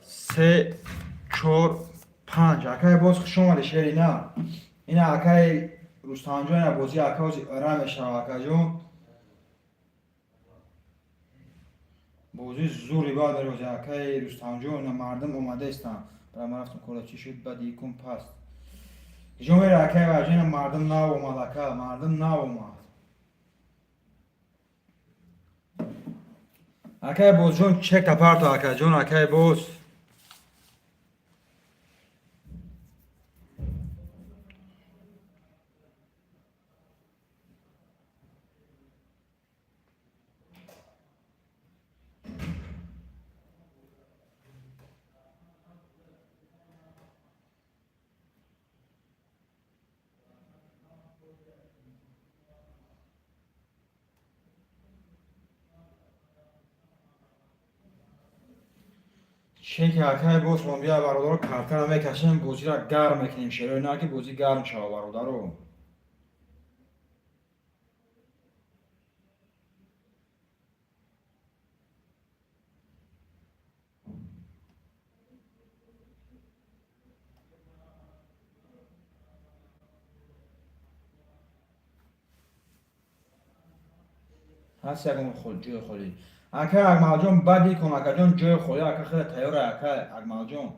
3 4 5 اکای باز خوش آمدی شیری نه. این اکای رستم جان بازی اکا آرام شو اکا جون. بازی زوری بعد روز اکای رستم جان مردم اومده استن. برای من رفتم کلا چی شد بعد یکم پس. جون اکای واجین مردم نه اومد اکا مردم نه اومد. اکای باز جون چک تپارتو اکا جون اکای باز. چک اکای باز من بیا برادر کارتر میکشیم بازی را گرم میکنیم شروع نه که بازی گرم شود برادر. هست یکم خود جوی خودی اکا اکمال جون بدی کن اکا جون جوی خودی اکا خود تیاره اکا اکمال جون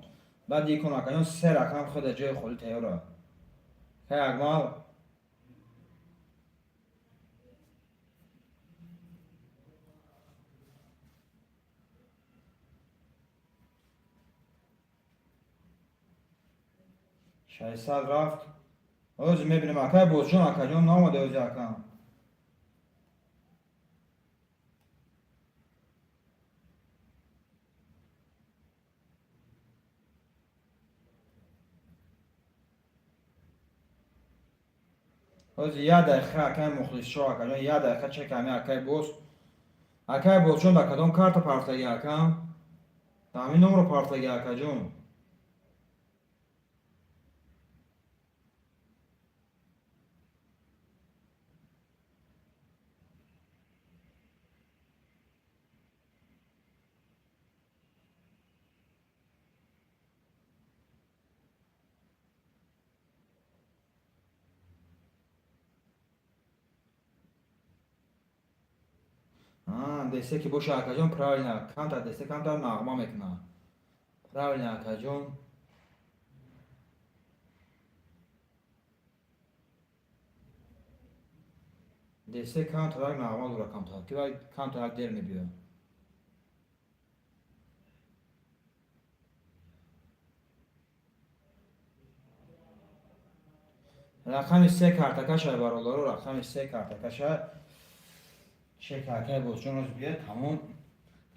بدی کن اکا جون سه رقم خود جوی خودی تیاره اکا اکمال شایستاد رفت اوز میبینیم اکا باز جون اکا جون نامده اوز اکا اوز یه دقیقه اکا مخلص شو اکا جون یه دقیقه چه کمی اکا باز جون با کدام کارت پارتگی اکا دامی نمرو پارتگی اکا جون دسته که باشه اکا جون پراوینا کم تا دسته کم تا نغمه میکنه پراوینا اکا جون دسته کم تا یک نغمه دورا کم تا که باید کم تا یک دیر میبیه رقم سه کارتکش های برادر رقم سه کارتکش های چه کارتای باز چون روز بیاد تمام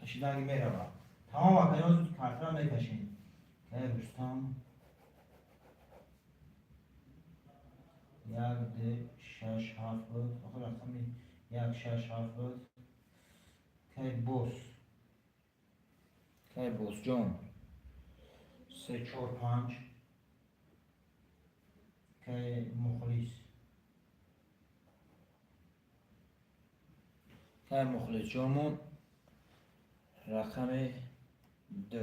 کشیدن میره با تمام وقتی روز کارت را میکشین که رستم یک ده شش هفت بود آخر رقم یک شش هفت بود که باز جون سه چور پنج که مخلص جامون رقم 2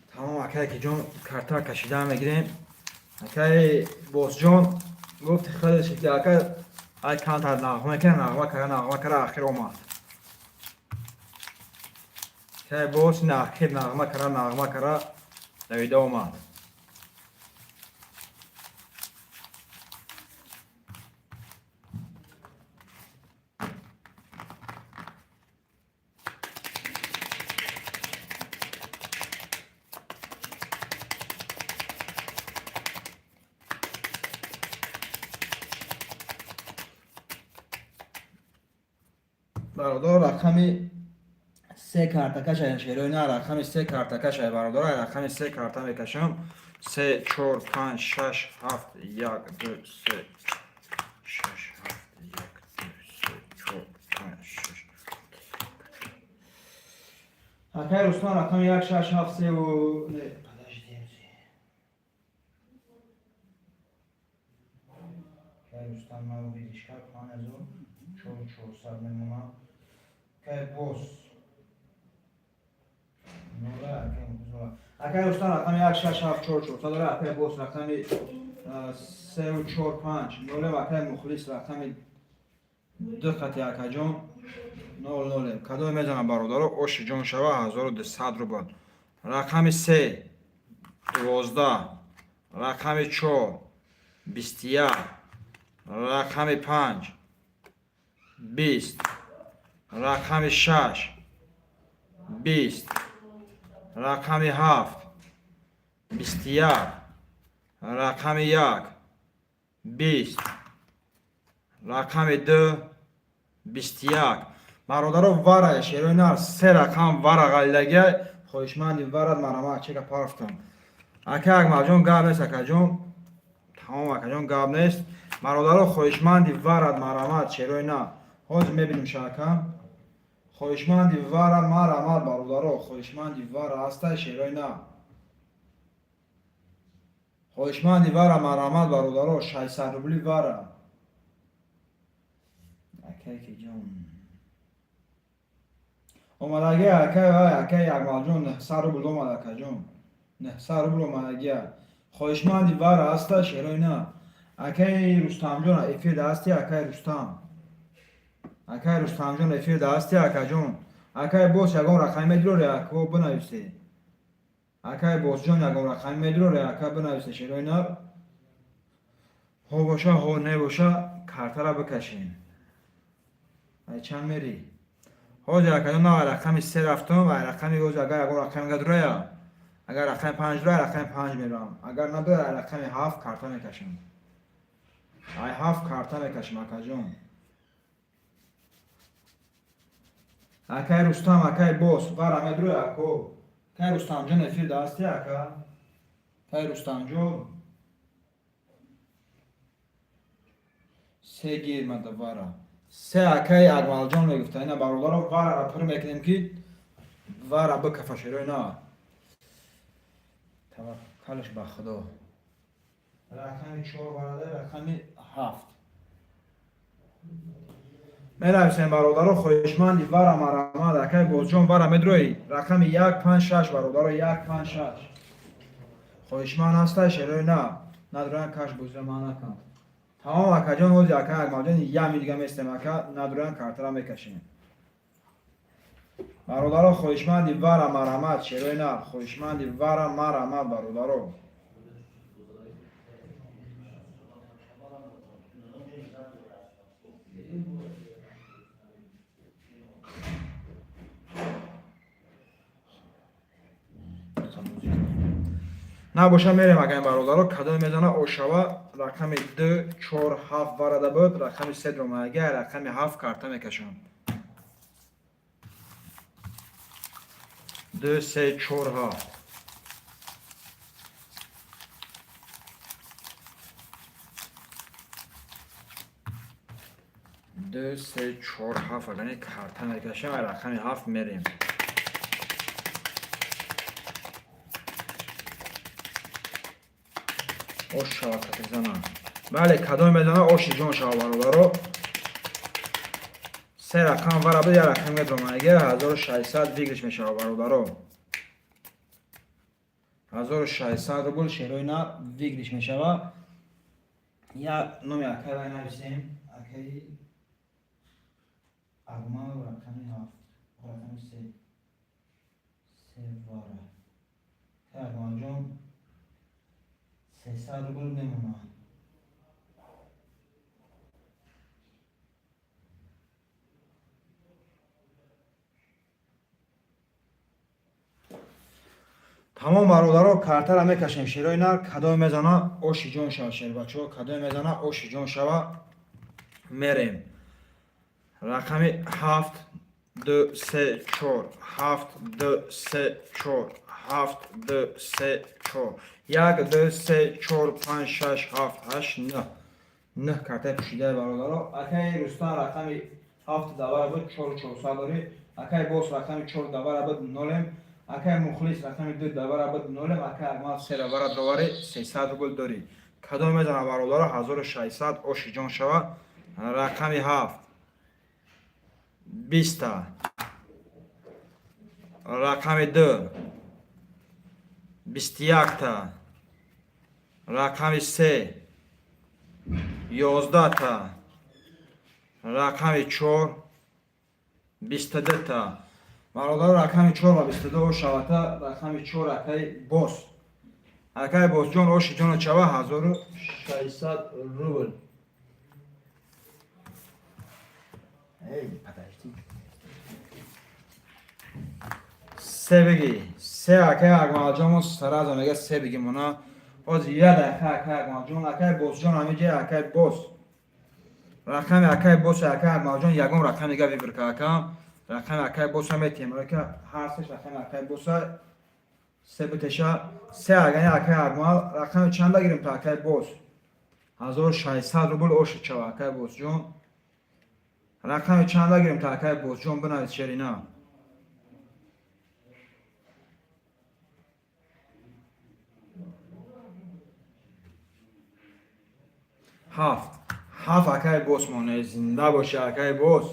تمام اکایی که جون کارتا کشیده میگیریم اکای باز جون گفت خودش که اکای ای کانت نغمه کنه آخر اومد که باز نه خیلی نغمه کنه دویده اومد برادر رقم سه کارتکش های شیروی نه رقم سه کارتکش های برادر رقم سه کارتا میکشم 3 4 5 6 7 1 2 3 6 7 1 2 3 4 5 6 اکای رستم رقم 1 6 7 3 و که رستم نو بیدیش کرد 5000 4400 میمونه که بوس نوره اکه مکزولا اکه رستم رقم 1 6 7 4 4 داره اکه بوس رقم 3 و 4 5 نوره و اکه مخلص رقم 2 خط اکه جان 0 0 کدوم میزنم برادر اوش جان شوه 1200 روبل رقم 3 12 رقم 4 21 رقم 5 20 رقم 6 20 رقم 7 21 رقم 1 20 رقم 2 21 برادر واره شیرینار سه رقم واره غلیدگی خوشمندی وارد مرامه چه که پرفتم اکه اگمال جون گاب نیست اکه جون تمام اکه جون گاب نیست برادر خوشمندی وارد مرامه شیرینار حوز میبینیم شاکم خوشمندی وارد مرامه برادر خوشمندی وارد هسته شیرینار خوشمندی وارد مرامه برادر 600 روبلی وارد اکه که جون اومدگی اکه اگمال جون 900 روبل اومد اکه جون 900 روبل اومدگی خوشمندی وارد هسته شیرینار اکه رستم جون افید هستی اکه رستم اکه رستم جون افید هستی اکه جون اکه بوس یگون رقم میدروری اکه بنویسی اکه بوس جون یگون رقم میدروری اکه بنویسی شیرینار هو باشه هو نباشه کارت را بکشین ای چند میری هوز اکه جون نه رقم 3 رفتم و رقم هوز اگر یگون رقم گدروی اگر رقم 5 روی رقم 5 میرم اگر نداره رقم 7 کارت میکشم ای 7 کارت میکشم اکه جون اکه رستم اکه بوس وارا مدرو اکو که رستم جون افیر داستی اکه که رستم جون سه گیر مده وارا سه اکه اگمال جون میگفته اینا برادر وارا را پر میکنیم که وارا بکفه شروع اینا توکلش به خدا رقم 4 برادر رقم 7 می‌نویسیم برادر خوشمندی وارا مرامد اکه بوس جون وارا مدروی رقم 156 برادر 156 خوشمند هسته شروع نه ندارن کاش بوزه ما نکن تمام اکه جان اوزی اکه اگمال جان یه می دیگه میستیم اکه ندارن کارت را میکشیم برادر خوشمندی وارا مرامد شروع نه خوشمندی وارا مرامد برادر نباشه میریم اگه این برادر کدام میزنه اوشوا رقم 2 4 7 وارده بود رقم 3 درمگه رقم 7 کارت میکشم 2 3 4 7 2 3 4 7 اگر کارت میکشم رقم 7 میریم اوش شبکت زنم بله کدام میزنه اوش جون شوا برادر سه رقم وارا بود یا رقم درمگه 1600 ویگرش میشه برادر 1600 روبل شیروی نه ویگرش میشه یا نومی اکه بای نویسیم اکه اگمان و رقم 7 رقم 3 واره که اگمان جون 300 روبل میمونه تمام برادرها کارت را میکشیم شیروی نر کدام میزنه اوشی جون شوا شیر بچه ها کدام میزنه اوشی جون شوا میریم رقم 7 2 3 4 7 2 3 4 7 2 3 4 1 2 3 4 5 6 7 8 9 9 کارت پوشیده برادرها اکه رستم رقم 7 دوار بود 4 400 داری اکه بوس رقم 4 دوار بود نولم اکه مخلص رقم 2 دوار بود نولم اکه اگمال 3 دوار دواره 300 روبل داری کدام میزنه برادر 1600 اوشی جان شوه رقم 7 20 رقم 2 21 رقم 3 11 رقم 4 22 برادر رقم 4 و 22 شوته رقم 4 اکای بوس اکای بوس جان اوشی جان چوه 1600 روبل ای پدرشتی سه بگی سه اکای اگمال جان سر از میگه سه بگی منا از یه اکای اگمال جان اکای بوس جان همه جه اکای بوس رقم اکای بوس اکای اگمال جان یگم رقم میگه بیبرکه اکام رقم اکای بوس هم میتیم که هر سش رقم اکای بوس سه بتشه سه اگه اکای اگمال رقم چند بگیریم تا اکای بوس 1600 روبل اوش چوا اکای بوس جان رقم چند بگیریم تا اکای بوس جان بنویس شرینا 7 اکای بوس مونه زنده باشه اکای بوس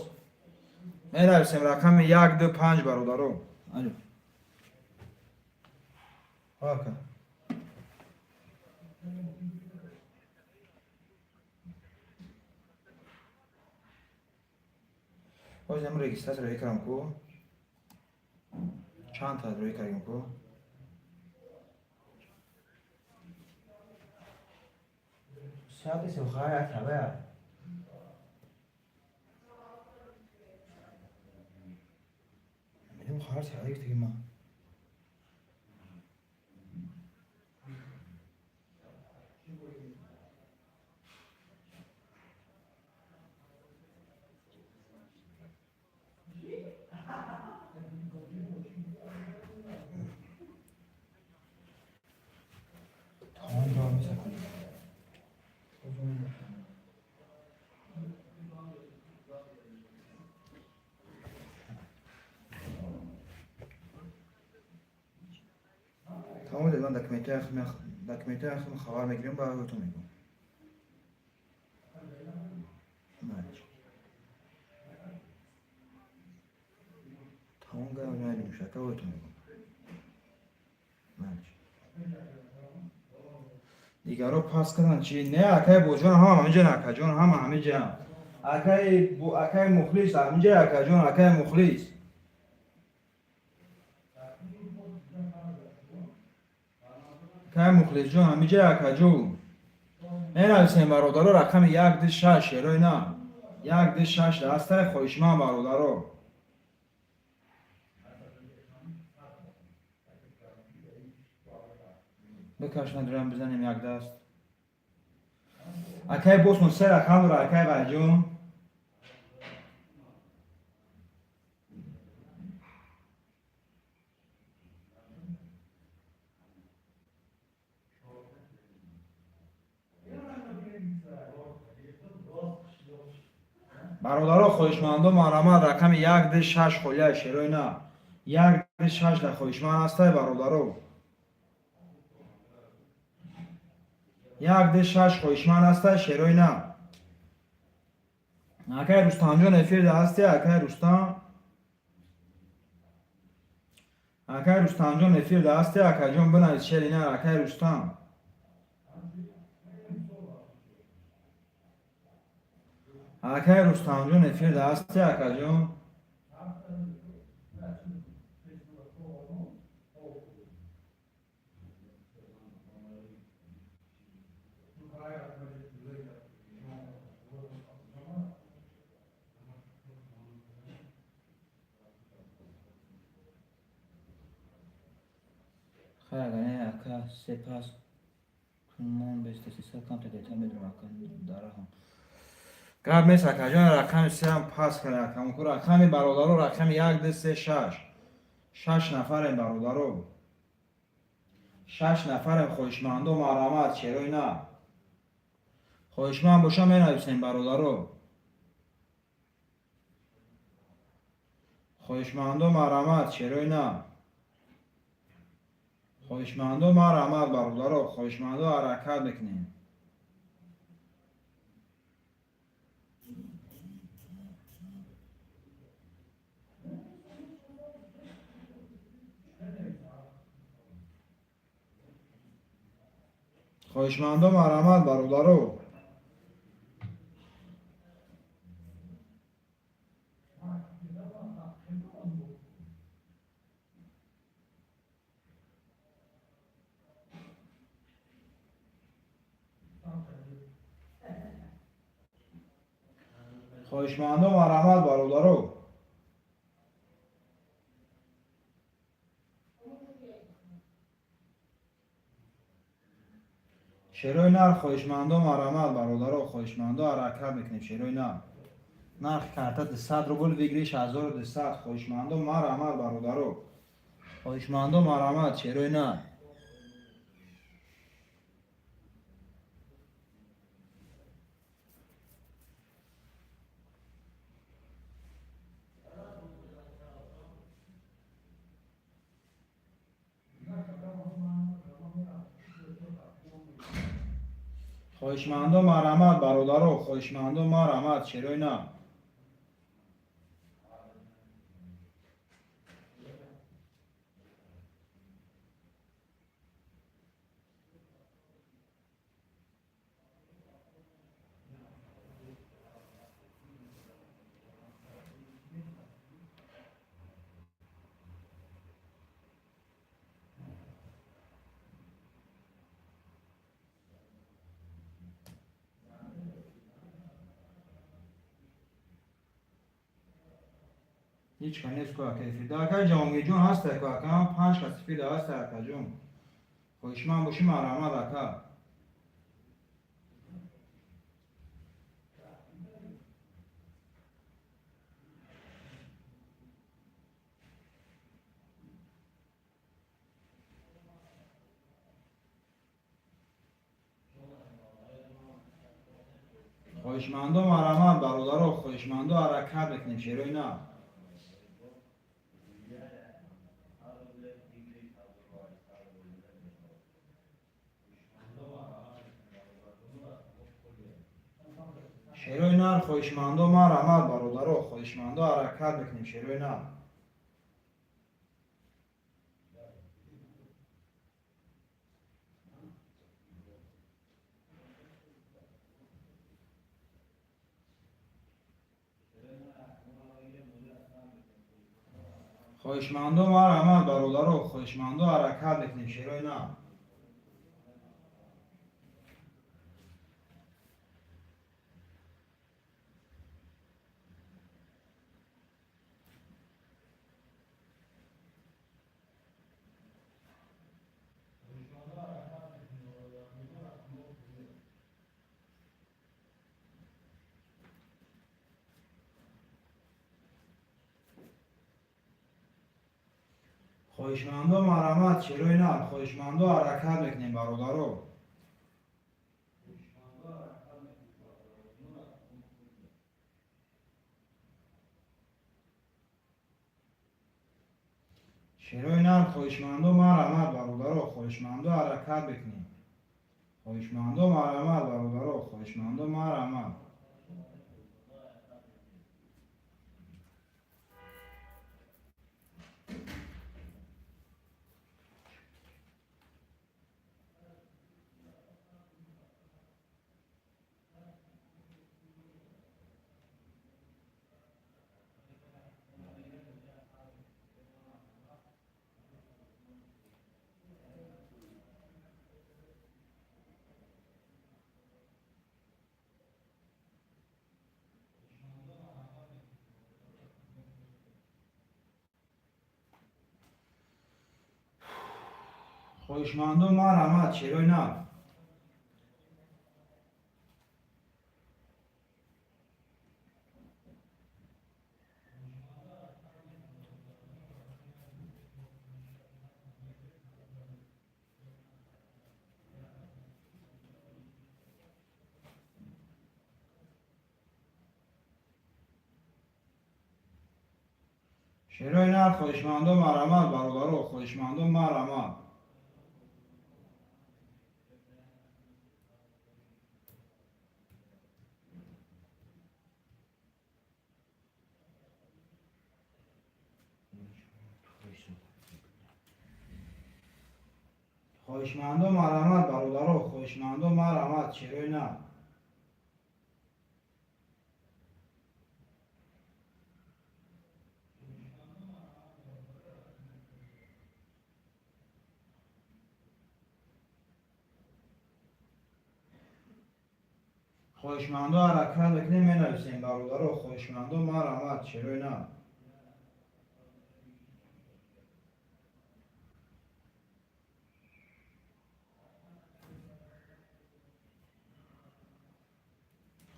می‌نویسیم رقم 1 2 5 برادرو الو اوکی باز هم رجیستر روی کردم کو چند تا روی کردیم کو ساعتی سو خواهی تبه میدیم خواهر سعیدی دیگه ما تمام دار میسه تمام دیگه من دکمیته اخم خبر میگیریم با تو میگم تمام گرم نمیدیم شکر با تو میگم دیگه رو پاس کردن چی نه اکای بوجان هم همینجا اکای جان هم همینجا اکای مخلص همینجا اکای جان اکای مخلص اکای مخلص جان همینجا اکای جان ننویسیم برادر رقم 1 2 6 روی نه 1 2 6 دسته خویشمن برادر بکش ندارم بزنیم یک دست اکای بوس من سه رقم رو اکای وجون برادرها خویشمندو مرامت رقم 1 2 6 خولیه شیروی نه 1 2 6 در خویشمند هسته برادرو 1 2 6 خویشمند هسته شیروی نه اکای رستم جان افیر ده هسته اکای رستم جان افیر ده هسته اکای جان بنویس شیری نه اکای رستم جان افیر ده هسته اکای جان خیلی نه اکا سپاس کنمون بسته سیسا کم تا دیتا میدونم اکا داره هم گرد میسه اکا جان رقم 3 هم پاس کرده اکا مکو رقم برادرو رقم 1 2 3 6 6 نفرم برادرو 6 نفرم خویشمندو مرامت چروی نه خویشمند باشه می نویسیم برادرو خویشمندو مرامت چروی نه خویشمندو مرامت برادرو خویشمندو حرکت بکنیم خواهشمندم مرحمت برادرو. خواهشمندم مرحمت برادرو. شیروی نر خواهشمندم مرحمت برادرو. خواهشمندم حرکت میکنیم شیروی نر. نرخ کارت 100 روبل بگیریش 1200. خواهشمندم مرحمت برادرو. خواهشمندم مرحمت شیروی نر. خواهشمندم مرحمت برادرو. خواهشمندم مرحمت شیروی نر. هیچ کنیست که فیدا که جامعه جون هست که هم 5 کسی فیدا هست که جون. خواهشمند باشی مرحمت که. خواهشمندم مرحمت برادرو. خواهشمندم حرکت بکنیم شیروی نه. شیروی نر خواهشمندم مرحمت برادرو. خواهشمندم حرکت بکنیم شیروی نه. خواهشمندم مرحمت برادرو. خواهشمندم حرکت بکنیم شیروی نه. خواهشمندم مرحمت شیروی نه. خواهشمندم حرکت بکنیم برادرو. شیروی نر خواهشمندم مرحمت برادرو. خواهشمندم حرکت بکنیم. خواهشمندم مرحمت برادرو. خواهشمندم مرحمت. خواهشمندم مرحمت شیروی نر. شیروی نر خواهشمندم مرحمت برادرو. خواهشمندم مرحمت. خواهشمندم مرحمت برادرو، خواهشمندم مرحمت چرای نه. خواهشمندم حرکت بکنیم می نویسیم برادرو، خواهشمندم مرحمت چرای نه.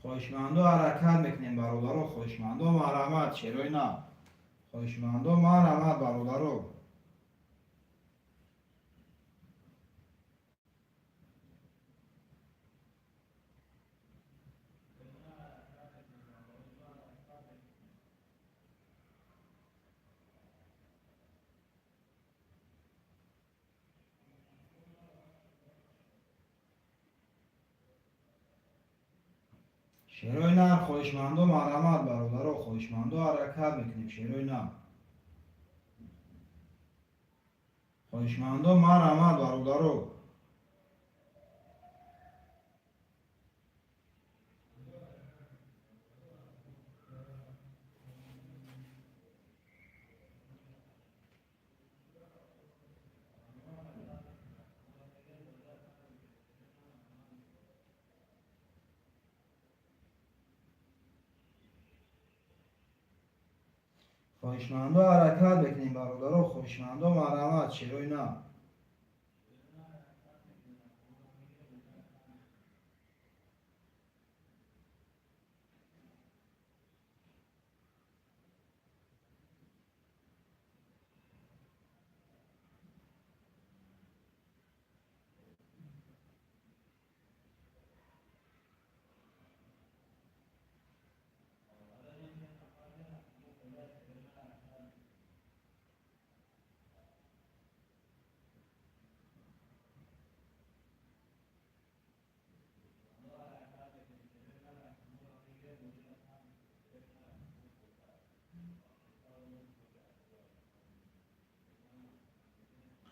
خواهشمندم حرکت بکنیم برادرو، خواهشمندم مرحمت چرای نه. خواهشمندم مرحمت برادرو. شیرای نه خواهشمندم مرحمت برادرو، خواهشمندم حرکت بکنیم شیرای نه. خواهشمندم مرحمت برادرو. خواهشمندم حرکت بکنیم برادرو، خواهشمندم مرحمت شیرای نه.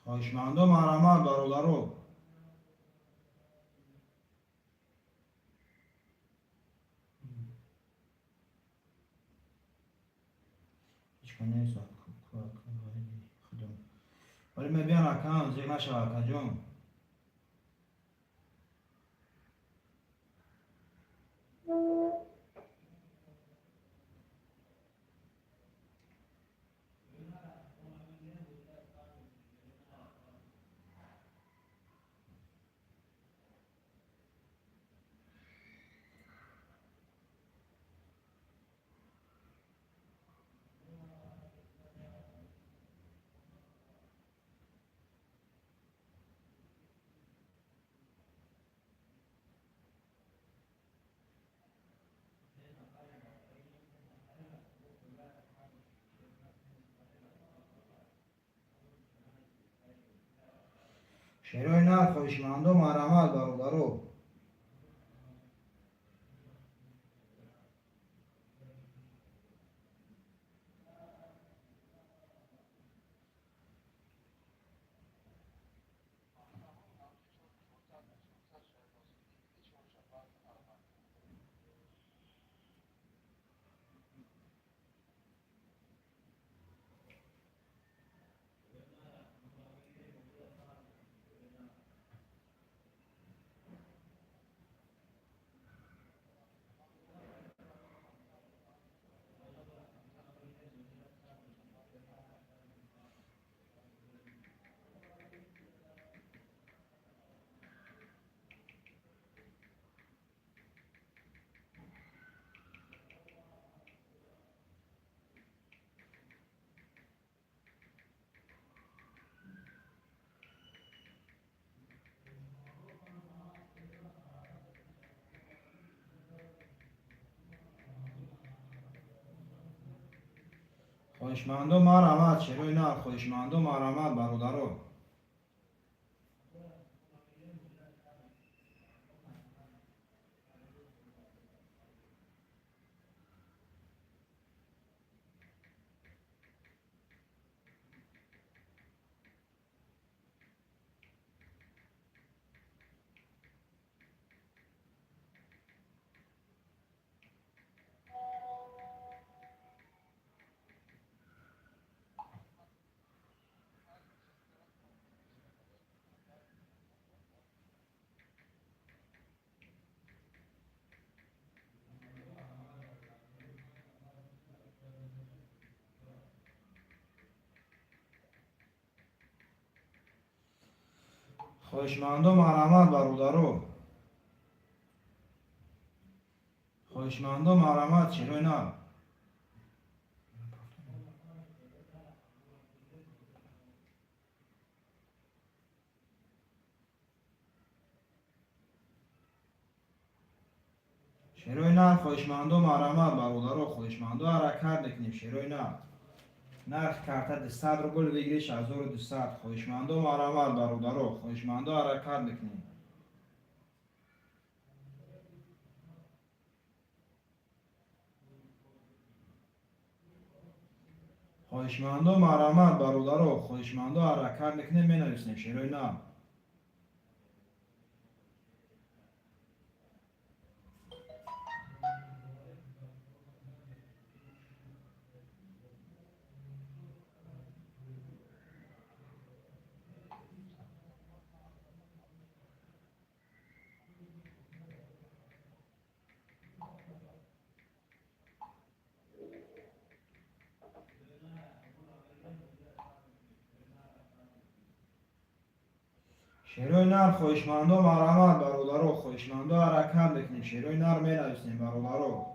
خواهشمندم مرحمت برادرو. هیچ کنه نیست خودم ولی می بیان اکان زیر نشه اکا جون. شیرای نه خواهشمندم مرحمت برادرو. خواهشمندم مرحمت شیرای نه خواهشمندم مرحمت برادرو. خواهشمندم مرحمت برادرو. خواهشمندم مرحمت چرا نه؟ شروع نه خواهشمندم مرحمت برادرو. خواهشمندم حرکت بکنیم شروع نه. نرخ کارت 100 روبل بگیریش 1200. خواهشمندم مرحمت برادرو. خواهشمندم حرکت بکنیم. خواهشمندم مرحمت برادرو. خواهشمندم حرکت بکنیم می نویسیم شروع نه. شروع نر خواهشمندم مرحمت برادرو. خواهشمندم حرکت بکنیم شروع نر می نویسیم برادرو.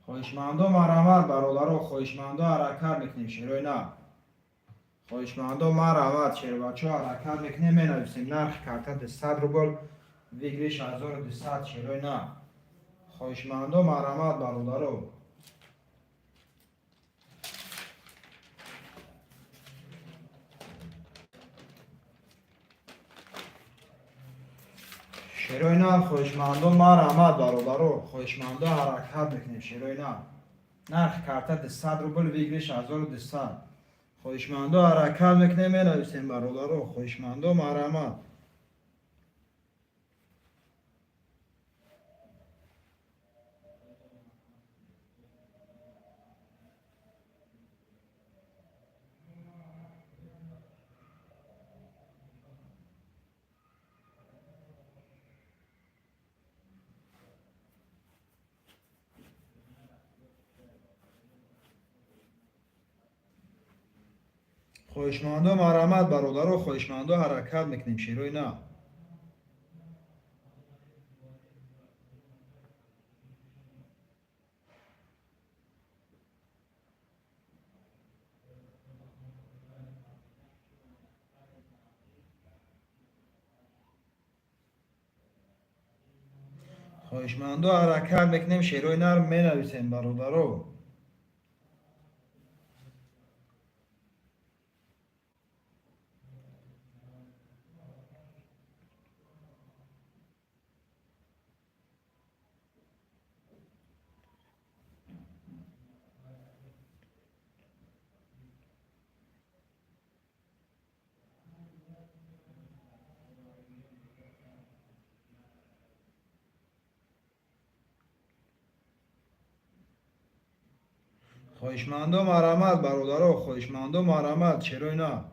خواهشمندم مرحمت برادرو. خواهشمندم حرکت بکنیم شروع نه. خواهشمندم مرحمت شروع بچه ها حرکت بکنیم می نویسیم. نرخ کارت 100 روبل ویگریش 1200 شروع نه. خواهشمندم مرحمت برادرو. شروع نه خواهشمندم مرحمت برادرو. خواهشمندم حرکت بکنیم شروع نه. نرخ کارت 100 روبل ویگریش 1200. خواهشمندم حرکت بکنیم می نویسیم برادرو. خواهشمندم مرحمت. خواهشمندم مرحمت برادرو. خواهشمندم حرکت بکنیم شروع نه. خواهشمندم حرکت بکنیم شروع نر می نویسیم برادرو. خواهشمندم مرحمت برادرو. خواهشمندم مرحمت شروع نه.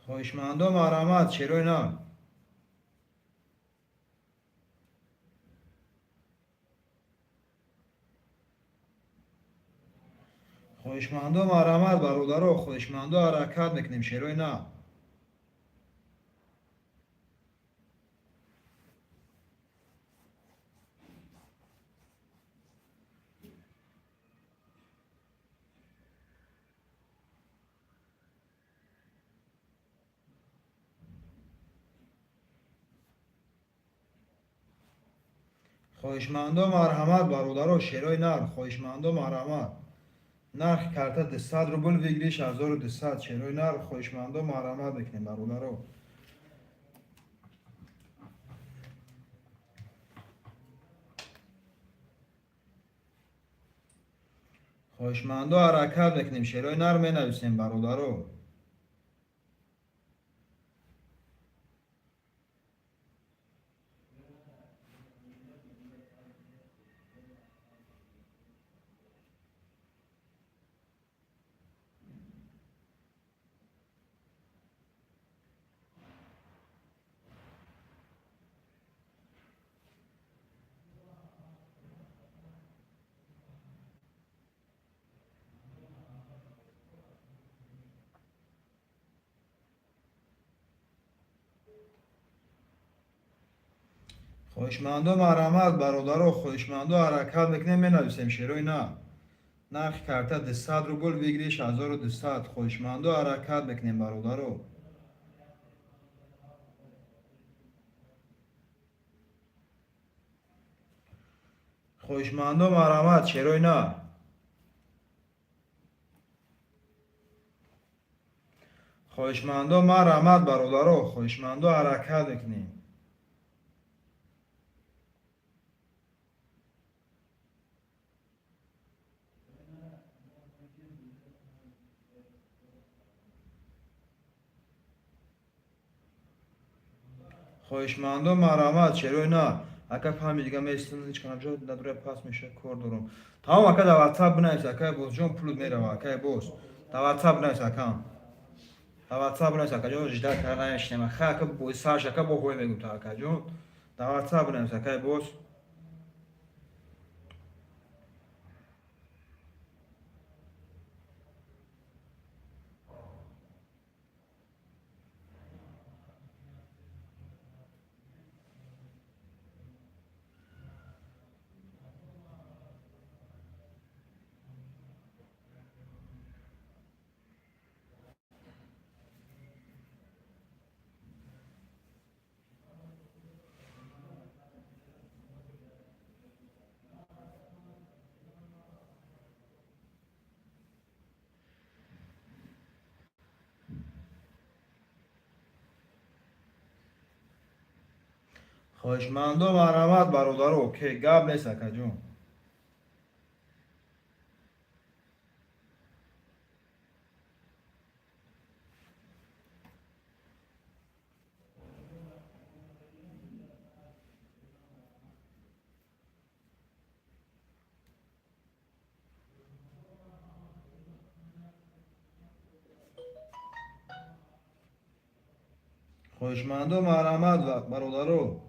خواهشمندم مرحمت شروع نه. خواهشمندم مرحمت برادرو. خواهشمندم حرکت بکنیم شروع نه. خواهشمندم مرحمت برادرو شروع نر. خواهشمندم مرحمت. نرخ کارت 100 روبل ویگریش 1200 شروع نر. خواهشمندم مرحمت بکنیم برادرو. خواهشمندم حرکت بکنیم شروع نر می نویسیم برادرو. خواهشمندم مرحمت برادرها، خواهشمندم حرکت بکنیم بنویسیم شعرهای نه. نرخ کارت 200 روبل بگیریش 1200. خواهشمندم حرکت بکنیم برادرها. خواهشمندم مرحمت شعرهای نه. خواهشمندم مرحمت برادرها، خواهشمندم حرکت بکنیم. خواهشمندم مرحمت شعرهای نه. اکا فهمی دیگه میستن هیچ کنم جا نداره پاس میشه کار دارم. تمام اکا در واتساپ بنویس اکا باز جون پولت میره اکا باز. در واتساپ بنویس اکا. در واتساپ بنویس اکا جون جدا کردن اشتم خا اکا بوی ساش اکا با هوی میگم تا اکا جون. در واتساپ بنویس اکا باز. خواهشمندم مرحمت برادرها اوکی گاب نیست اکا جون. خواهشمندم مرحمت برادرها.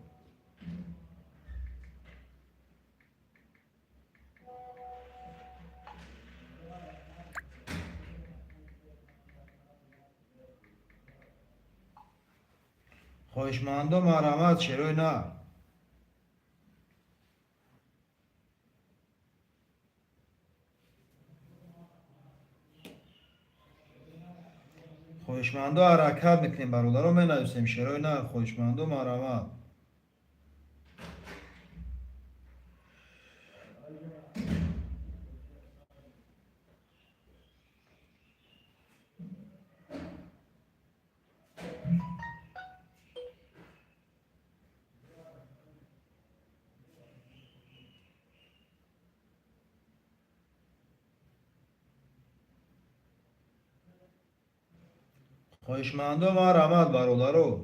خواهشمندم مرحمت شعرهای نه. خواهشمندم حرکت میکنیم برادرها می نویسیم شعرهای نه. خواهشمندم مرحمت. خواهشمندم مرحمت برادرها.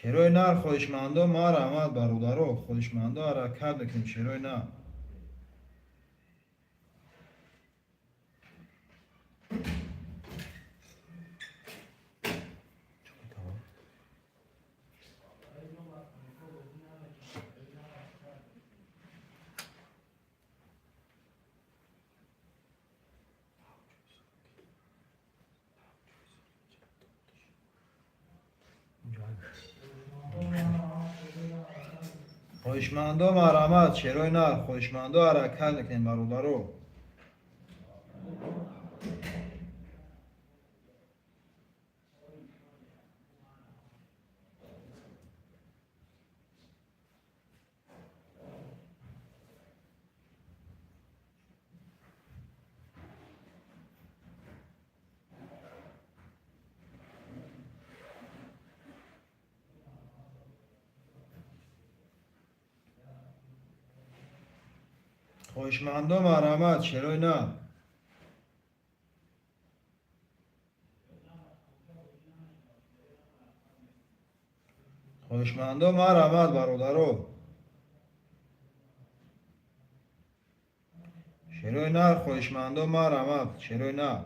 شعرهای نه خواهشمندم مرحمت برادرها. خواهشمندم حرکت بکنیم شعرهای نه. خواهشمندم مرحمت شعرهای نه. خواهشمندم حرکت بکنیم برادرها. خواهشمندم مرحمت شعرهای نه. خواهشمندم مرحمت برادرها. شیروی نر خویشمندو مرمت شیروی نر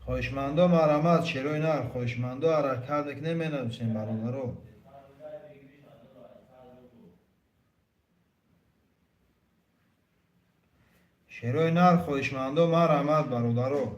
خویشمندو مرمت شیروی نر خویشمندو حرکت نمینویسیم برادرو شیروی نر خویشمندو مرمت برادرو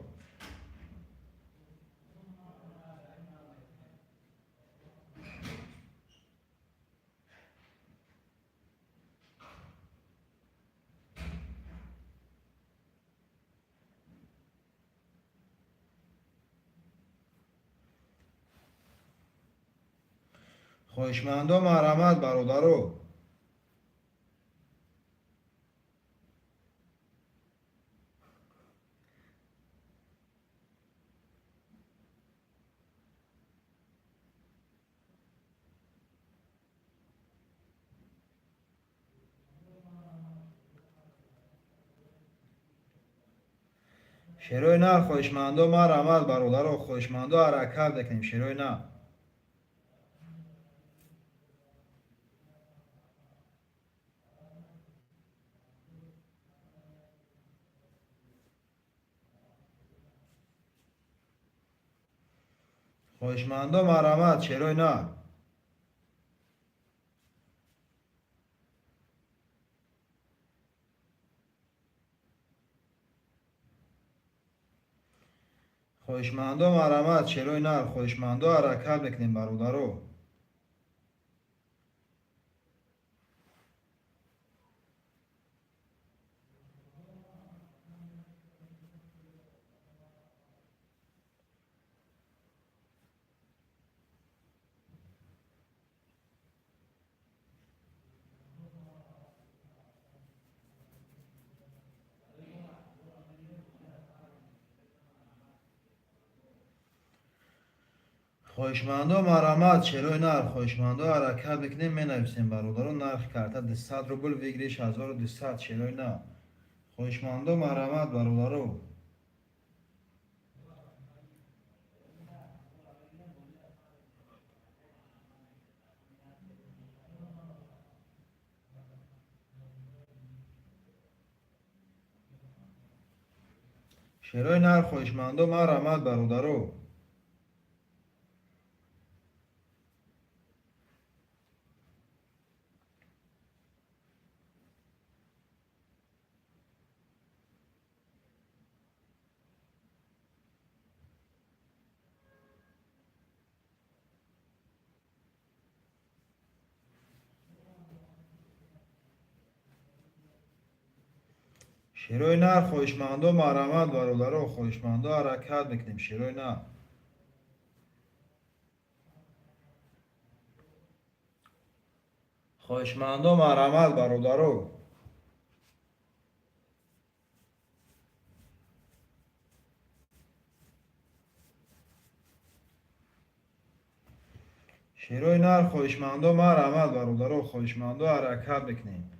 خویشمندو مرمت برادرو شیروی نر خویشمندو مرمت برادرو خویشمندو حرکت بکنیم شیروی نر خویشمندو مرمت شیروی نر خویشمندو مرمت شیروی نر خویشمندو حرکت بکنیم برادرو خویشمندو مرمت شیروی نر خویشمندو حرکت بکنیم مینویسیم برادرو نرخ کرده 200 روبل ویگریش 1200 شیروی نر خویشمندو مرمت برادرو شیروی نر خویشمندو مرمت برادرو شیروی نر خویشمندو مرمت برادرو خویشمندو حرکت بکنیم شیروی نر خویشمندو مرمت برادرو شیروی نر خویشمندو مرمت برادرو خویشمندو حرکت بکنیم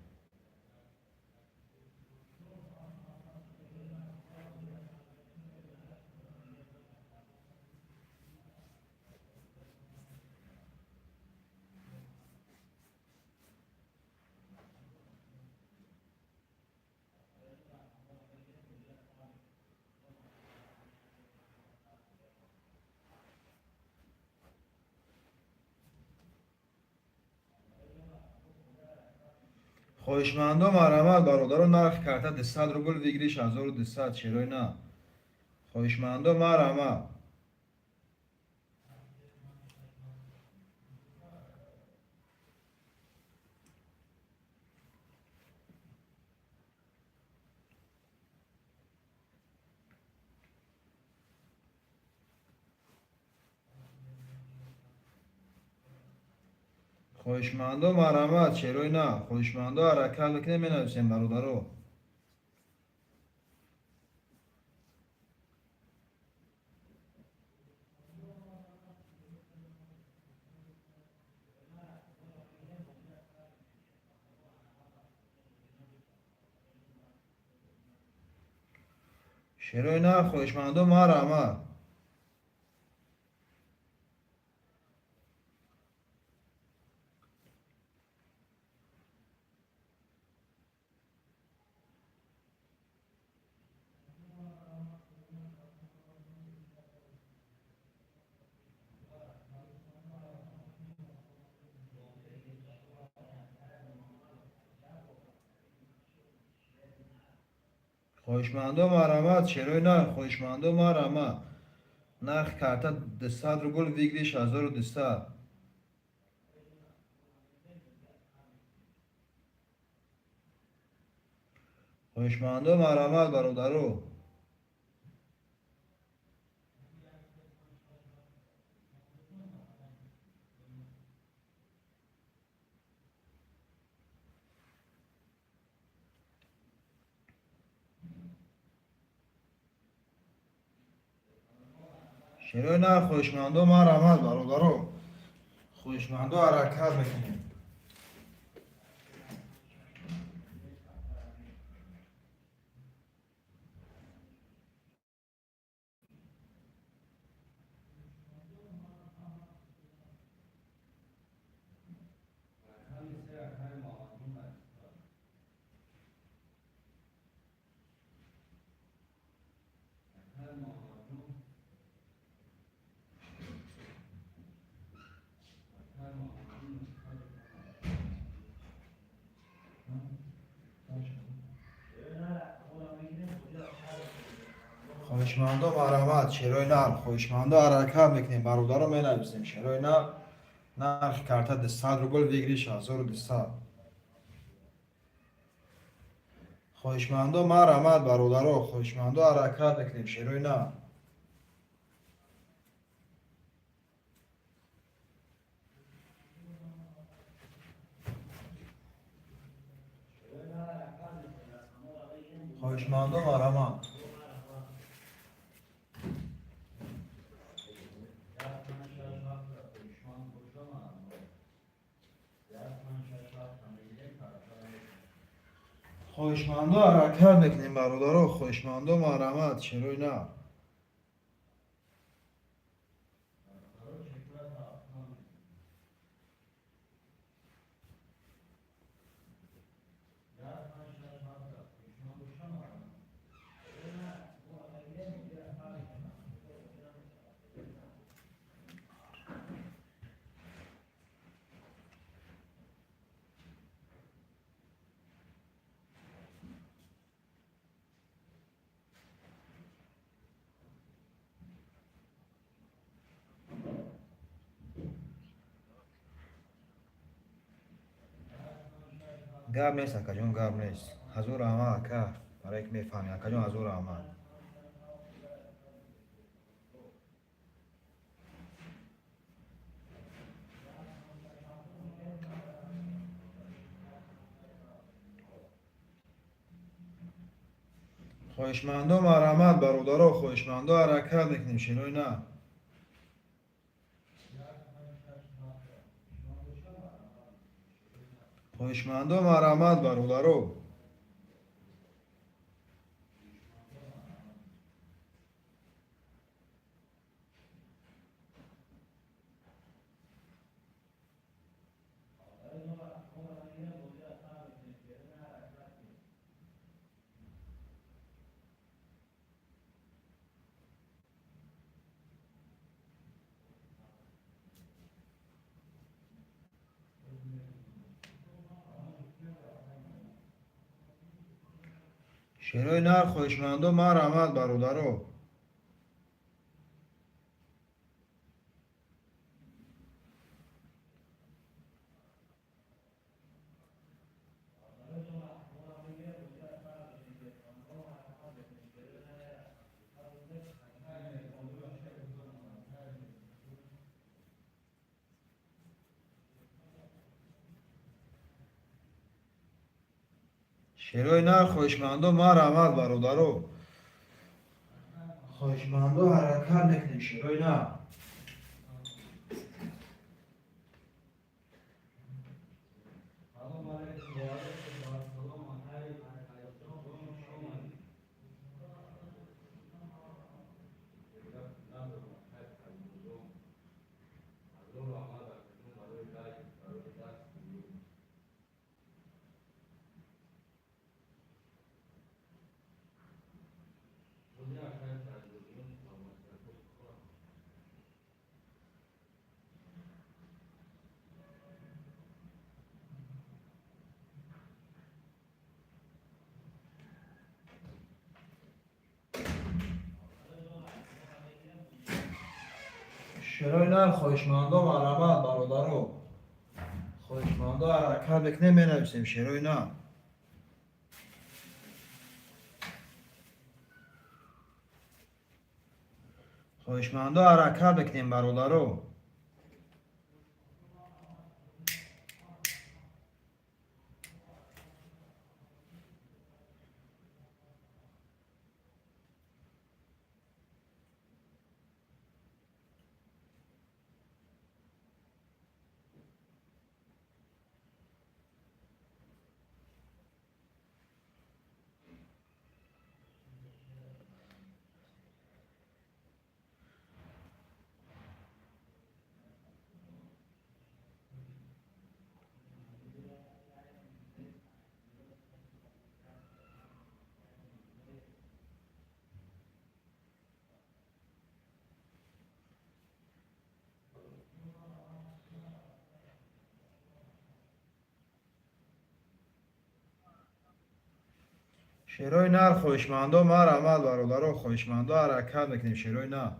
خویشمندو مرمت برادرو نرخ کرده 200 روبل ویگریش 1200 شیروی نر خویشمندو مرمت خویشمندو مرمت شیروی نر خویشمندو حرکت بکنیم مینویسیم برادرو شیروی نه خوشمند و مرحمت. خوشمند و مرحمت شیروی نه خوشمند و مرحمت. نرخ کارتا 200 روبل ویگلیش 1200. خوشمند و مرحمت برادرو. شیروی نه خوشمند و مرحمت برادرو. خوشمند و حرکت میکنیم. خوشمند و مرحمت شیروی نه خوشمند و حرکت میکنیم برادرو مینویسیم. شیروی نه نرخ کارتا 200 روبل ویگلیش 1200. خوشمند و مرحمت برادرو. خوشمند و حرکت میکنیم شیروی نه. خوشمند و مرحمت. خوشمند و حرکت میکنیم برادرو. خوشمند و مرحمت شیروی نه. گاب نیست اکا جون گاب نیست. حضور آمد اکا برای که میفهمی اکا جون حضور آمد. خوشمند و مرحمت برادرو. خوشمند و حرکت میکنیم شیروی نه. خوشمند و مرحمت برادرو. شیروی نه خوشمند و مرحمت برادرو. شیروی نه خوشمند و مرحمت برادرو. خوشمند و حرکت میکنیم شیروی نه. شیرای نر خواهشمندان مرحمت برادرو خواهشمندان حرکت بکنیم می نویسیم شیرای نر خواهشمندان حرکت بکنیم برادرو شیرای نر خواهشمندان مرحمت برادرو خواهشمندان حرکت بکنیم شیرای نر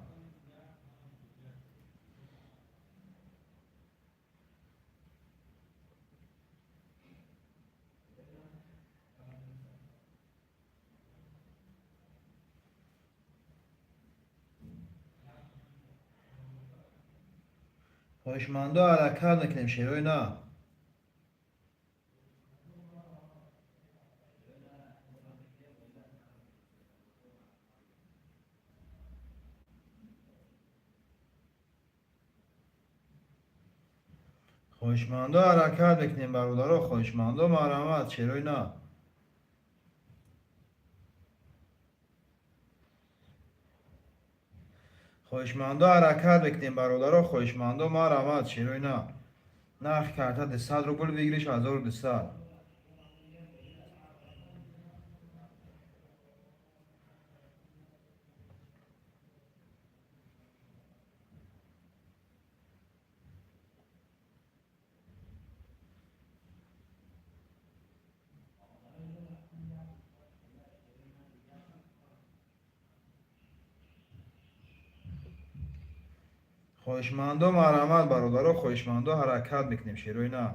خواهشمندان حرکت بکنیم شیرای نر خواهشمندان حرکت بکنیم برادرو خواهشمندان مرحمت شیرای نر خواهشمندان حرکت بکنیم برادرو خواهشمندان مرحمت شیرای نر نرخ کرده 100 روبل بگیریش 1200 خواهشمندان مرحمت برادرو خواهشمندان حرکت بکنیم شیرای نر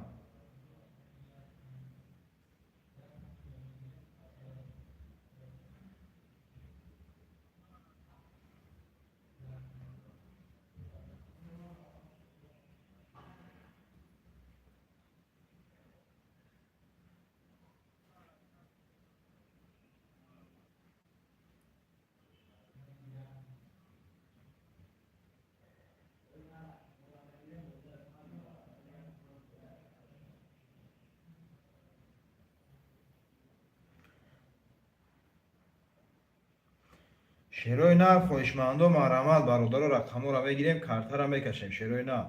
شیرای نر خواهشمندان مرحمت برادرو رقمو را بگیریم کارت را میکشیم شیرای نر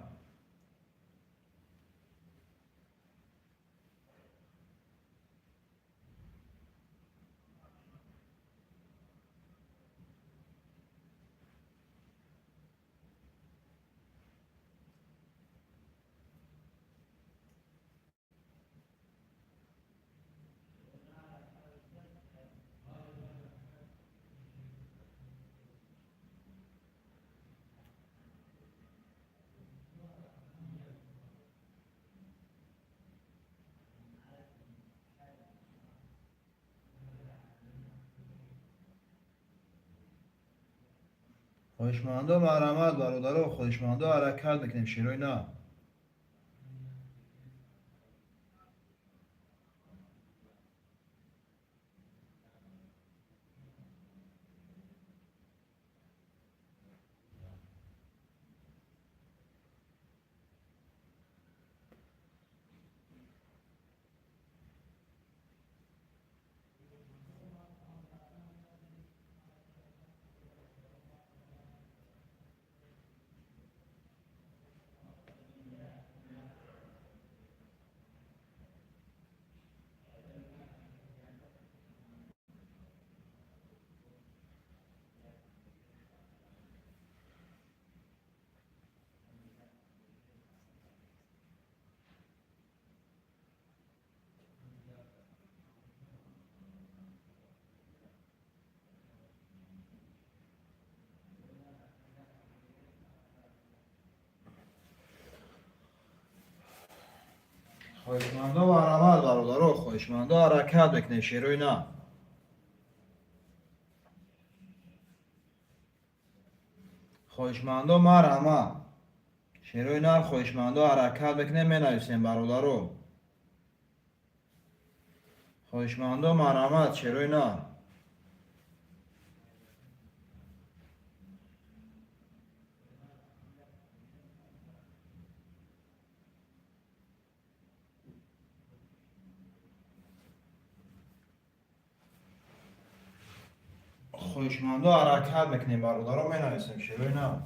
خواهشمندان مرحمت برادرو خواهشمندان حرکت بکنیم شیرای نر خواهشمندا مرحمت برادرها، خواهشمندا حرکت بکنید شیروی نه. خواهشمندا مرحمت شیروی نه. خواهشمندا حرکت بکنید می نویسیم برادرها. خواهشمندا مرحمت شیروی نه. خواهشمندا حرکت بکنید برادرها می نویسیم شیروی نه.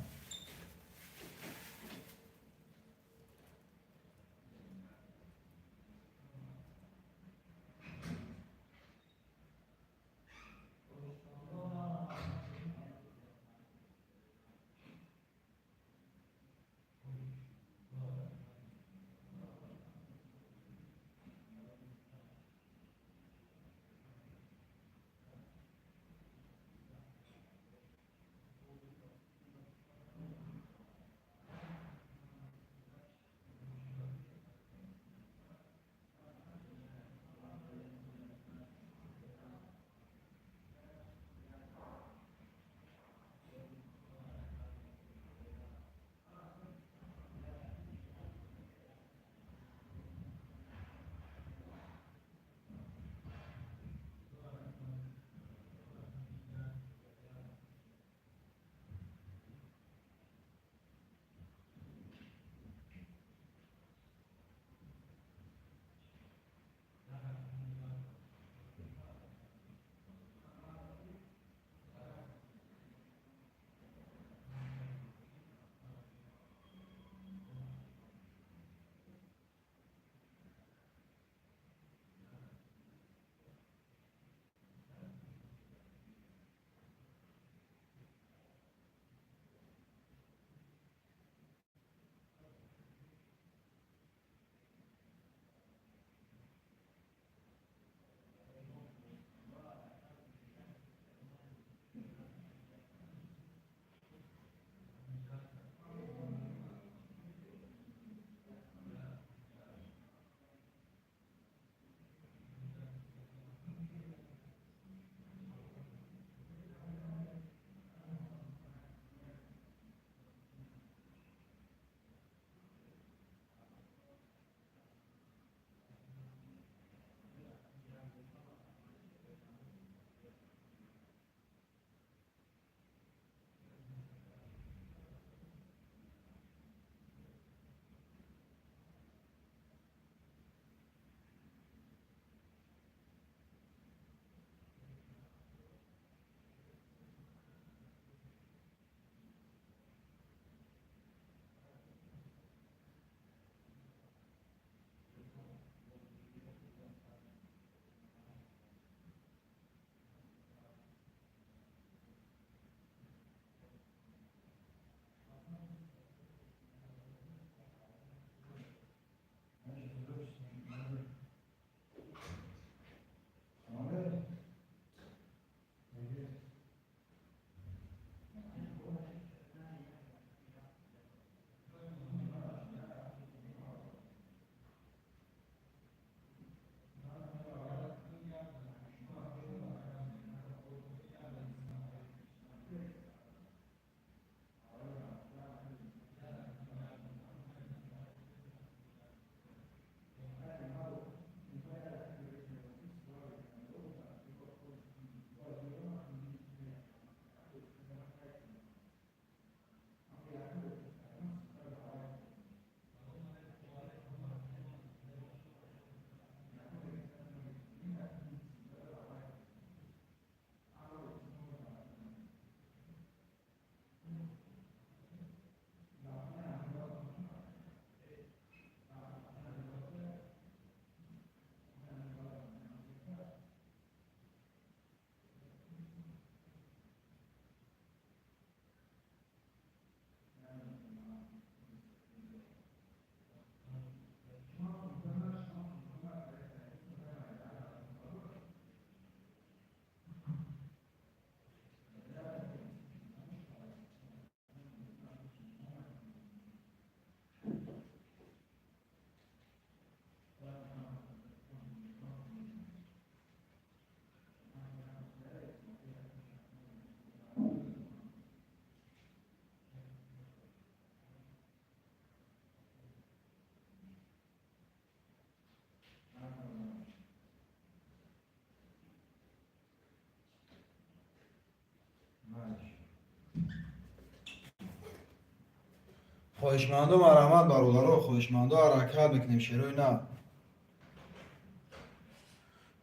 خواهشمندم مرحمت برادرها، خواهشمندم حرکت بکنیم شیرای نه.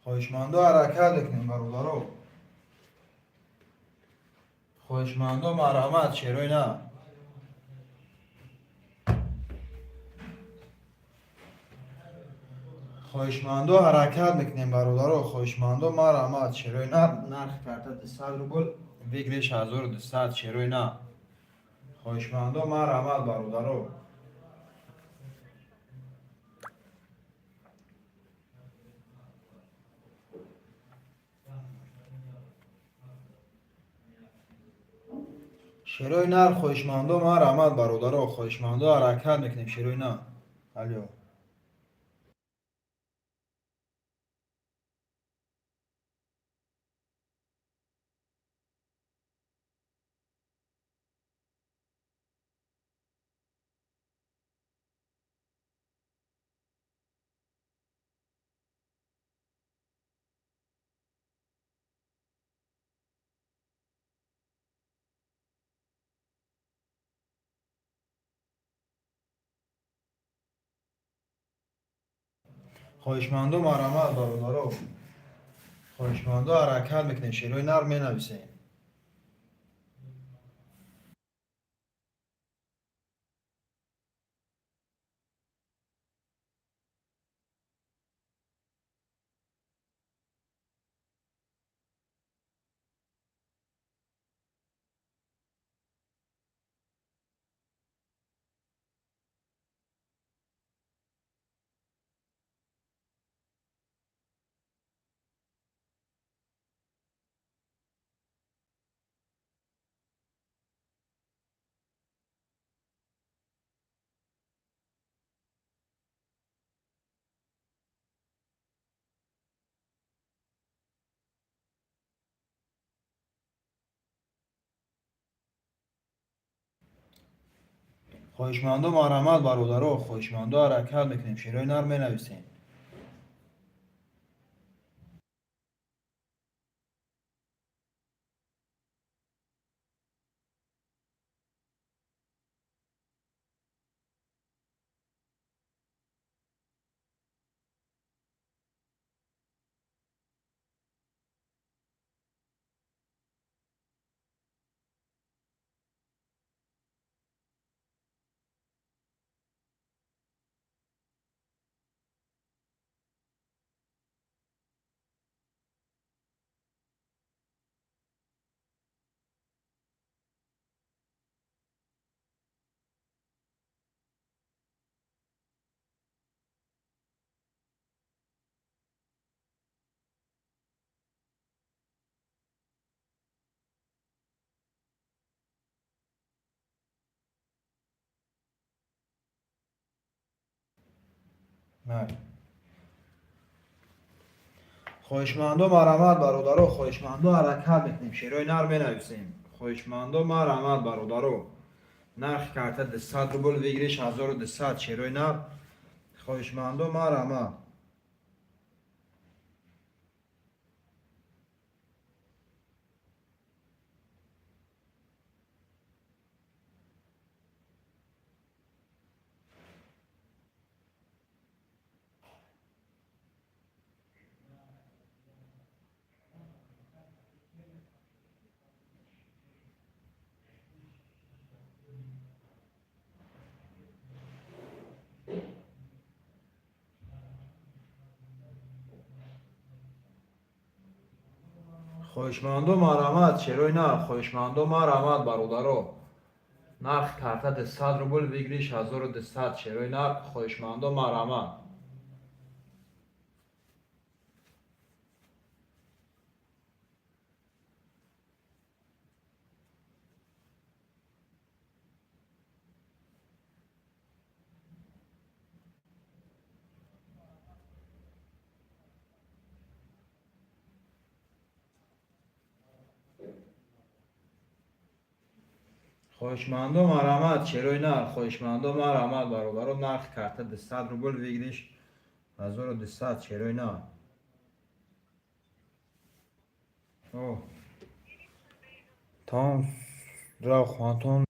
خواهشمندم حرکت بکنیم برادرها. خواهشمندم مرحمت شیرای نه. خواهشمندم حرکت میکنیم برادرها، خواهشمندم مرحمت شیرای نه. نرخ کارت 100 روبل بگیرش 1200 شیرای نه. خواهشمندم مرحمت برادرها. شیرای نر خواهشمندم مرحمت برادرها، خواهشمندم حرکت میکنیم شیرای نه. الو. خواهشمندم مرحمت برادرها، خواهشمندم حرکت میکنیم شیرای نر می نویسیم. خواهشمندم مرحمت برادرها، خواهشمندم حرکت میکنیم شیرای نر می نویسیم. نه. خواهشمندم مرحمت برادرها، خواهشمندم حرکت میکنیم شیرای نر می نویسیم. خواهشمندم مرحمت برادرها. نرخ کارت 100 روبل بگیرش 1200 شیرای نر. خواهشمندم مرحمت. خواهشمندم مرحمت شیرای نر. خواهشمندم مرحمت برادرها. نرخ کارت 100 روبل بگیرش 1200 شیرای نر. خواهشمندم مرحمت. خواهشمندم مرحمت شیرای نر. خواهشمندم مرحمت برادرها. نرخ کارت 100 روبل بگیرش 1200 شیرای نر. اوه. تمام. را خوانتون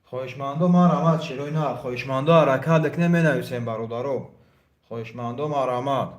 خواهشمندم مرحمت شیروی نه خواهشمندم حرکت دکنه می نویسیم برادرو خواهشمندم مرحمت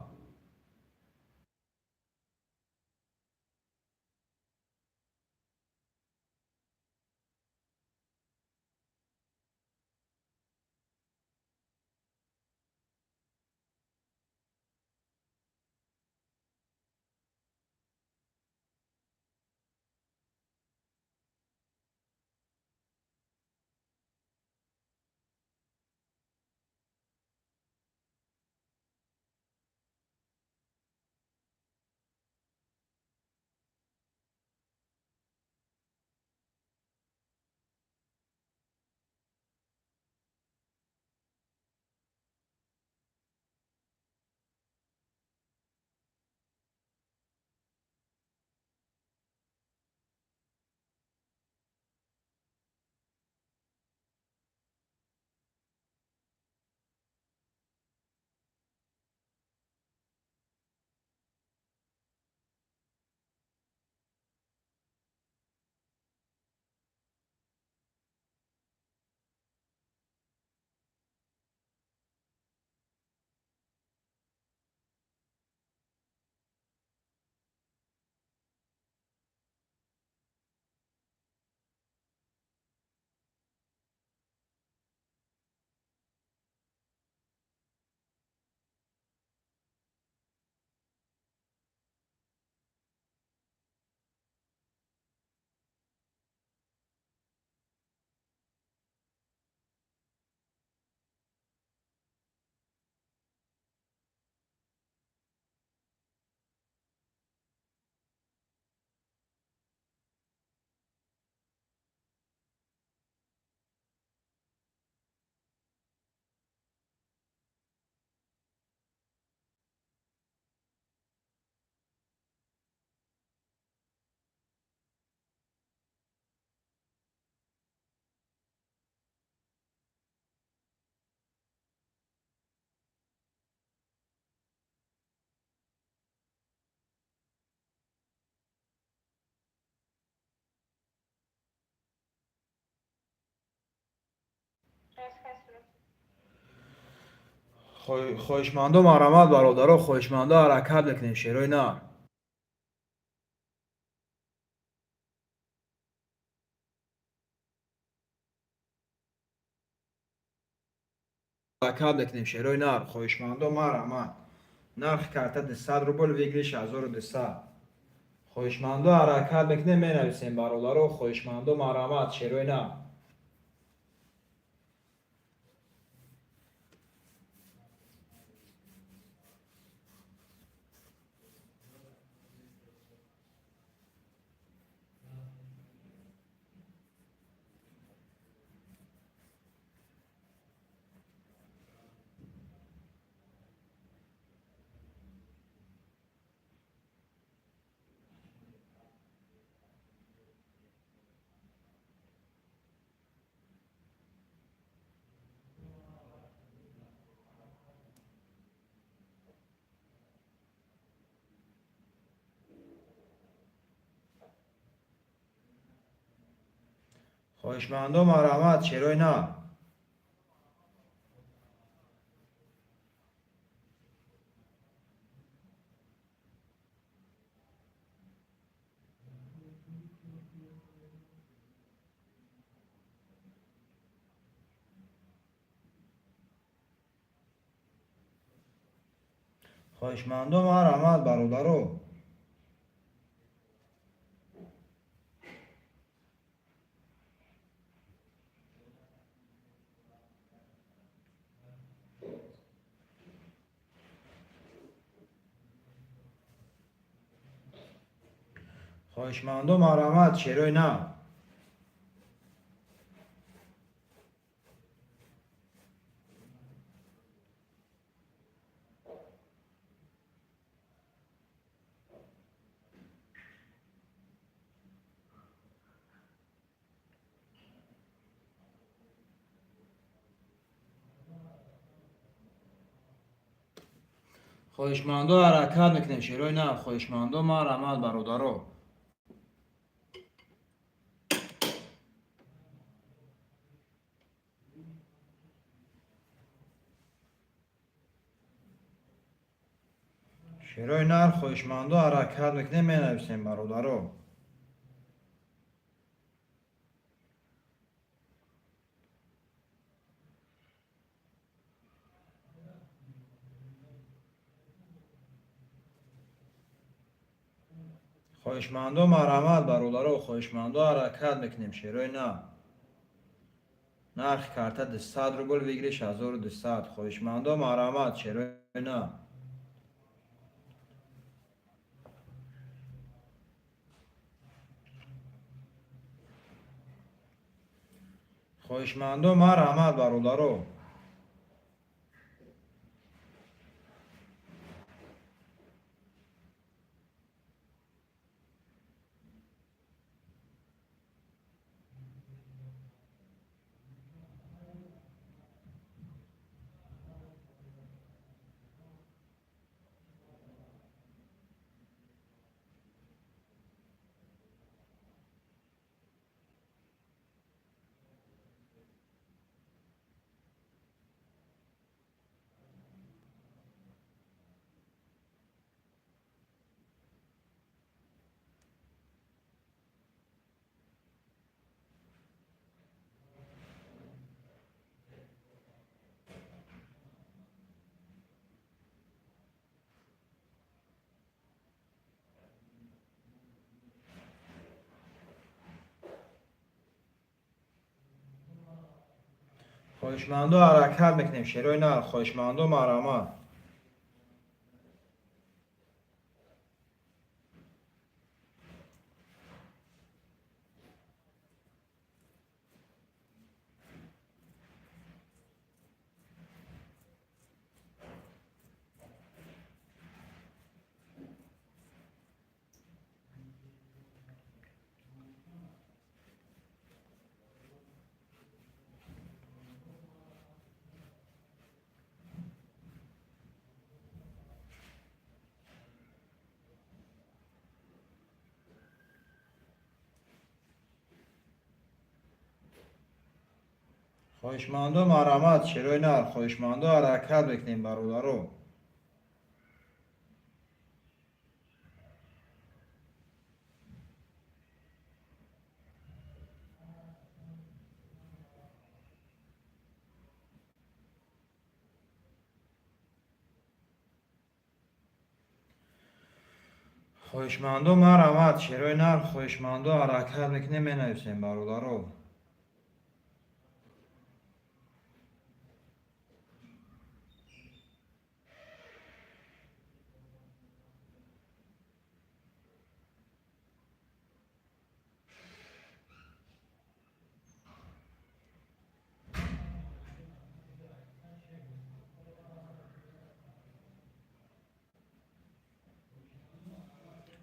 خواهشمندم مرحمت برادرو خواهشمندم حرکت دکنه شیروی نه حرکت دکنیم شیروی نه خواهشمندم مرحمت نرخ کارت 100 روبل ویگلیش 1200 خواهشمندم حرکت دکنه می نویسیم برادرو خواهشمندم مرحمت شیروی نه خواهشمندم مرحمت شیروی نه خواهشمندم مرحمت برادرو خواهشمندم مرحمت شیروی نه خواهشمندم حرکت میکنیم شیروی نه خواهشمندم مرحمت برادرو شیرای نر خویشمندو حرکت میکنه می نویسیم برادرو. خویشمندو مرحمت برادرو، خویشمندو حرکت میکنیم شیرای نه. نرخ کارت 200 روبل بگیریش 1200. خویشمندو مرحمت شیرای نه. خویشمندو مرحمت برادرو. خویشمندو حرکت میکنیم شیرای نه. خویشمندو مرحمت. خویشمندو مرحمت شیرای نه. خویشمندو حرکت میکنیم برادرو. خویشمندو مرحمت شیرای نر. خویشمندو حرکت میکنیم می نویسیم برادرو.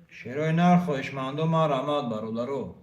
شیرای نر خویشمندو مرحمت برادرو.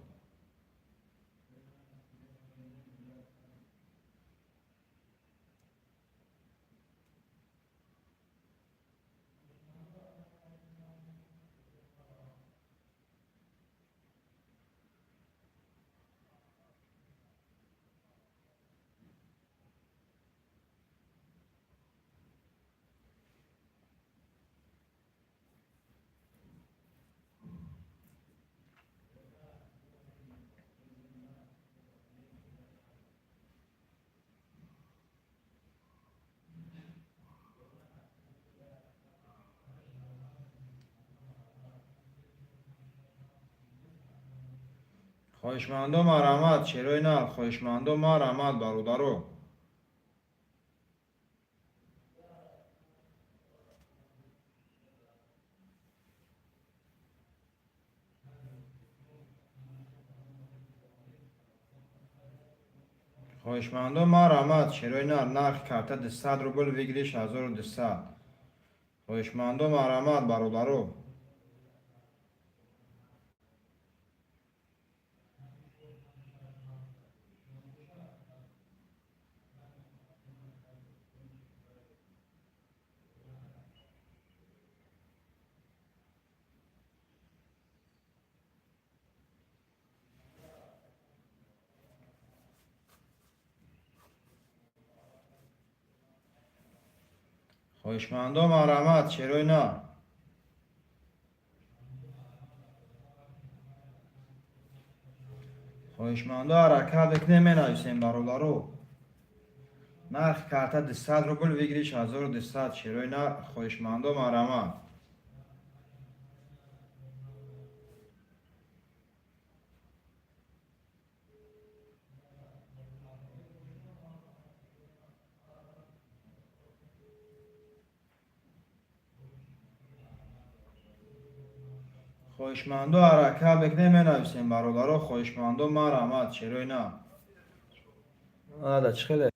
خویشمندو مرحمت شیرای نر. خویشمندو مرحمت برادرو. خویشمندو مرحمت شیرای نر. نرخ کارت 200 روبل بگیریش 1200. خویشمندو مرحمت برادرو. خویشمندو مرحمت شیرای نر. خواهشمندان حرکت بکنیم می نویسیم برادرو. نرخ کارت 200 روبل بگیریش 1200 شیروی نه خواهشمندان مرمت. خواهشمندان حرکت بکنیم می نویسیم برادرو. خواهشمندان مرمت شیروی نه. هذا چخله.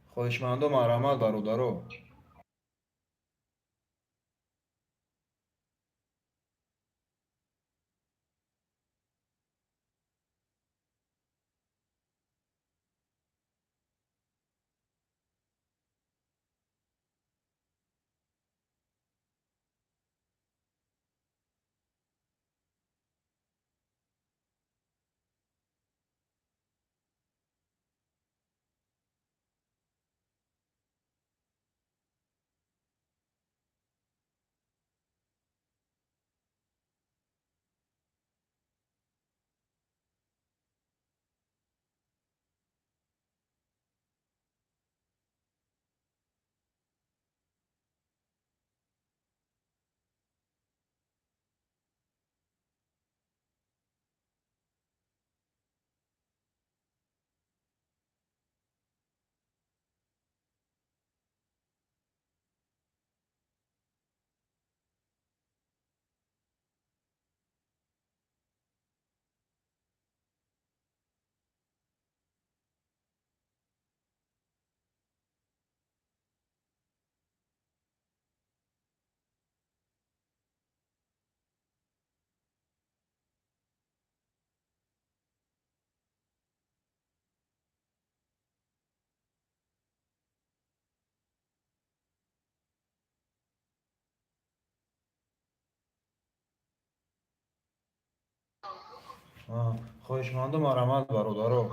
خواهشمندان مرمت برادرو. خواهشمندان مرمت برادرو.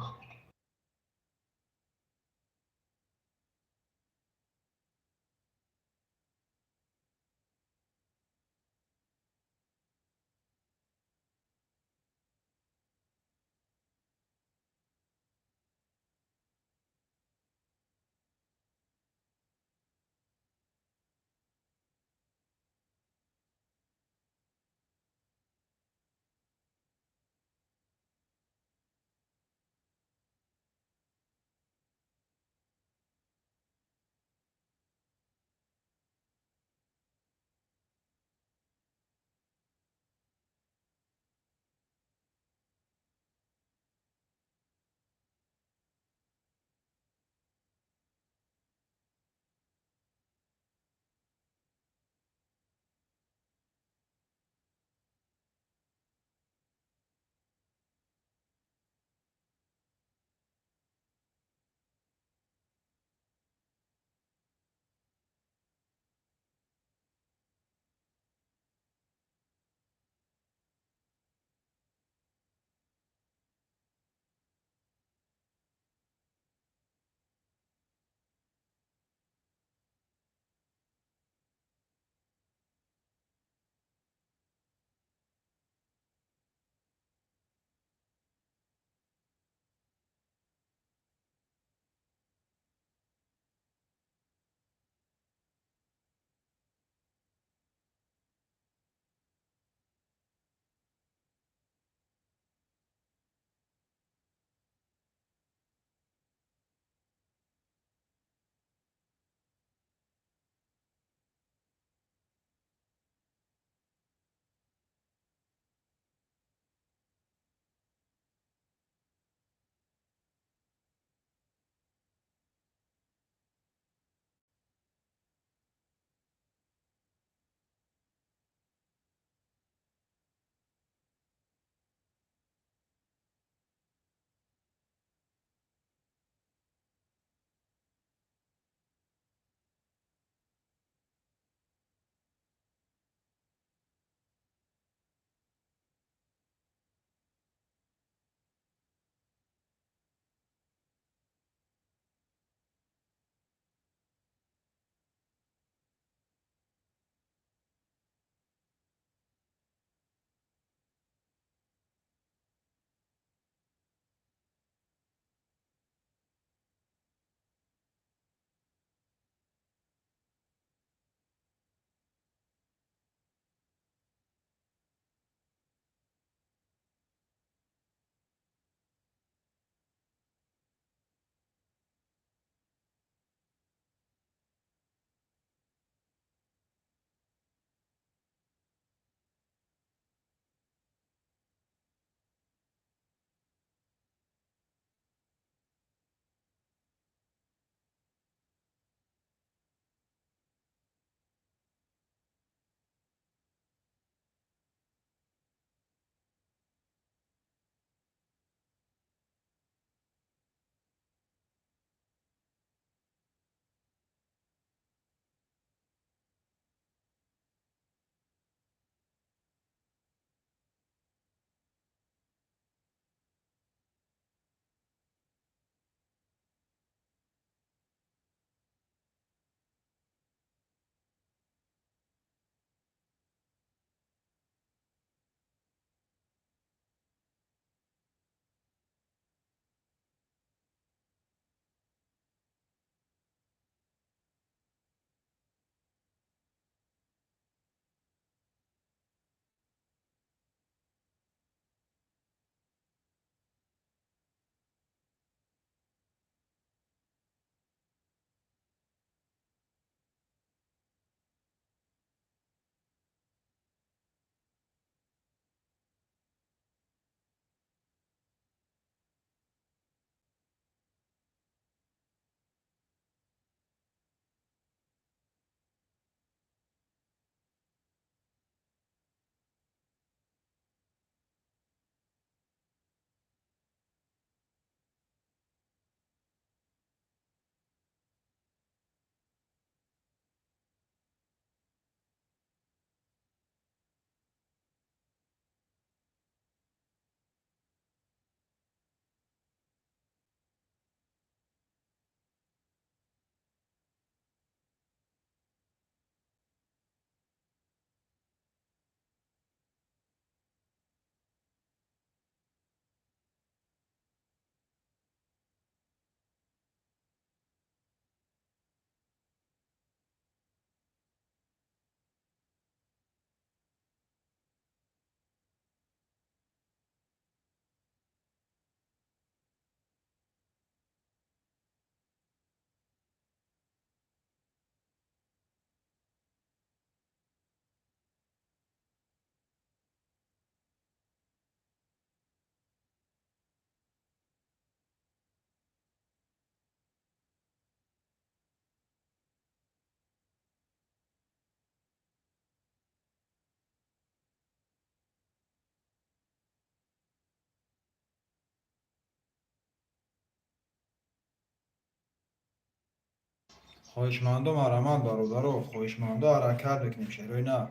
خواهشمندم مرحمت برادرو، خواهشمندم حرکت بکنیم شروع نه.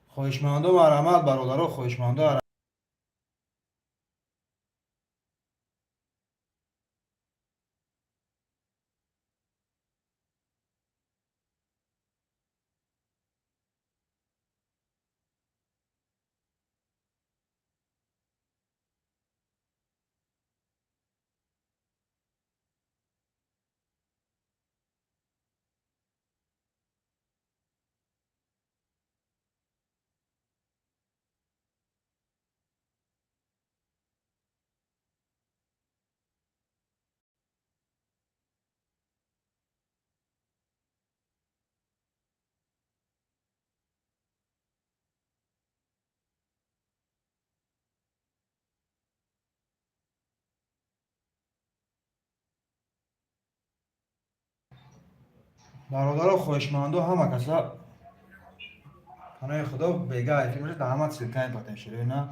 خواهشمندم مرحمت برادرو، خواهشمندم. برادرو خواهشمندم همه کسا پناه خدا بگه ایفی میشه دعمت سلطان پتن شروع نه.